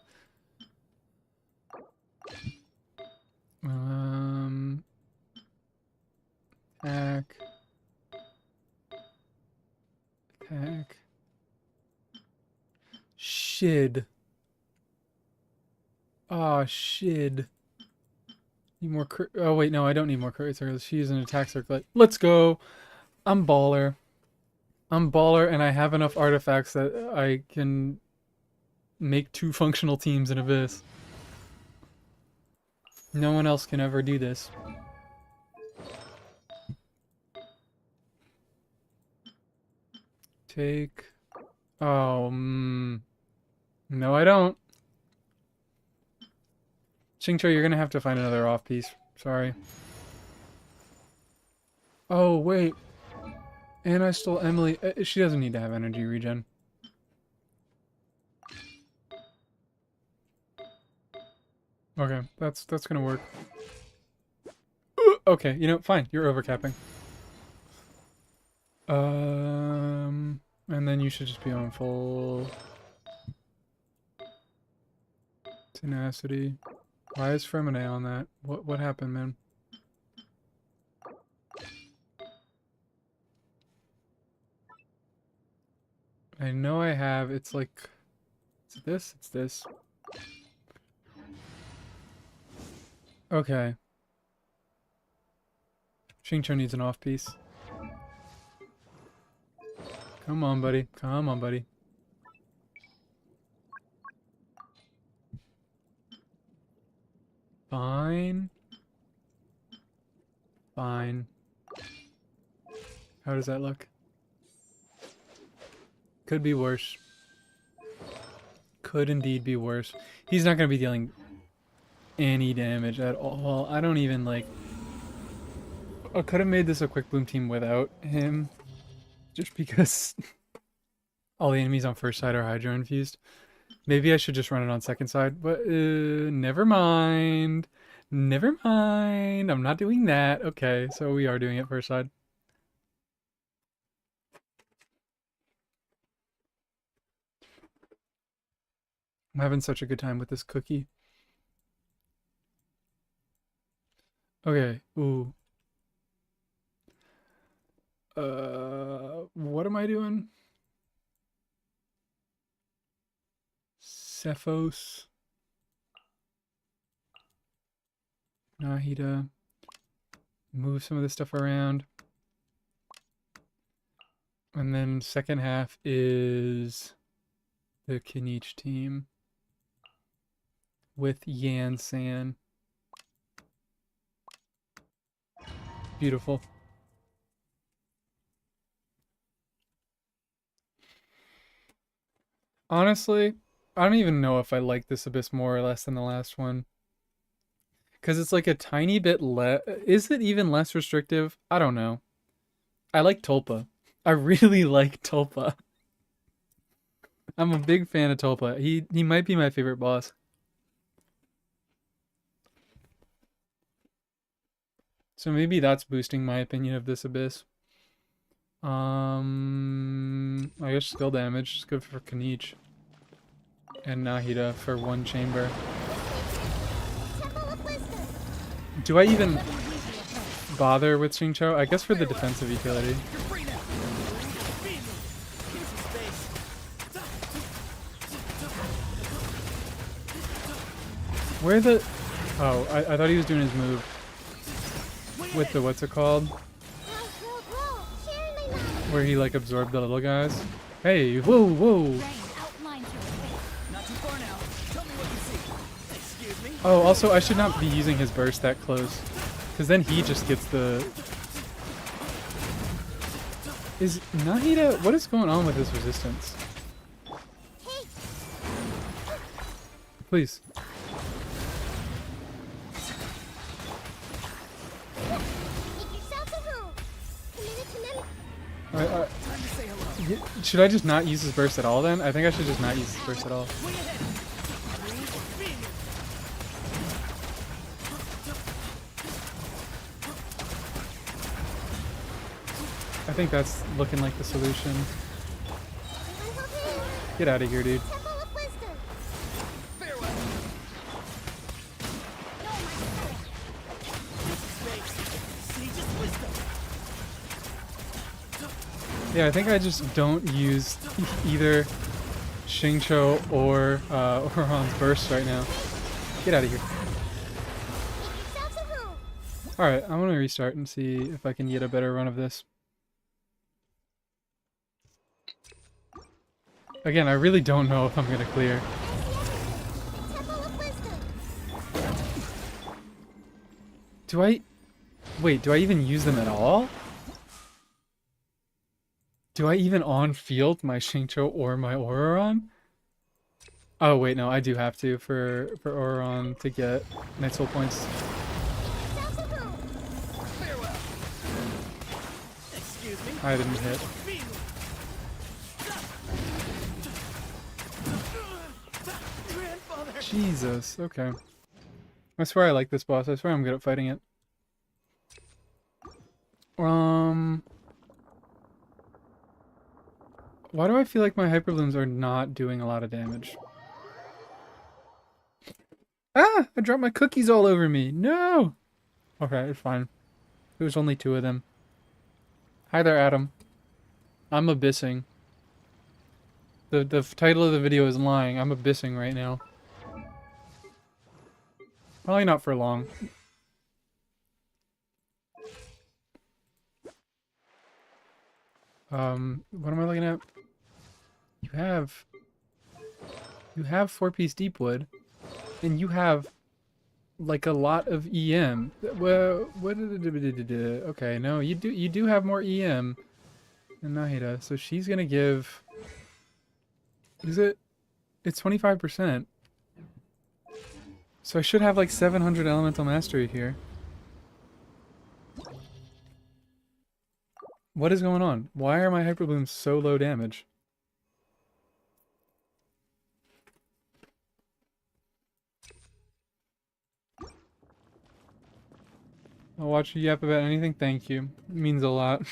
Attack. Attack. Shid. Oh, shid. Need more oh wait, no, I don't need more crit circles. She's an attack circlet. Let's go. I'm baller. And I have enough artifacts that I can make 2 functional teams in Abyss. No one else can ever do this. Take... Oh, no I don't. Xingqiu, you're gonna have to find another off piece. Sorry. Oh, wait. And I stole Emily. She doesn't need to have energy regen. Okay, that's gonna work. Okay, you know, fine. You're overcapping. And then you should just be on full tenacity. Why is Fremine on that? What happened, man? I know I have. It's like, it's this. It's this. Okay. Xingqiu needs an off piece. Come on, buddy. Come on, buddy. Fine. Fine. How does that look? Could be worse. Could indeed be worse. He's not going to be dealing any damage at all. I don't even like... I could have made this a quick bloom team without him. Just because all the enemies on first side are Hydro infused. Maybe I should just run it on second side. But never mind. Never mind. I'm not doing that. Okay, so we are doing it first side. I'm having such a good time with this cookie. Okay. Ooh. What am I doing? Cephos. Nahida. Move some of this stuff around. And then second half is the Kinich team with Yan San. Beautiful. Honestly, I don't even know if I like this Abyss more or less than the last one. Because it's like a tiny bit less... Is it even less restrictive? I don't know. I like Tulpa. I really like Tulpa. I'm a big fan of Tulpa. He might be my favorite boss. So maybe that's boosting my opinion of this Abyss. I guess skill damage is good for Kanich. And Nahida for one chamber. Do I even bother with Xingqiu? I guess for the defensive utility. Where the... Oh, I thought he was doing his move. With the, what's it called? Where he like absorbed the little guys. Hey, whoa, whoa! Oh, also I should not be using his burst that close. Because then he just gets the... Is Nahida... What is going on with this resistance? Please. Should I just not use his burst at all then? I think I should just not use his burst at all. I think that's looking like the solution. Get out of here, dude. Yeah, I think I just don't use either Xingqiu or Oron's burst right now. Get out of here. Alright, I'm gonna restart and see if I can get a better run of this. Again, I really don't know if I'm gonna clear. Do I... Wait, do I even use them at all? Do I even on-field my Xingqiu or my Auroron? Oh wait, no, I do have to for Auroron to get Night Soul points. I didn't hit. Jesus, okay. I swear I like this boss. I swear I'm good at fighting it. Why do I feel like my hyperblooms are not doing a lot of damage? Ah! I dropped my cookies all over me. No! Okay, it's fine. It was only 2 of them. Hi there, Adam. I'm abyssing. The title of the video is lying. I'm abyssing right now. Probably not for long. What am I looking at? You have 4-piece deepwood, and you have like a lot of EM. Well, what? Okay, no, you do have more EM than Nahida, so she's gonna give. Is it? It's 25%. So I should have like 700 elemental mastery here. What is going on? Why are my hyperblooms so low damage? I'll watch you yap about anything. Thank you. It means a lot.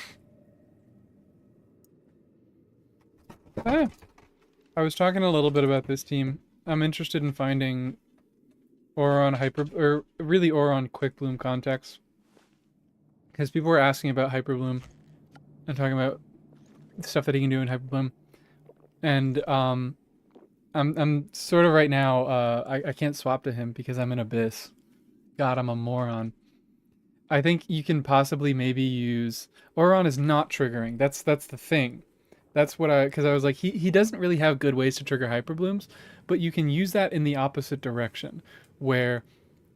Ah, I was talking a little bit about this team. I'm interested in finding Auron or really Auron Quick Bloom context. Because people were asking about Hyperbloom and talking about the stuff that he can do in Hyperbloom. And I'm sort of right now, I can't swap to him because I'm in Abyss. God, I'm a moron. I think you can possibly maybe use Auron is not triggering. That's the thing. That's what because I was like he doesn't really have good ways to trigger hyperblooms, but you can use that in the opposite direction, where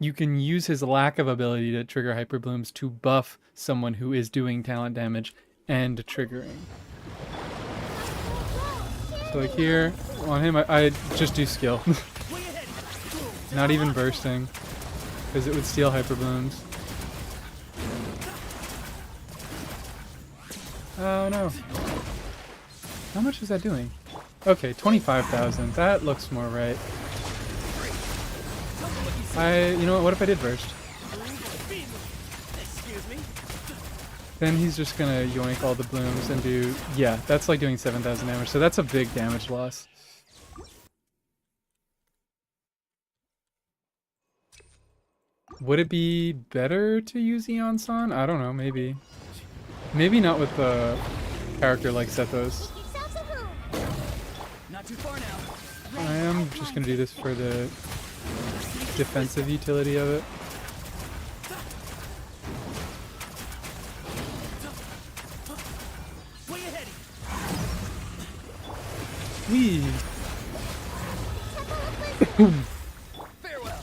you can use his lack of ability to trigger hyperblooms to buff someone who is doing talent damage and triggering. So like here on him, I just do skill, not even bursting, because it would steal hyperblooms. Oh no. How much is that doing? Okay, 25,000. That looks more right. You know what if I did burst? Then he's just gonna yoink all the blooms and do, yeah, that's like doing 7,000 damage, so that's a big damage loss. Would it be better to use Eon-san? I don't know, maybe. Maybe not with a character like Sethos. Not too far now. I am just gonna do this for the defensive utility of it. Wee! Farewell.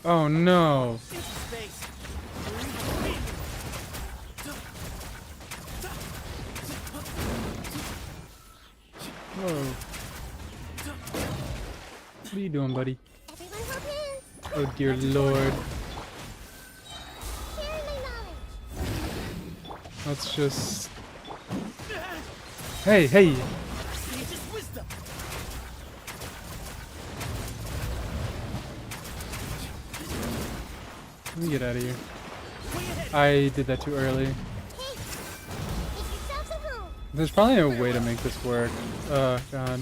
Oh no! Whoa. What are you doing, buddy? Everyone hold hands. Oh dear lord. Sharing my knowledge. Let's just... Hey, hey! Let me get out of here. I did that too early. Hey, make yourselves at home. There's probably a way to make this work. Oh god.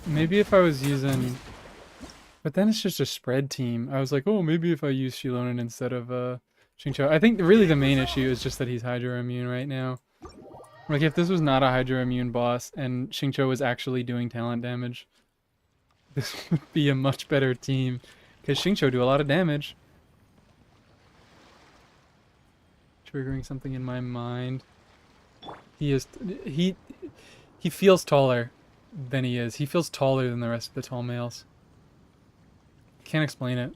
Maybe if I was using... But then it's just a spread team. I was like, oh, maybe if I use Shilonen instead of Xingqiu. I think really the main issue is just that he's Hydro Immune right now. Like, if this was not a Hydro Immune boss and Xingqiu was actually doing talent damage, this would be a much better team. Because Xingqiu do a lot of damage. Triggering something in my mind. He feels taller than he is. He feels taller than the rest of the tall males. Can't explain it.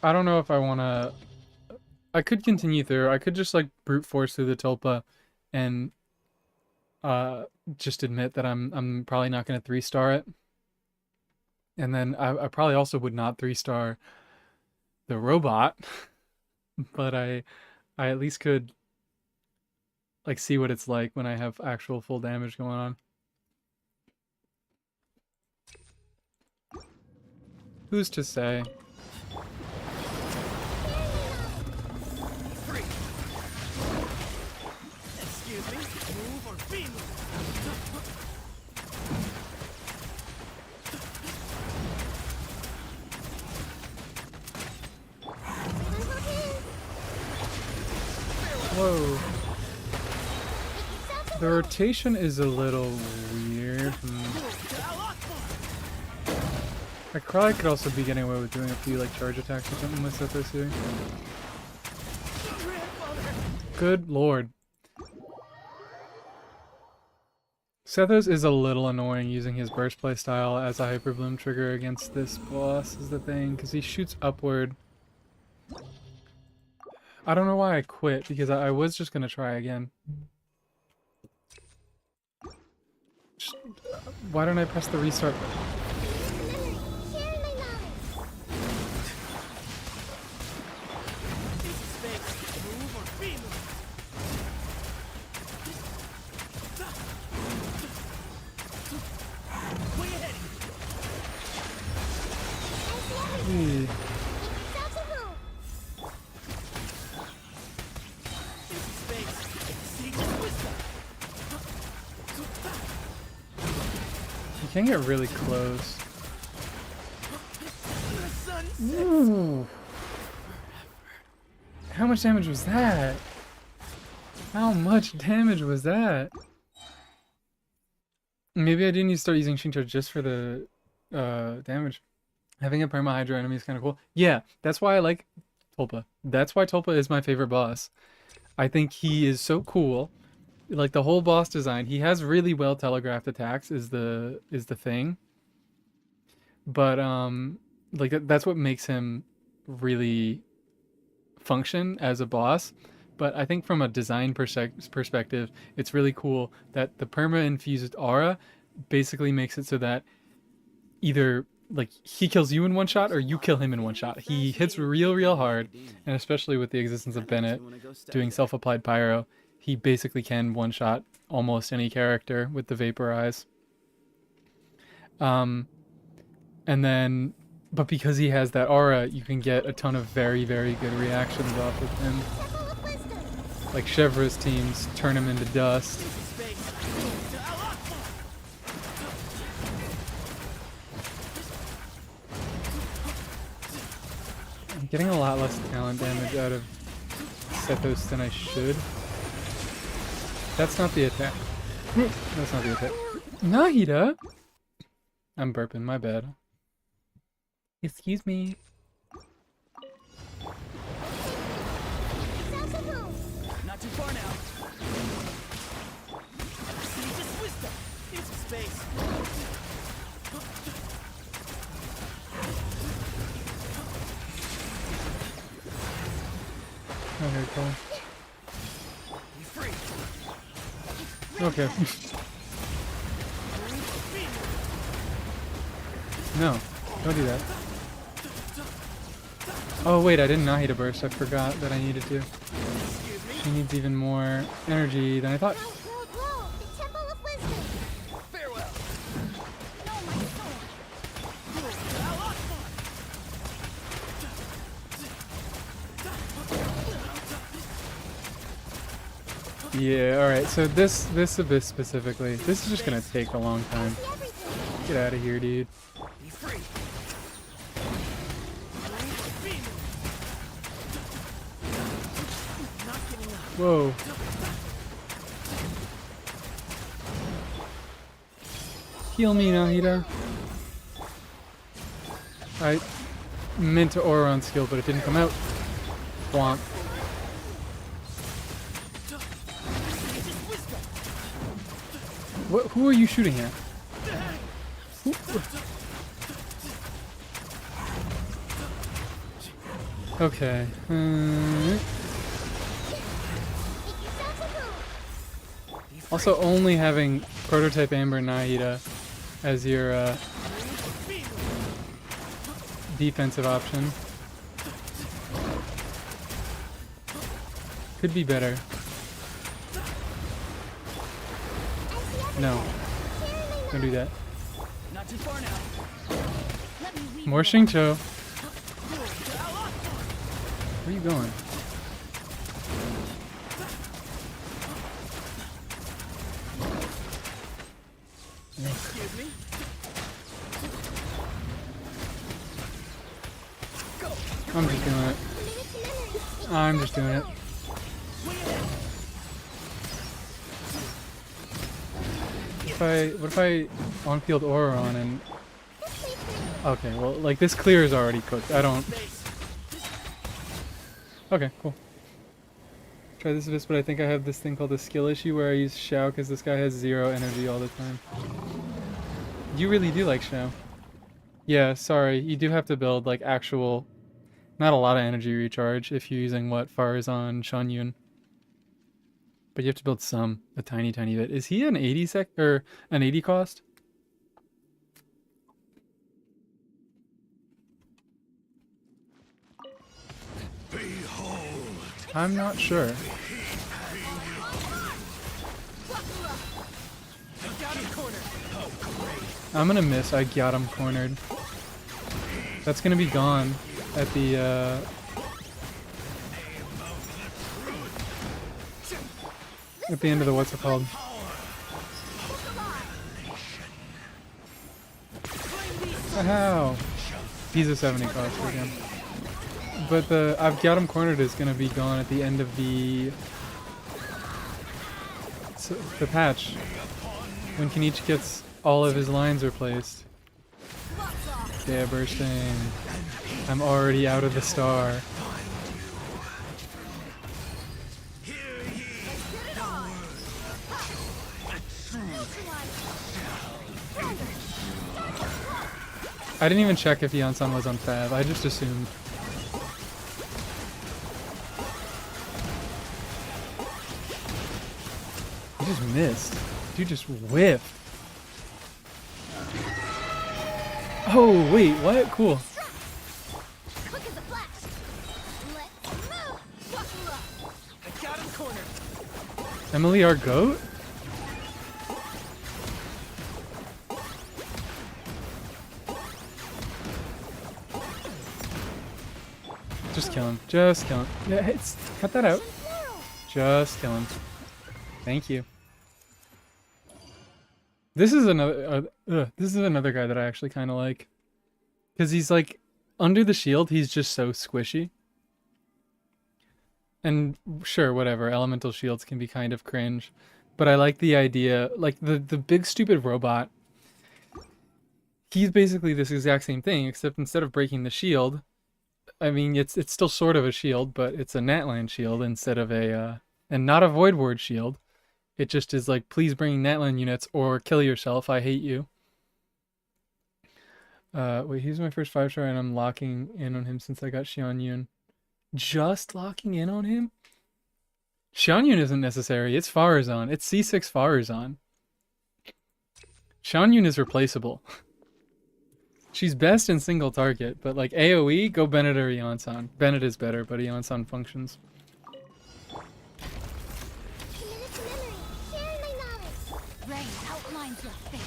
I don't know if I want to... I could continue through. I could just like brute force through the Tulpa and just admit that I'm probably not going to 3-star it. And then I probably also would not 3-star the robot, but I at least could like see what it's like when I have actual full damage going on. Who's to say? Free. Excuse me. Move or be moved. Whoa. The rotation is a little weird. I probably could also be getting away with doing a few like charge attacks or something with Sethos here. Good lord. Sethos is a little annoying using his burst play style as a hyper bloom trigger against this boss is the thing, because he shoots upward. I don't know why I quit, because I was just gonna try again. Why don't I press the restart button? Hey. You can get really close. Ooh. How much damage was that? How much damage was that? Maybe I didn't need to start using Shinto just for the damage. Having a perma Hydra enemy is kind of cool. Yeah, that's why I like Tulpa. That's why Tulpa is my favorite boss. I think he is so cool. Like the whole boss design, he has really well telegraphed attacks is the thing. But like that's what makes him really function as a boss. But I think from a design perspective, it's really cool that the perma infused aura basically makes it so that either like he kills you in one shot or you kill him in one shot. He hits real hard, and especially with the existence of Bennett doing self-applied pyro, he basically can one shot almost any character with the vaporize. And then, but because he has that aura, you can get a ton of very good reactions off of him. Like Chevra's teams turn him into dust. I'm getting a lot less talent damage out of Sethos than I should. That's not the attack. That's not the attack. Nahida! I'm burping, my bad. Excuse me. Not too far now. Siege's wisdom into space. Okay, cool. Be free. Okay. No, don't do that. Oh wait, I didn't Nahida burst. I forgot that I needed to. She needs even more energy than I thought. Farewell. Yeah, alright, so this abyss specifically, this is just gonna take a long time. Get out of here, dude. Be free. Not giving up. Whoa. Heal me, Nahida. I meant to aura on skill, but it didn't come out. Blanc. What, who are you shooting at? Okay. Also, only having Prototype Amber Nahida as your defensive option could be better. No. Don't do that. Not too far now. Let me weave More it. Xingqiu. Where are you going? Excuse me. Go. I'm just doing it. I'm just doing it. What if I on-field aura on and... Okay, well, like, this clear is already cooked. I don't... Okay, cool. Try this Vis, but I think I have this thing called a skill issue where I use Xiao because this guy has 0 energy all the time. You really do like Xiao. Yeah, sorry. You do have to build, like, actual... Not a lot of energy recharge if you're using, what, Farazan, Shanyun. But you have to build some, a tiny bit. Is he an 80 or an 80 cost? I'm not sure. Got him cornered. I'm gonna miss. I got him cornered. That's gonna be gone at the end of the what's it called? Ow! He's a 70 cost again. But the I've got him cornered is gonna be gone at the end of the patch when Kenichi gets all of his lines replaced. Yeah, bursting. I'm already out of the star. I didn't even check if Yansan was on Fab. I just assumed. You just missed. You just whiffed. Oh, wait, what? Cool. Quick as a flash. Let's move. Buckle up. I got him cornered. Emily, our goat? Just kill him. Just kill him. Yeah, cut that out. Just kill him. Thank you. This is another guy that I actually kind of like, because he's like under the shield. He's just so squishy. And sure, whatever. Elemental shields can be kind of cringe, but I like the idea. Like the big stupid robot. He's basically this exact same thing, except instead of breaking the shield, I mean it's still sort of a shield, but it's a Natlan shield instead of a and not a Void Ward shield. It just is like, please bring Natlan units or kill yourself. I hate you. Wait, he's my first 5-star and I'm locking in on him since I got Xianyun. Just locking in on him? Xianyun isn't necessary. It's Farazan. It's C6 Farazan. Xianyun is replaceable. She's best in single target, but like AoE, go Bennett or Yansan. Bennett is better, but Yansan functions. Rain outlines your face.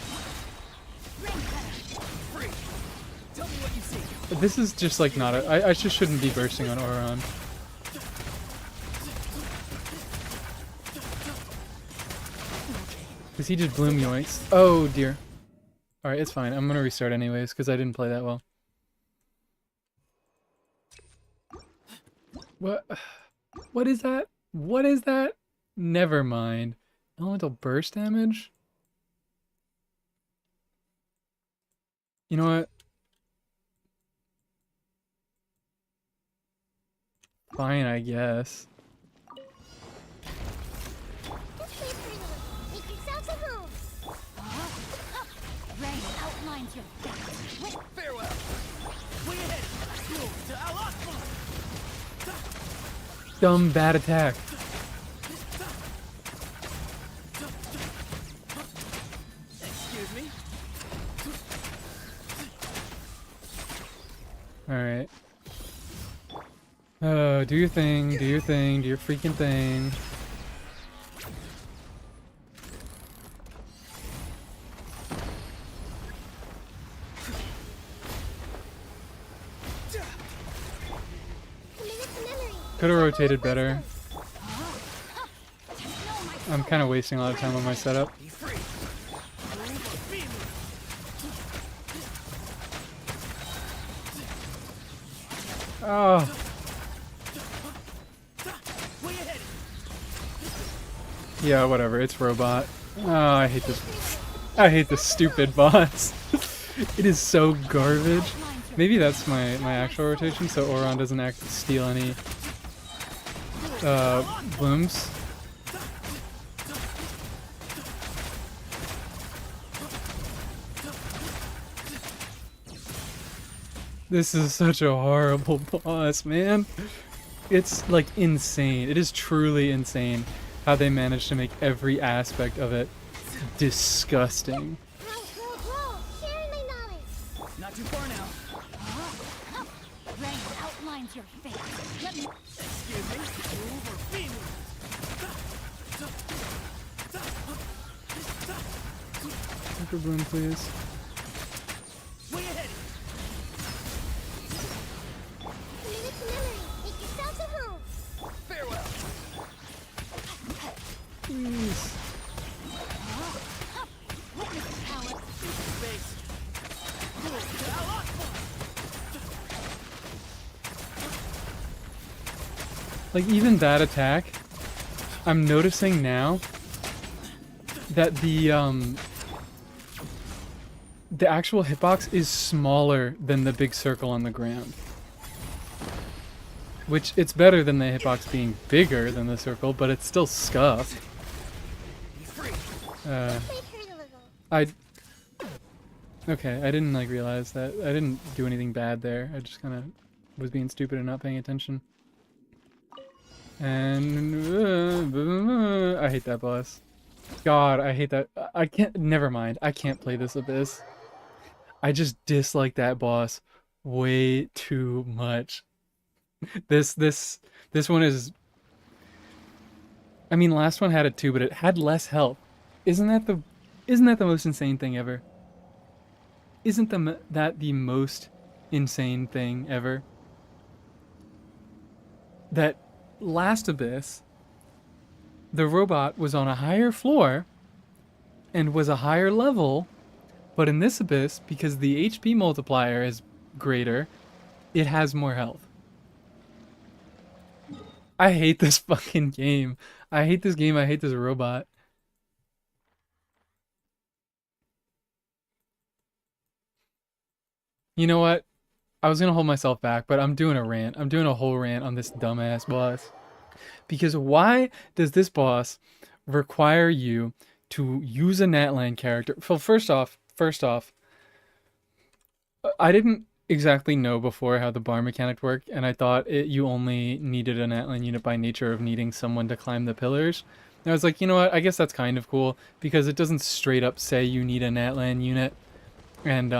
Rain cutter. Free. Tell me what you see. This is just like not a... I just shouldn't be bursting on Auron. Because he just bloom yoinks. Oh dear. Alright, it's fine. I'm gonna restart anyways, because I didn't play that well. What? What is that? What is that? Never mind. Elemental burst damage? You know what? Fine, I guess. Make yourselves at home. Rain outlines your face. Farewell. Way ahead. Go to Al-Asma. Dumb bad attack. Excuse me. Alright. Do your thing, do your thing, do your freaking thing. Could have rotated better. No, my I'm kind of wasting a lot of time on my setup. Be free. Over me. Oh, Where you headed? yeah, whatever. It's robot. Oh, I hate this. I hate this stupid boss. It is so garbage. Maybe that's my actual rotation, so Oron doesn't steal any blooms. This is such a horrible boss, man. It's like insane. It is truly insane how they managed to make every aspect of it disgusting. Bro, sharing my knowledge. Not too far now. Rain outlines your face. Let me. Excuse me. Over me. Super bloom, please. Where you headed? Commit it to memory. Make yourself at home. Farewell. Please. Witness power. Space. To Allah. Like, even that attack, I'm noticing now that the actual hitbox is smaller than the big circle on the ground. Which, it's better than the hitbox being bigger than the circle, but it's still scuffed. Be free. Wait, hurt a little. I... Okay, I didn't, like, realize that. I didn't do anything bad there. I just kind of was being stupid and not paying attention. And... I hate that boss. God, I hate that. I can't... Never mind. I can't play this Abyss. I just dislike that boss way too much. This one is... I mean, last one had it too, but it had less health. Isn't that the most insane thing ever? Isn't that the most insane thing ever? That last Abyss, the robot was on a higher floor and was a higher level, but in this Abyss, because the HP multiplier is greater, it has more health. I hate this fucking game. I hate this game. I hate this robot. You know what? I was gonna hold myself back, but I'm doing a rant. I'm doing a whole rant on this dumbass boss. Because why does this boss require you to use a Natlan character? Well, first off, I didn't exactly know before how the bar mechanic worked, and I thought you only needed a Natlan unit by nature of needing someone to climb the pillars. And I was like, you know what? I guess that's kind of cool, because it doesn't straight up say you need a Natlan unit. And,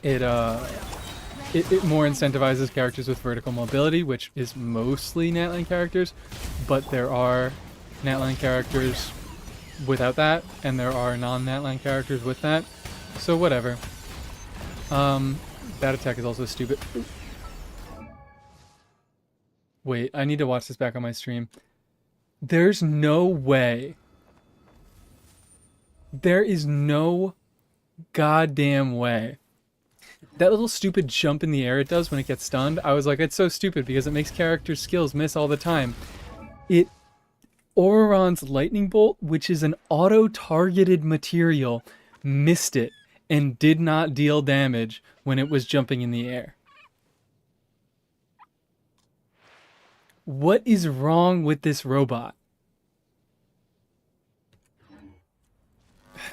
it more incentivizes characters with vertical mobility, which is mostly Natlan characters, but there are Natlan characters without that, and there are non-Natlan characters with that, so whatever. That attack is also stupid. Wait, I need to watch this back on my stream. There's no way. There is no goddamn way. That little stupid jump in the air it does when it gets stunned, I was like, it's so stupid because it makes characters' skills miss all the time. Auroron's lightning bolt, which is an auto-targeted material, missed it and did not deal damage when it was jumping in the air. What is wrong with this robot?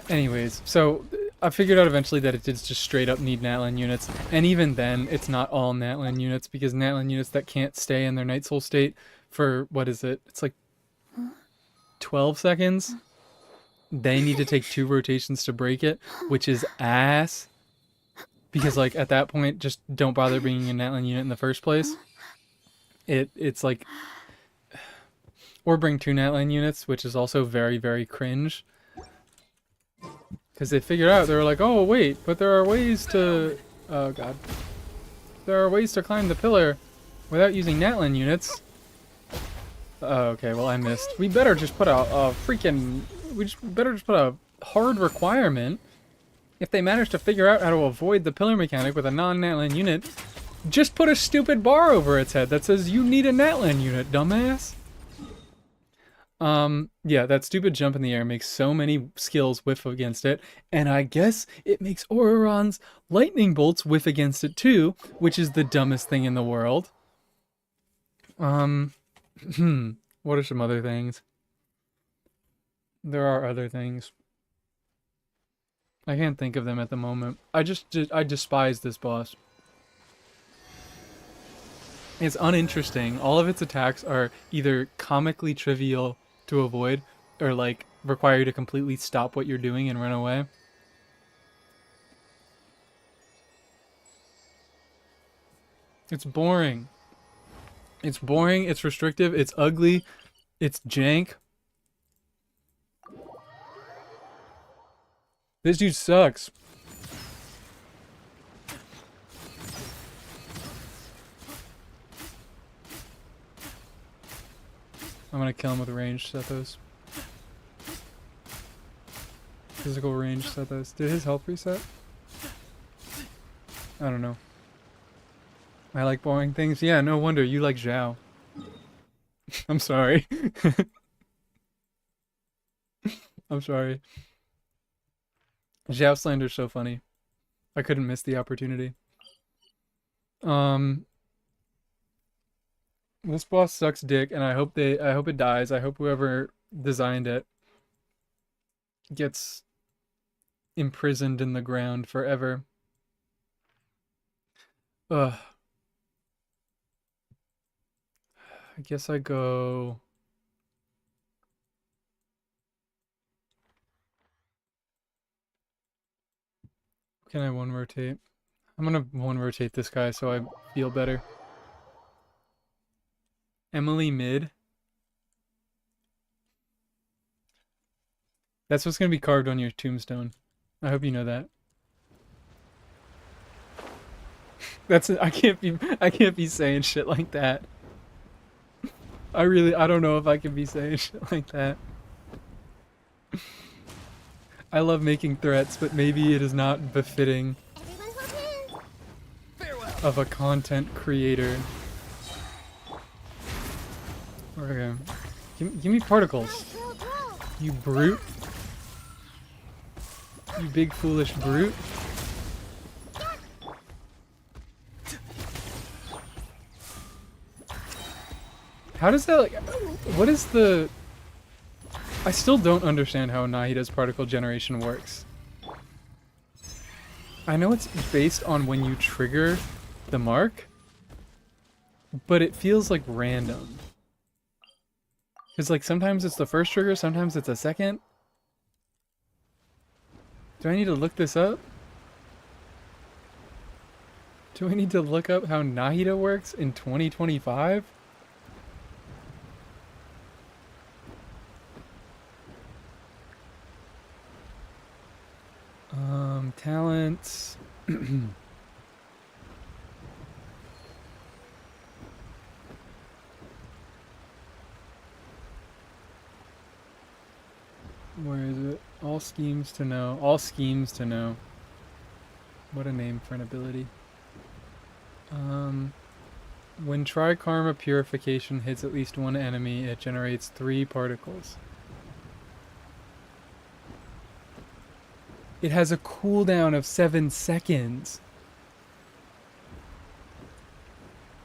Anyways, so I figured out eventually that it did just straight up need Natlan units, and even then, it's not all Natlan units, because Natlan units that can't stay in their Night Soul state for, what is it? It's like 12 seconds? They need to take 2 rotations to break it, which is ass. Because, like, at that point, just don't bother bringing a Natlan unit in the first place. It's like... Or bring 2 Natlan units, which is also very, very cringe. Because they figured out, they were like, oh, wait, but there are ways to... Oh, God. There are ways to climb the pillar without using Natlan units. Oh, okay, well I missed. We better just put a freaking... better just put a hard requirement. If they manage to figure out how to avoid the pillar mechanic with a non-Natlan unit, just put a stupid bar over its head that says you need a Natlan unit, dumbass. Yeah, that stupid jump in the air makes so many skills whiff against it, and I guess it makes Auroron's lightning bolts whiff against it too, which is the dumbest thing in the world. What are some other things? There are other things. I can't think of them at the moment. I despise this boss. It's uninteresting. All of its attacks are either comically trivial to avoid, or like require you to completely stop what you're doing and run away. It's boring. It's boring, it's restrictive, it's ugly, it's jank. This dude sucks. I'm gonna kill him with ranged Sethos. Physical range Sethos. Did his health reset? I don't know. I like boring things. Yeah, no wonder you like Zhao. I'm sorry. I'm sorry. Zhao slander's so funny. I couldn't miss the opportunity. This boss sucks dick, and I hope it dies. I hope whoever designed it gets imprisoned in the ground forever. Ugh. I guess I go... Can I one rotate? I'm gonna one rotate this guy so I feel better. Emily mid. That's what's gonna be carved on your tombstone. I hope you know that. I can't be saying shit like that. I don't know if I can be saying shit like that. I love making threats, but maybe it is not befitting of a content creator. Okay. Give me particles. You brute. You big foolish brute. How does that, like, what is the... I still don't understand how Nahida's particle generation works. I know it's based on when you trigger the mark, but it feels like random. Because, like, sometimes it's the first trigger, sometimes it's a second. Do I need to look this up? Do I need to look up how Nahida works in 2025? Talents. Where is it? All schemes to know. All schemes to know. What a name for an ability. When Trikarma Purification hits at least one enemy, it generates 3 particles. It has a cooldown of 7 seconds.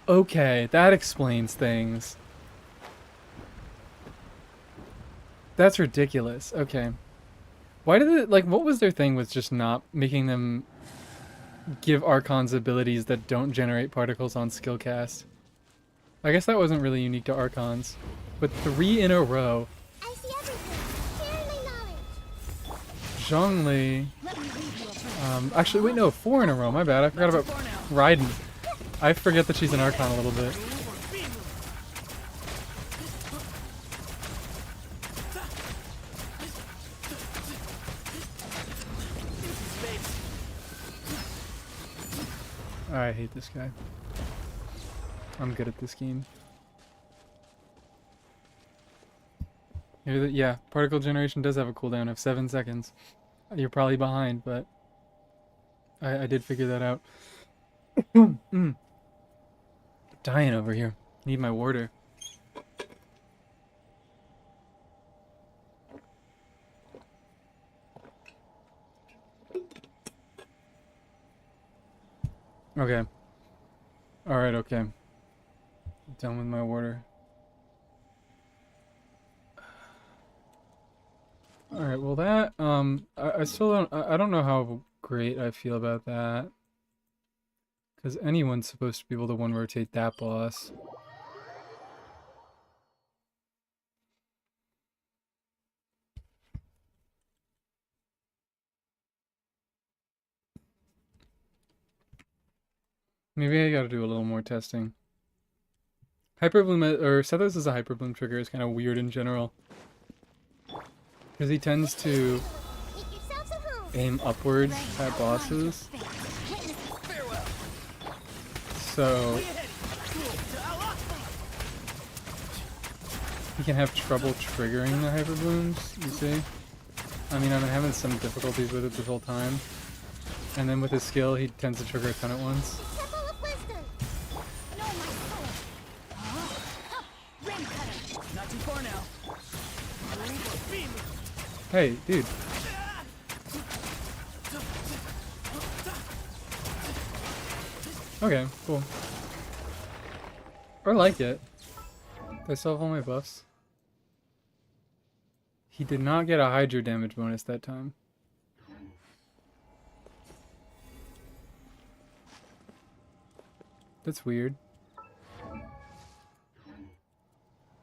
Okay, that explains things. That's ridiculous. Okay. Why did it, like, what was their thing with just not making them give Archons abilities that don't generate particles on skill cast? I guess that wasn't really unique to Archons. But 3 in a row. I see everything. Share my knowledge. Zhongli. Actually, wait, no, 4 in a row. My bad. I forgot about Raiden. I forget that she's an Archon a little bit. I hate this guy. I'm good at this game. Yeah, particle generation does have a cooldown of 7 seconds. You're probably behind, but I did figure that out. Mm. Dying over here. Need my water. Okay. Alright, okay. Done with my water. Alright, well that, I still don't, I don't know how great I feel about that. Because anyone's supposed to be able to one-rotate that boss. Maybe I gotta do a little more testing. Hyperbloom, or Sethos is a Hyperbloom trigger is kind of weird in general. Because he tends to Make yourselves a home. aim upwards at bosses. Farewell. So Way ahead. Duel to Allah. he can have trouble triggering the Hyperblooms, you see? I mean, I've been having some difficulties with it this whole time. And then with his skill, he tends to trigger a ton at once. Temple of Wisdom. No, my soul. Ring cutter. Not too far now. Move or be moved. Hey, dude. Okay, cool. I like it. Do I still have all my buffs? He did not get a Hydro damage bonus that time. That's weird.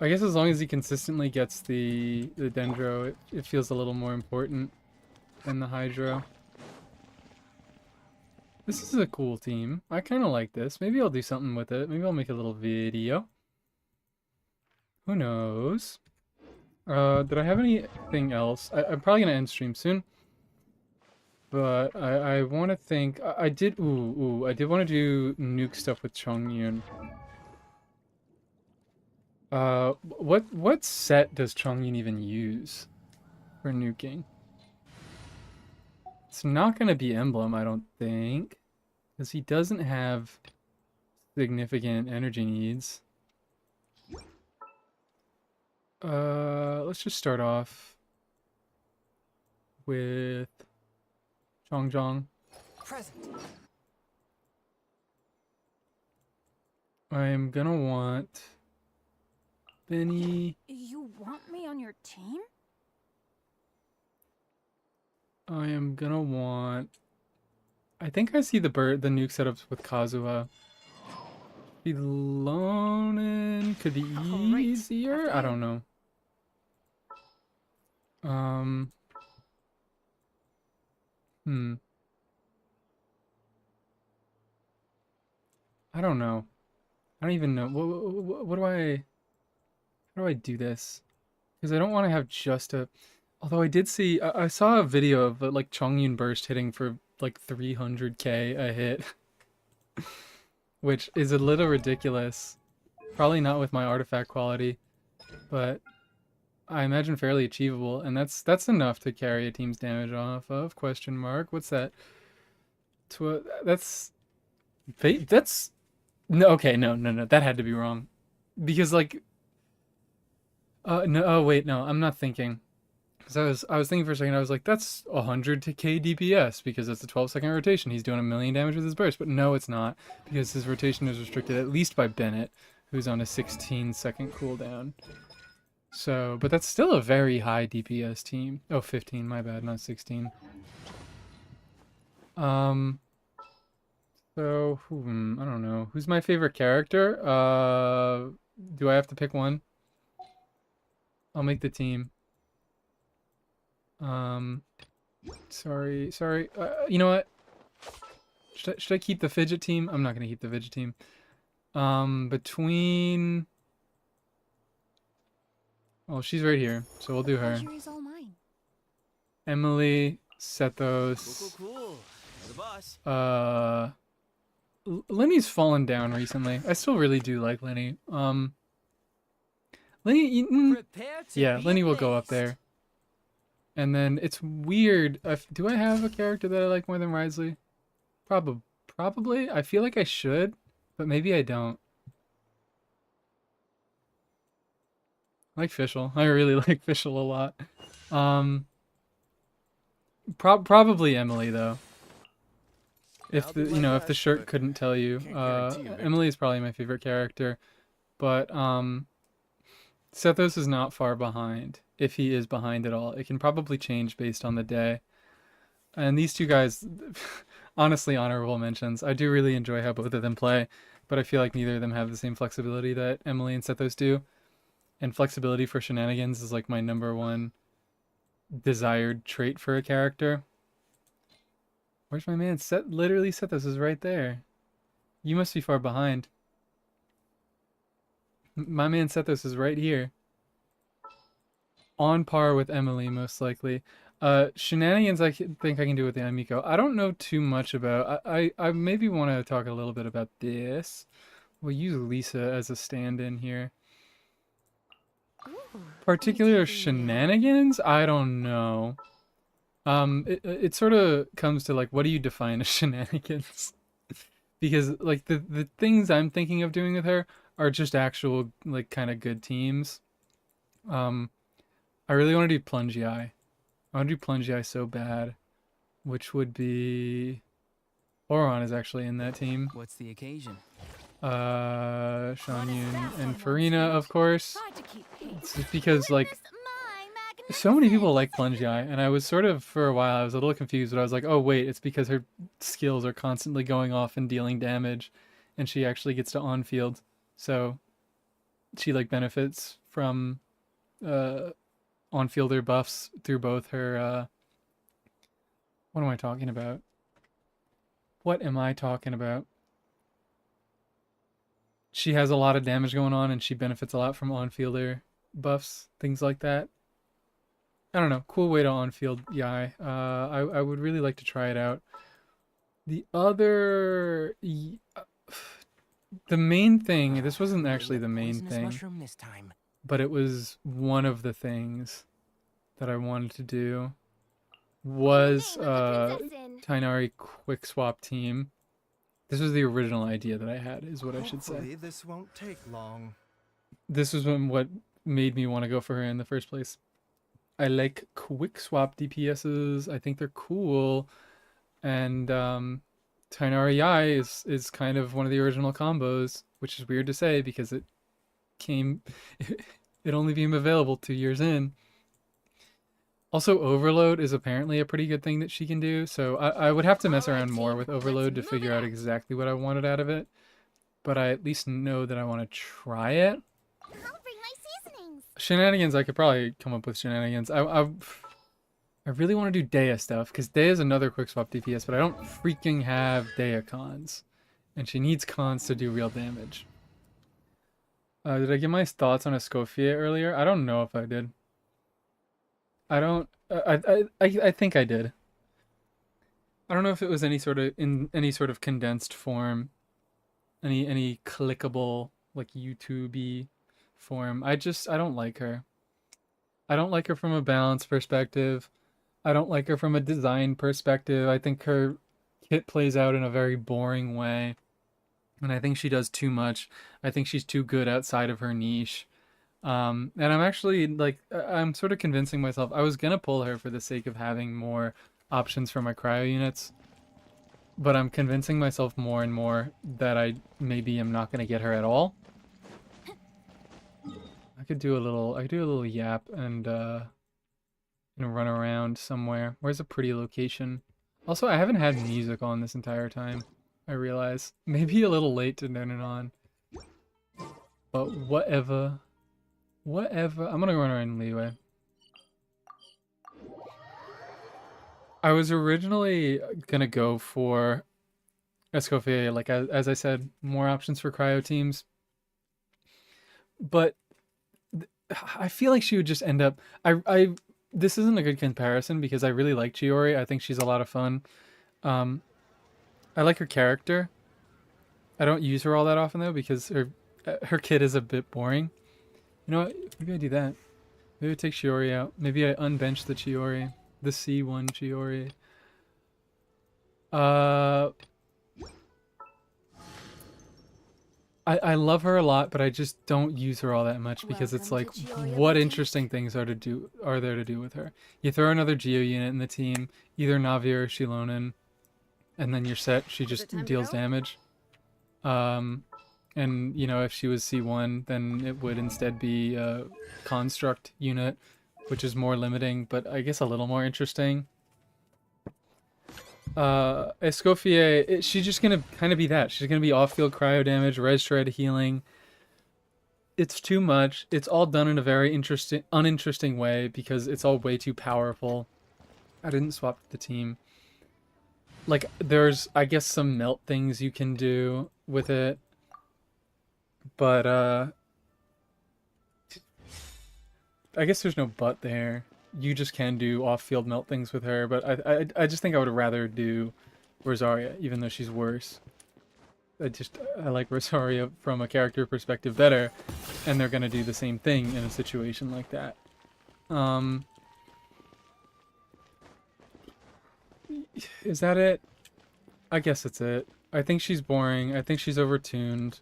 I guess as long as he consistently gets the Dendro, it feels a little more important than the Hydro. This is a cool team. I kind of like this. Maybe I'll do something with it. Maybe I'll make a little video. Who knows? Did I have anything else? I'm probably gonna end stream soon. But I want to think. I did. I did want to do nuke stuff with Chongyun. What set does Chongyun even use for nuking? It's not gonna be Emblem, I don't think, because he doesn't have significant energy needs. Let's just start off with Chongjong. Present. I am gonna want Benny. You want me on your team? I am gonna want. I think I see the nuke setups with Kazuha. Belonen could be Great. easier. I Okay. don't know. I don't know. I don't even know. What do I? How do I do this? Because I don't want to have just a. Although I did see, I saw a video of like Chongyun Burst hitting for like 300k a hit, which is a little ridiculous. Probably not with my artifact quality, but I imagine fairly achievable, and that's enough to carry a team's damage off of. Question mark? What's that? That's no. Okay, no, that had to be wrong, because like no. Oh wait, no, I'm not thinking. Because I was thinking for a second, I was like, that's 100k DPS because it's a 12-second rotation. He's doing 1,000,000 damage with his burst, but no, it's not, because his rotation is restricted at least by Bennett, who's on a 16-second cooldown. So, but that's still a very high DPS team. Oh, 15, my bad, not 16. So, I don't know. Who's my favorite character? Do I have to pick one? I'll make the team. Sorry. You know what? Should I keep the fidget team? I'm not gonna keep the fidget team. Between. Oh, she's right here, so we'll do her. Pleasure is all mine. Emily, Sethos. Cool. The boss. Lenny's fallen down recently. I still really do like Lenny. Lenny, Prepare to yeah, be Lenny will go up amazed. there. And then it's weird. Do I have a character that I like more than Risley? Probably. I feel like I should, but maybe I don't. I like Fischl. I really like Fischl a lot. Um, probably Emily though. If I'll do the my if the best, shirt but couldn't tell you, can't guarantee a victory. Emily is probably my favorite character. But Sethos is not far behind. If he is behind at all, it can probably change based on the day. And these two guys, honestly, honorable mentions. I do really enjoy how both of them play, but I feel like neither of them have the same flexibility that Emily and Sethos do. And flexibility for shenanigans is like my number one desired trait for a character. Where's my man? Literally Sethos is right there. You must be far behind. My man Sethos is right here. On par with Emily, most likely. Shenanigans I think I can do with the Amiko. I don't know too much about. I maybe want to talk a little bit about this. We'll use Lisa as a stand-in here. Particular shenanigans? I don't know. It sort of comes to like, what do you define as shenanigans? Because like the things I'm thinking of doing with her are just actual like kind of good teams. Um, I really want to do Plungy Eye. I want to do Plungy Eye so bad, which would be Oron is actually in that team. What's the occasion? Sean Yoon and Farina, of course. Try to keep pace. It's just because like Witness my so many people like magnificence. Plungy Eye, and I was sort of for a while I was a little confused, but I was like, oh wait, it's because her skills are constantly going off and dealing damage, and she actually gets to on field, so she like benefits from uh on fielder buffs through both her what am I talking about? What am I talking about? She has a lot of damage going on, and she benefits a lot from on fielder buffs, things like that. I don't know, cool way to on field Yai. I would really like to try it out. The other, the main thing. This wasn't actually the main Poisonous thing, mushroom this time. but it was one of the things that I wanted to do. Was In the name of the princess in. Tainari quick swap team. This was the original idea that I had, is what I should say. Hopefully this won't take long. This was what made me want to go for her in the first place. I like quick swap DPSs. I think they're cool. And Tainari Yai is kind of one of the original combos, which is weird to say because it only became available 2 years in. Also, Overload is apparently a pretty good thing that she can do, so I would have to mess Alright, around more team, with let's Overload to move figure it out up. exactly what I wanted out of it. But I at least know that I want to try it. I'll bring my seasonings. Shenanigans, I could probably come up with shenanigans. I really want to do Dea stuff, because Dea is another quick swap DPS, but I don't freaking have Dea cons. And she needs cons to do real damage. Did I give my thoughts on Escoffier earlier? I don't know if I did. I don't. I think I did. I don't know if it was any sort of in any sort of condensed form, any clickable like YouTubey form. I don't like her. I don't like her from a balance perspective. I don't like her from a design perspective. I think her kit plays out in a very boring way, and I think she does too much. I think she's too good outside of her niche. And I'm actually like I'm sort of convincing myself I was gonna pull her for the sake of having more options for my cryo units, but I'm convincing myself more and more that I maybe am not gonna get her at all. I could do a little yap and run around somewhere. Where's a pretty location? Also, I haven't had music on this entire time. I realize maybe a little late to turn it on, but whatever. Whatever. I'm gonna run around Leeway. I was originally gonna go for Escoffier, like as I said, more options for cryo teams. But I feel like she would just end up. This isn't a good comparison because I really like Chiori. I think she's a lot of fun. I like her character. I don't use her all that often though because her kit is a bit boring. You know what? Maybe I do that. Maybe I take Chiori out. Maybe I unbench the Chiori. The C1 Chiori. I love her a lot, but I just don't use her all that much because it's like, Welcome to Chiori what Boutique. interesting things are there to do with her? You throw another Geo unit in the team, either Navi or Shilonen, and then you're set. She just time to deals go? damage. And you know, if she was C1, then it would instead be a construct unit, which is more limiting, but I guess a little more interesting. Escoffier, she's just gonna kind of be that. She's gonna be off-field cryo damage, res shred healing. It's too much. It's all done in a very uninteresting way because it's all way too powerful. I didn't swap the team. Like, there's, I guess, some melt things you can do with it. But, I guess there's no but there. You just can do off-field melt things with her, but I just think I would rather do Rosaria, even though she's worse. I like Rosaria from a character perspective better, and they're gonna do the same thing in a situation like that. Is that it? I guess that's it. I think she's boring. I think she's overtuned.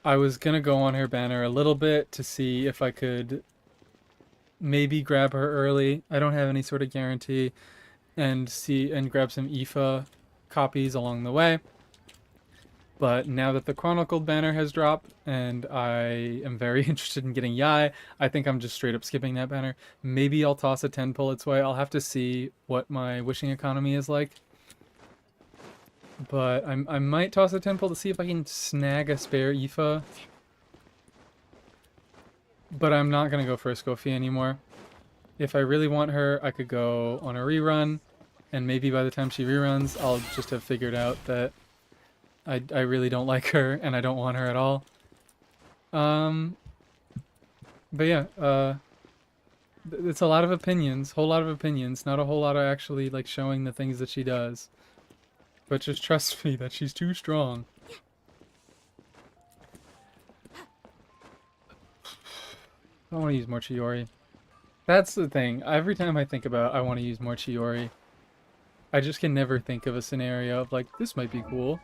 I was gonna go on her banner a little bit to see if I could maybe grab her early. I don't have any sort of guarantee, and grab some IFA copies along the way. But now that the Chronicled banner has dropped, and I am very interested in getting Yai, I think I'm just straight up skipping that banner. Maybe I'll toss a 10 pull its way. I'll have to see what my wishing economy is like. But I might toss a 10 pull to see if I can snag a spare IFA. But I'm not going to go for a Scoffy anymore. If I really want her, I could go on a rerun. And maybe by the time she reruns, I'll just have figured out that I really don't like her and I don't want her at all. But yeah, it's a lot of opinions, whole lot of opinions, not a whole lot of actually like showing the things that she does. But just trust me that she's too strong. I want to use more Chiori. That's the thing. Every time I think about I want to use more Chiori, I just can never think of a scenario of like, this might be cool.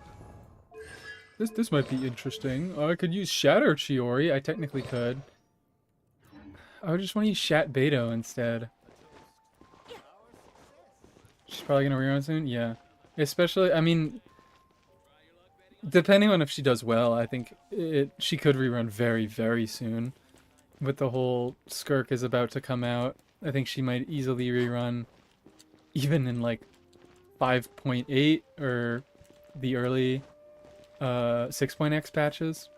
This might be interesting. Oh, I could use Shatter Chiori. I technically could. I would just want to use Shat Beto instead. She's probably going to rerun soon? Yeah. Especially, I mean, depending on if she does well, I think she could rerun very, very soon. With the whole Skirk is about to come out, I think she might easily rerun even in like 5.8 or the early 6.x patches.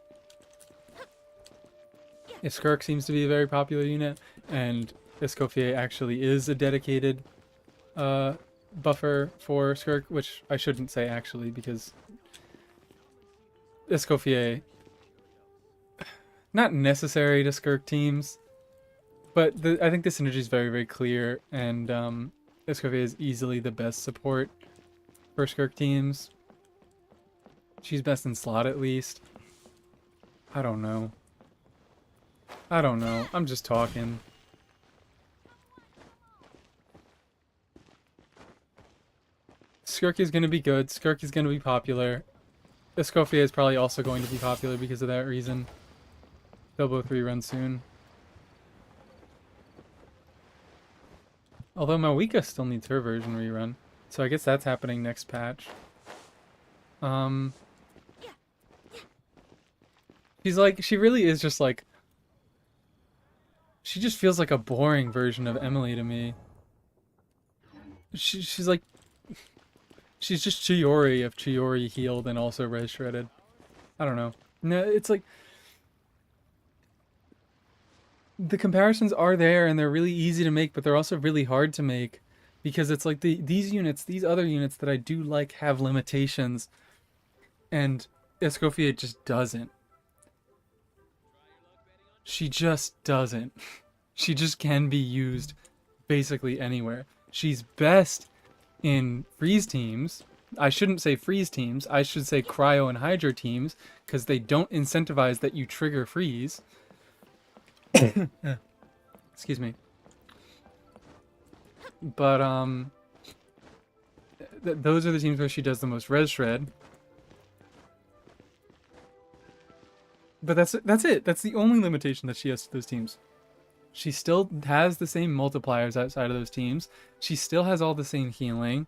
Skirk seems to be a very popular unit, and Escoffier actually is a dedicated buffer for Skirk, which I shouldn't say actually, because Escoffier, not necessary to Skirk teams, but I think the synergy is very, very clear, and Escoffier is easily the best support for Skirk teams. She's best in slot, at least. I don't know. I'm just talking. Skirk is going to be good. Skirk is going to be popular. Escoffier is probably also going to be popular because of that reason. They'll both rerun soon. Although Mawika still needs her version rerun. So I guess that's happening next patch. She really is just like... She just feels like a boring version of Emily to me. She's like... She's just Chiori if Chiori healed and also res shredded. I don't know. No, it's like... The comparisons are there and they're really easy to make, but they're also really hard to make. Because it's like these units, these other units that I do like have limitations. And Escoffier just doesn't. She just doesn't. She just can be used basically anywhere. She's best in freeze teams I shouldn't say freeze teams. I should say cryo and hydro teams because they don't incentivize that you trigger freeze. Excuse me. But those are the teams where she does the most res shred. But that's it. That's the only limitation that she has to those teams. She still has the same multipliers outside of those teams. She still has all the same healing.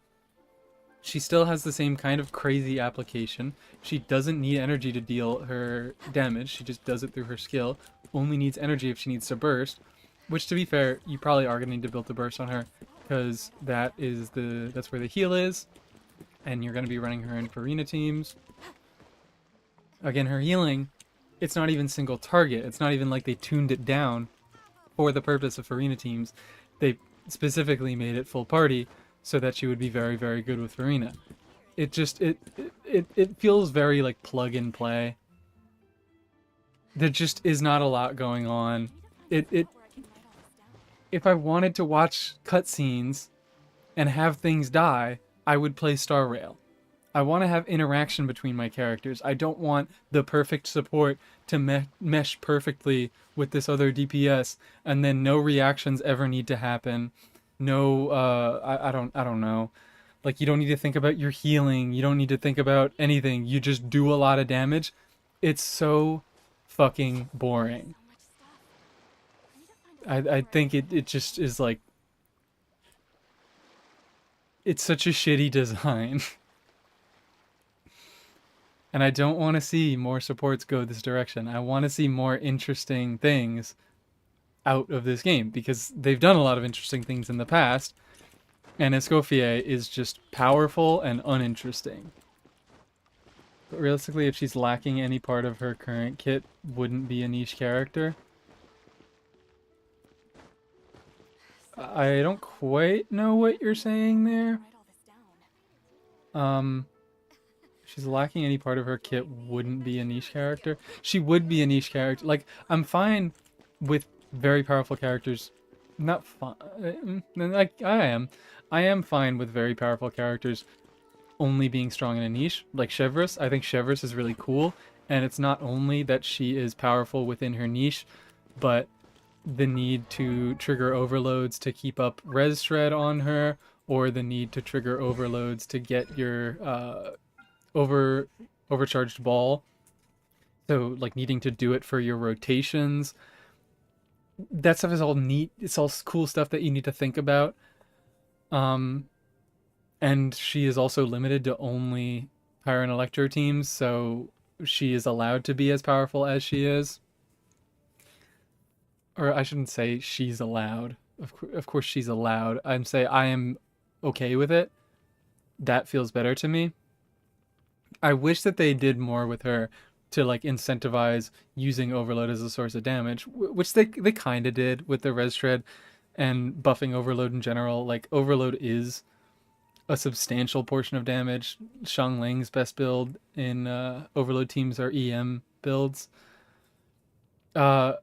She still has the same kind of crazy application. She doesn't need energy to deal her damage. She just does it through her skill. Only needs energy if she needs to burst. Which, to be fair, you probably are going to need to build the burst on her, because that's where the heal is, and you're going to be running her in Farina teams. Again, her healing, it's not even single target. It's not even like they tuned it down for the purpose of Farina teams. They specifically made it full party so that she would be very, very good with Farina. It just it feels very like plug and play. There just is not a lot going on. If I wanted to watch cutscenes and have things die, I would play Star Rail. I want to have interaction between my characters. I don't want the perfect support to mesh perfectly with this other DPS, and then no reactions ever need to happen. No, I don't know. Like, you don't need to think about your healing. You don't need to think about anything. You just do a lot of damage. It's so fucking boring. I think it just is like, it's such a shitty design. And I don't want to see more supports go this direction. I want to see more interesting things out of this game, because they've done a lot of interesting things in the past, and Escoffier is just powerful and uninteresting. But realistically, if she's lacking any part of her current kit, wouldn't be a niche character. I don't quite know what you're saying there. She's lacking any part of her kit, wouldn't be a niche character. She would be a niche character. Like, I'm fine with very powerful characters. Not fine. Like, I am fine with very powerful characters only being strong in a niche. Like Chevreuse. I think Chevreuse is really cool. And it's not only that she is powerful within her niche, but the need to trigger overloads to keep up res shred on her, or the need to trigger overloads to get your overcharged ball. So like needing to do it for your rotations. That stuff is all neat. It's all cool stuff that you need to think about. And she is also limited to only Pyro and Electro teams, so she is allowed to be as powerful as she is. Or I shouldn't say she's allowed. Of course she's allowed. I'm saying I am okay with it. That feels better to me. I wish that they did more with her to like incentivize using Overload as a source of damage, which they kind of did with the Res Shred and buffing Overload in general. Like, Overload is a substantial portion of damage. Xiangling's best build in Overload teams are EM builds. But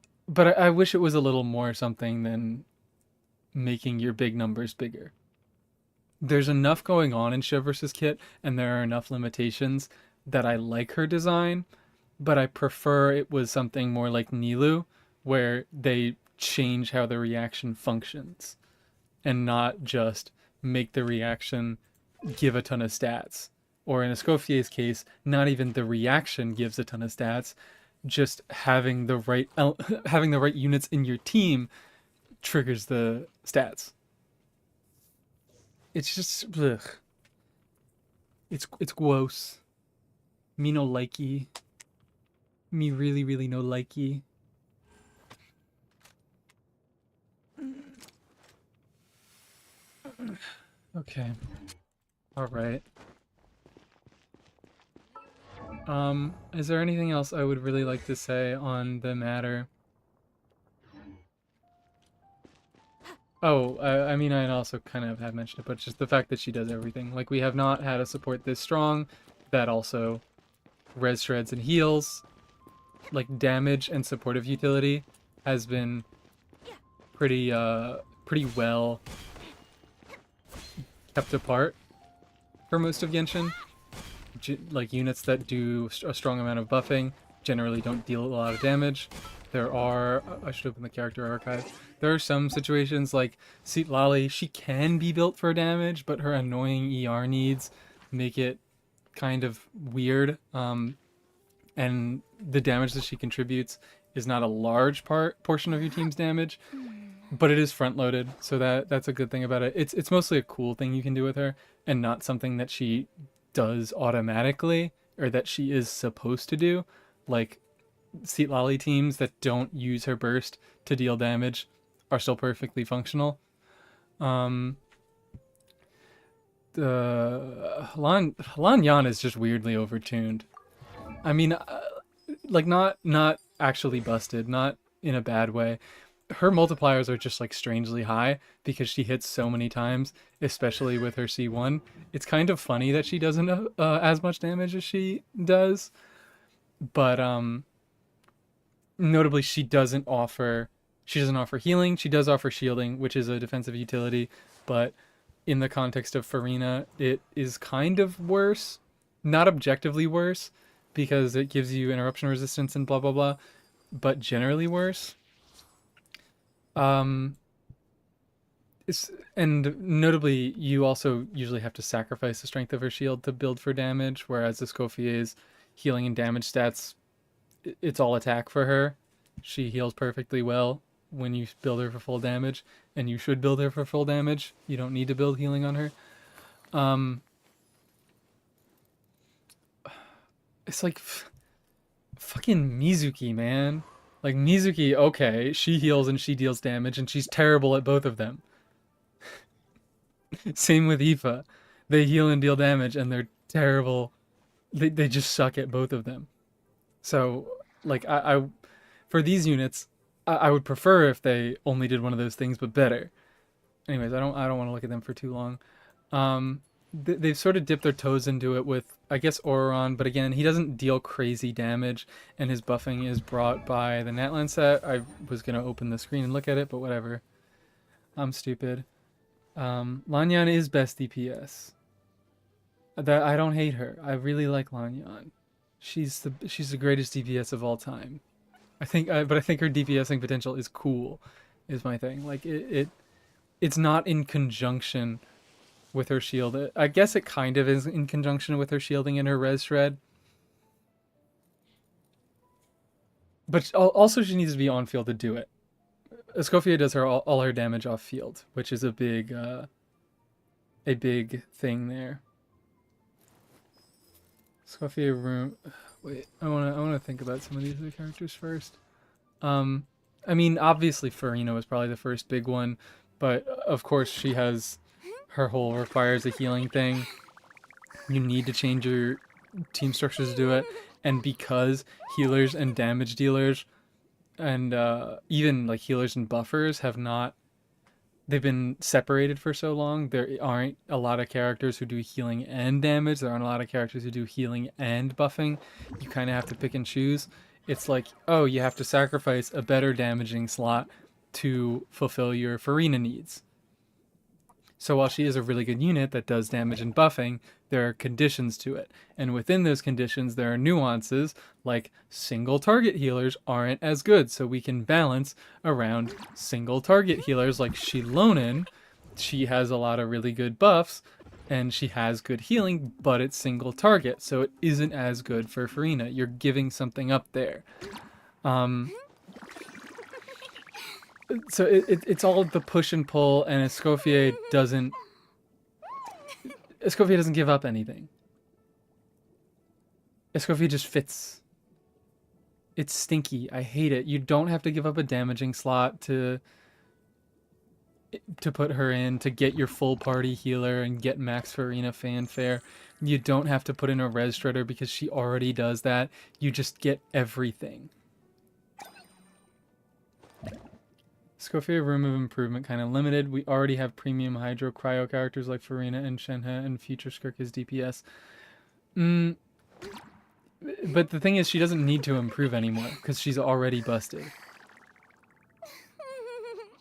I wish it was a little more something than making your big numbers bigger. There's enough going on in Chevreuse' kit, and there are enough limitations that I like her design, but I prefer it was something more like Nilou, where they change how the reaction functions, and not just make the reaction give a ton of stats. Or in Escoffier's case, not even the reaction gives a ton of stats, just having the right units in your team triggers the stats. It's just ugh. It's gross. Me no likey. Me really, really no likey. Okay. Alright. Is there anything else I would really like to say on the matter? Oh, I mean, I also kind of have mentioned it, but just the fact that she does everything. Like, we have not had a support this strong that also res shreds and heals. Like, damage and supportive utility has been pretty well kept apart. for most of Genshin. Like units that do a strong amount of buffing generally don't deal a lot of damage. There are, I should open the character archive. There are some situations like Seat Lolly, she can be built for damage, but her annoying ER needs make it kind of weird. And the damage that she contributes is not a large portion of your team's damage, but it is front loaded, so that's a good thing about it. It's mostly a cool thing you can do with her, and not something that she does automatically or that she is supposed to do. Like Seat Lolly teams that don't use her burst to deal damage are still perfectly functional. The Lan Yan is just weirdly overtuned. I mean, like not actually busted, not in a bad way. Her multipliers are just like strangely high because she hits so many times, especially with her C1. It's kind of funny that she doesn't as much damage as she does, but notably she doesn't offer healing. She does offer shielding, which is a defensive utility, but in the context of Farina, it is kind of worse, not objectively worse, because it gives you interruption resistance and blah blah blah, but generally worse. And notably, you also usually have to sacrifice the strength of her shield to build for damage, whereas Escoffier's healing and damage stats, it's all attack for her. She heals perfectly well when you build her for full damage, and you should build her for full damage. You don't need to build healing on her. It's like fucking Mizuki, man. Like Mizuki, okay, she heals and she deals damage, and she's terrible at both of them. Same with Aoife. They heal and deal damage, and they're terrible. They just suck at both of them. So, like, I for these units, I would prefer if they only did one of those things, but better. Anyways, I don't want to look at them for too long. They've sort of dipped their toes into it with, I guess, Auron, but again, he doesn't deal crazy damage, and his buffing is brought by the Natlan set. I was going to open the screen and look at it, but whatever. I'm stupid. Lanyan is best DPS. That I don't hate her. I really like Lanyan. She's the greatest DPS of all time. I think her DPSing potential is cool, is my thing. Like it's not in conjunction with her shield. I guess it kind of is in conjunction with her shielding and her res shred. But also she needs to be on field to do it. Escoffia does all her damage off field, which is a big thing there. Escoffia room. Wait, I wanna think about some of these other characters first. I mean, obviously Farina was probably the first big one, but of course she has her whole requires a healing thing. You need to change your team structures to do it, and because healers and damage dealers and even like healers and buffers they've been separated for so long, there aren't a lot of characters who do healing and damage. There aren't a lot of characters who do healing and buffing. You kind of have to pick and choose. It's like, oh, you have to sacrifice a better damaging slot to fulfill your Farina needs. So while she is a really good unit that does damage and buffing, there are conditions to it. And within those conditions, there are nuances, like single target healers aren't as good, so we can balance around single target healers like Shilonen. She has a lot of really good buffs, and she has good healing, but it's single target, so it isn't as good for Farina. You're giving something up there. So it's all the push and pull, and Escoffier doesn't give up anything. Escoffier just fits. It's stinky. I hate it. You don't have to give up a damaging slot to put her in to get your full party healer and get max Farina fanfare. You don't have to put in a res shredder because she already does that. You just get everything. Escoffier room of improvement kind of limited. We already have premium hydro cryo characters like Farina and Shenhe and Future Skirk as DPS. But the thing is, she doesn't need to improve anymore because she's already busted.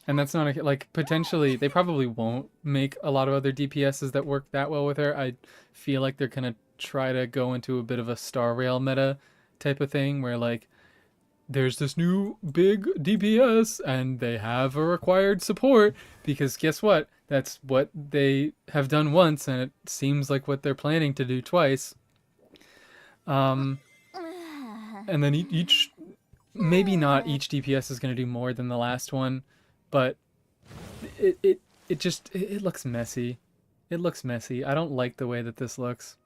And that's not like potentially they probably won't make a lot of other DPSs that work that well with her. I feel like they're gonna try to go into a bit of a Star Rail meta type of thing where like there's this new big DPS and they have a required support because guess what? That's what they have done once and it seems like what they're planning to do twice. And then each maybe not each DPS is going to do more than the last one, but it looks messy. It looks messy. I don't like the way that this looks.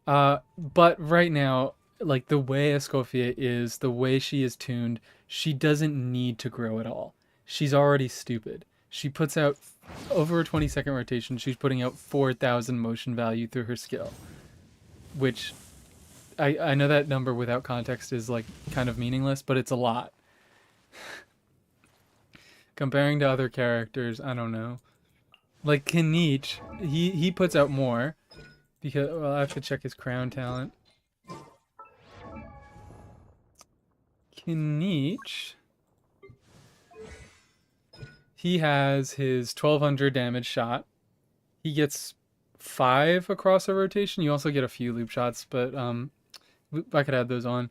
But right now, like the way Escoffier is, the way she is tuned, she doesn't need to grow at all. She's already stupid. She puts out over a 20-second rotation. She's putting out 4,000 motion value through her skill, which I know that number without context is like kind of meaningless, but it's a lot. Comparing to other characters, I don't know. Like Kanich, he puts out more because well, I have to check his crown talent. Kanich, he has his 1200 damage shot. He gets 5 across a rotation. You also get a few loop shots, but I could add those on.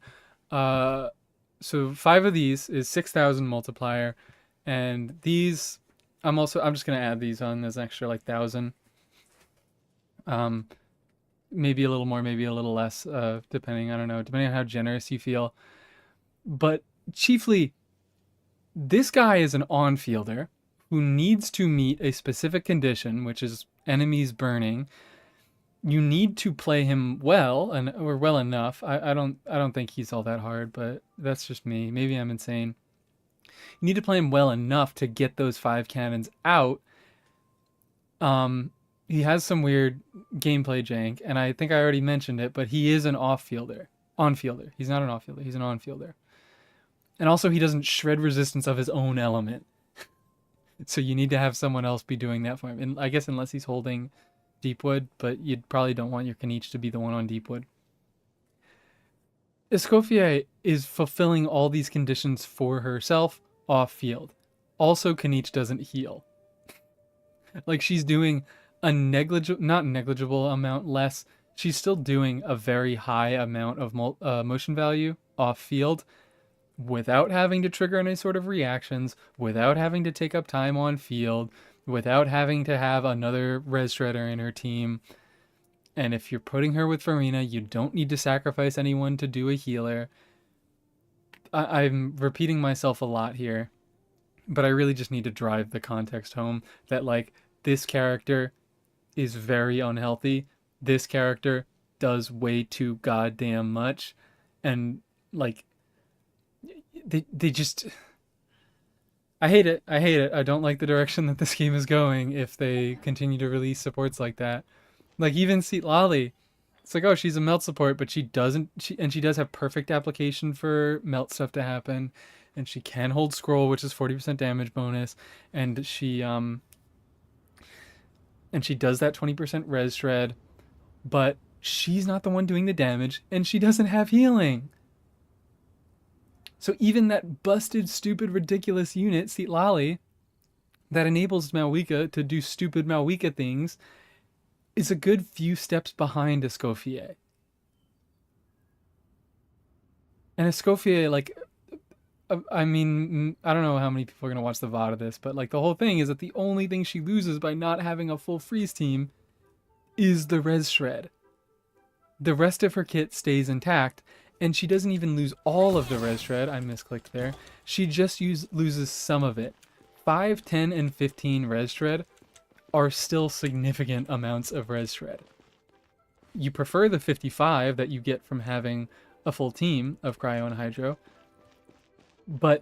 So 5 of these is 6,000 multiplier, and these I'm just gonna add these on as an extra like 1,000. Maybe a little more, maybe a little less, depending. I don't know, depending on how generous you feel. But chiefly, this guy is an on-fielder who needs to meet a specific condition, which is enemies burning. You need to play him well or well enough. I don't think he's all that hard, but that's just me. Maybe I'm insane. You need to play him well enough to get those 5 cannons out. He has some weird gameplay jank, and I think I already mentioned it, but he is an on-fielder. He's not an off-fielder. He's an on-fielder. And also, he doesn't shred resistance of his own element. So you need to have someone else be doing that for him. And I guess unless he's holding Deepwood, but you probably don't want your Kanich to be the one on Deepwood. Escoffier is fulfilling all these conditions for herself off-field. Also, Kanich doesn't heal. Like, she's doing a not negligible amount less. She's still doing a very high amount of motion value off-field, without having to trigger any sort of reactions, without having to take up time on field, without having to have another res shredder in her team. And if you're putting her with Farina, you don't need to sacrifice anyone to do a healer. I'm repeating myself a lot here, but I really just need to drive the context home that, like, this character is very unhealthy. This character does way too goddamn much. And, like, they just... I hate it. I don't like the direction that this game is going if they continue to release supports like that. Like, even Lali, it's like, oh, she's a melt support, but she does have perfect application for melt stuff to happen, and she can hold scroll, which is 40% damage bonus, and she does that 20% res shred, but she's not the one doing the damage, and she doesn't have healing. So even that busted, stupid, ridiculous unit, Lali, that enables Malwika to do stupid Malwika things, is a good few steps behind Escoffier. And Escoffier, like, I mean, I don't know how many people are going to watch the VOD of this, but, like, the whole thing is that the only thing she loses by not having a full freeze team is the res shred. The rest of her kit stays intact, and she doesn't even lose all of the res shred. I misclicked there. She just loses some of it. 5, 10, and 15 res shred are still significant amounts of res shred. You prefer the 55 that you get from having a full team of Cryo and Hydro, but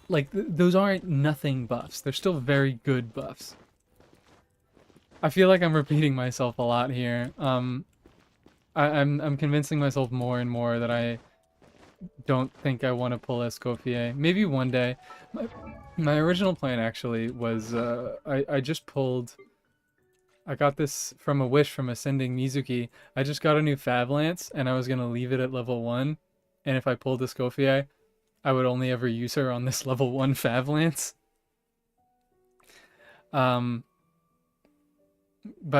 like those aren't nothing buffs. They're still very good buffs. I feel like I'm repeating myself a lot here. I'm convincing myself more and more that I don't think I want to pull Escoffier. Maybe one day. My original plan actually was I just pulled. I got this from a wish from Ascending Mizuki. I just got a new Fab Lance and I was gonna leave it at level 1. And if I pulled Escoffier, I would only ever use her on this level 1 Fav Lance. But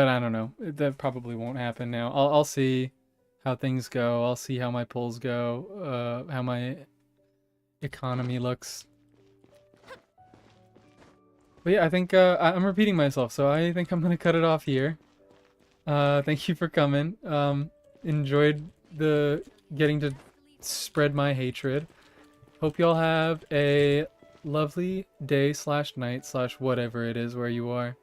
I don't know. That probably won't happen now. I'll see how things go. I'll see how my pulls go. How my economy looks. But yeah, I think I'm repeating myself, so I think I'm gonna cut it off here. Thank you for coming. Enjoyed the getting to spread my hatred. Hope y'all have a lovely day slash night slash whatever it is where you are.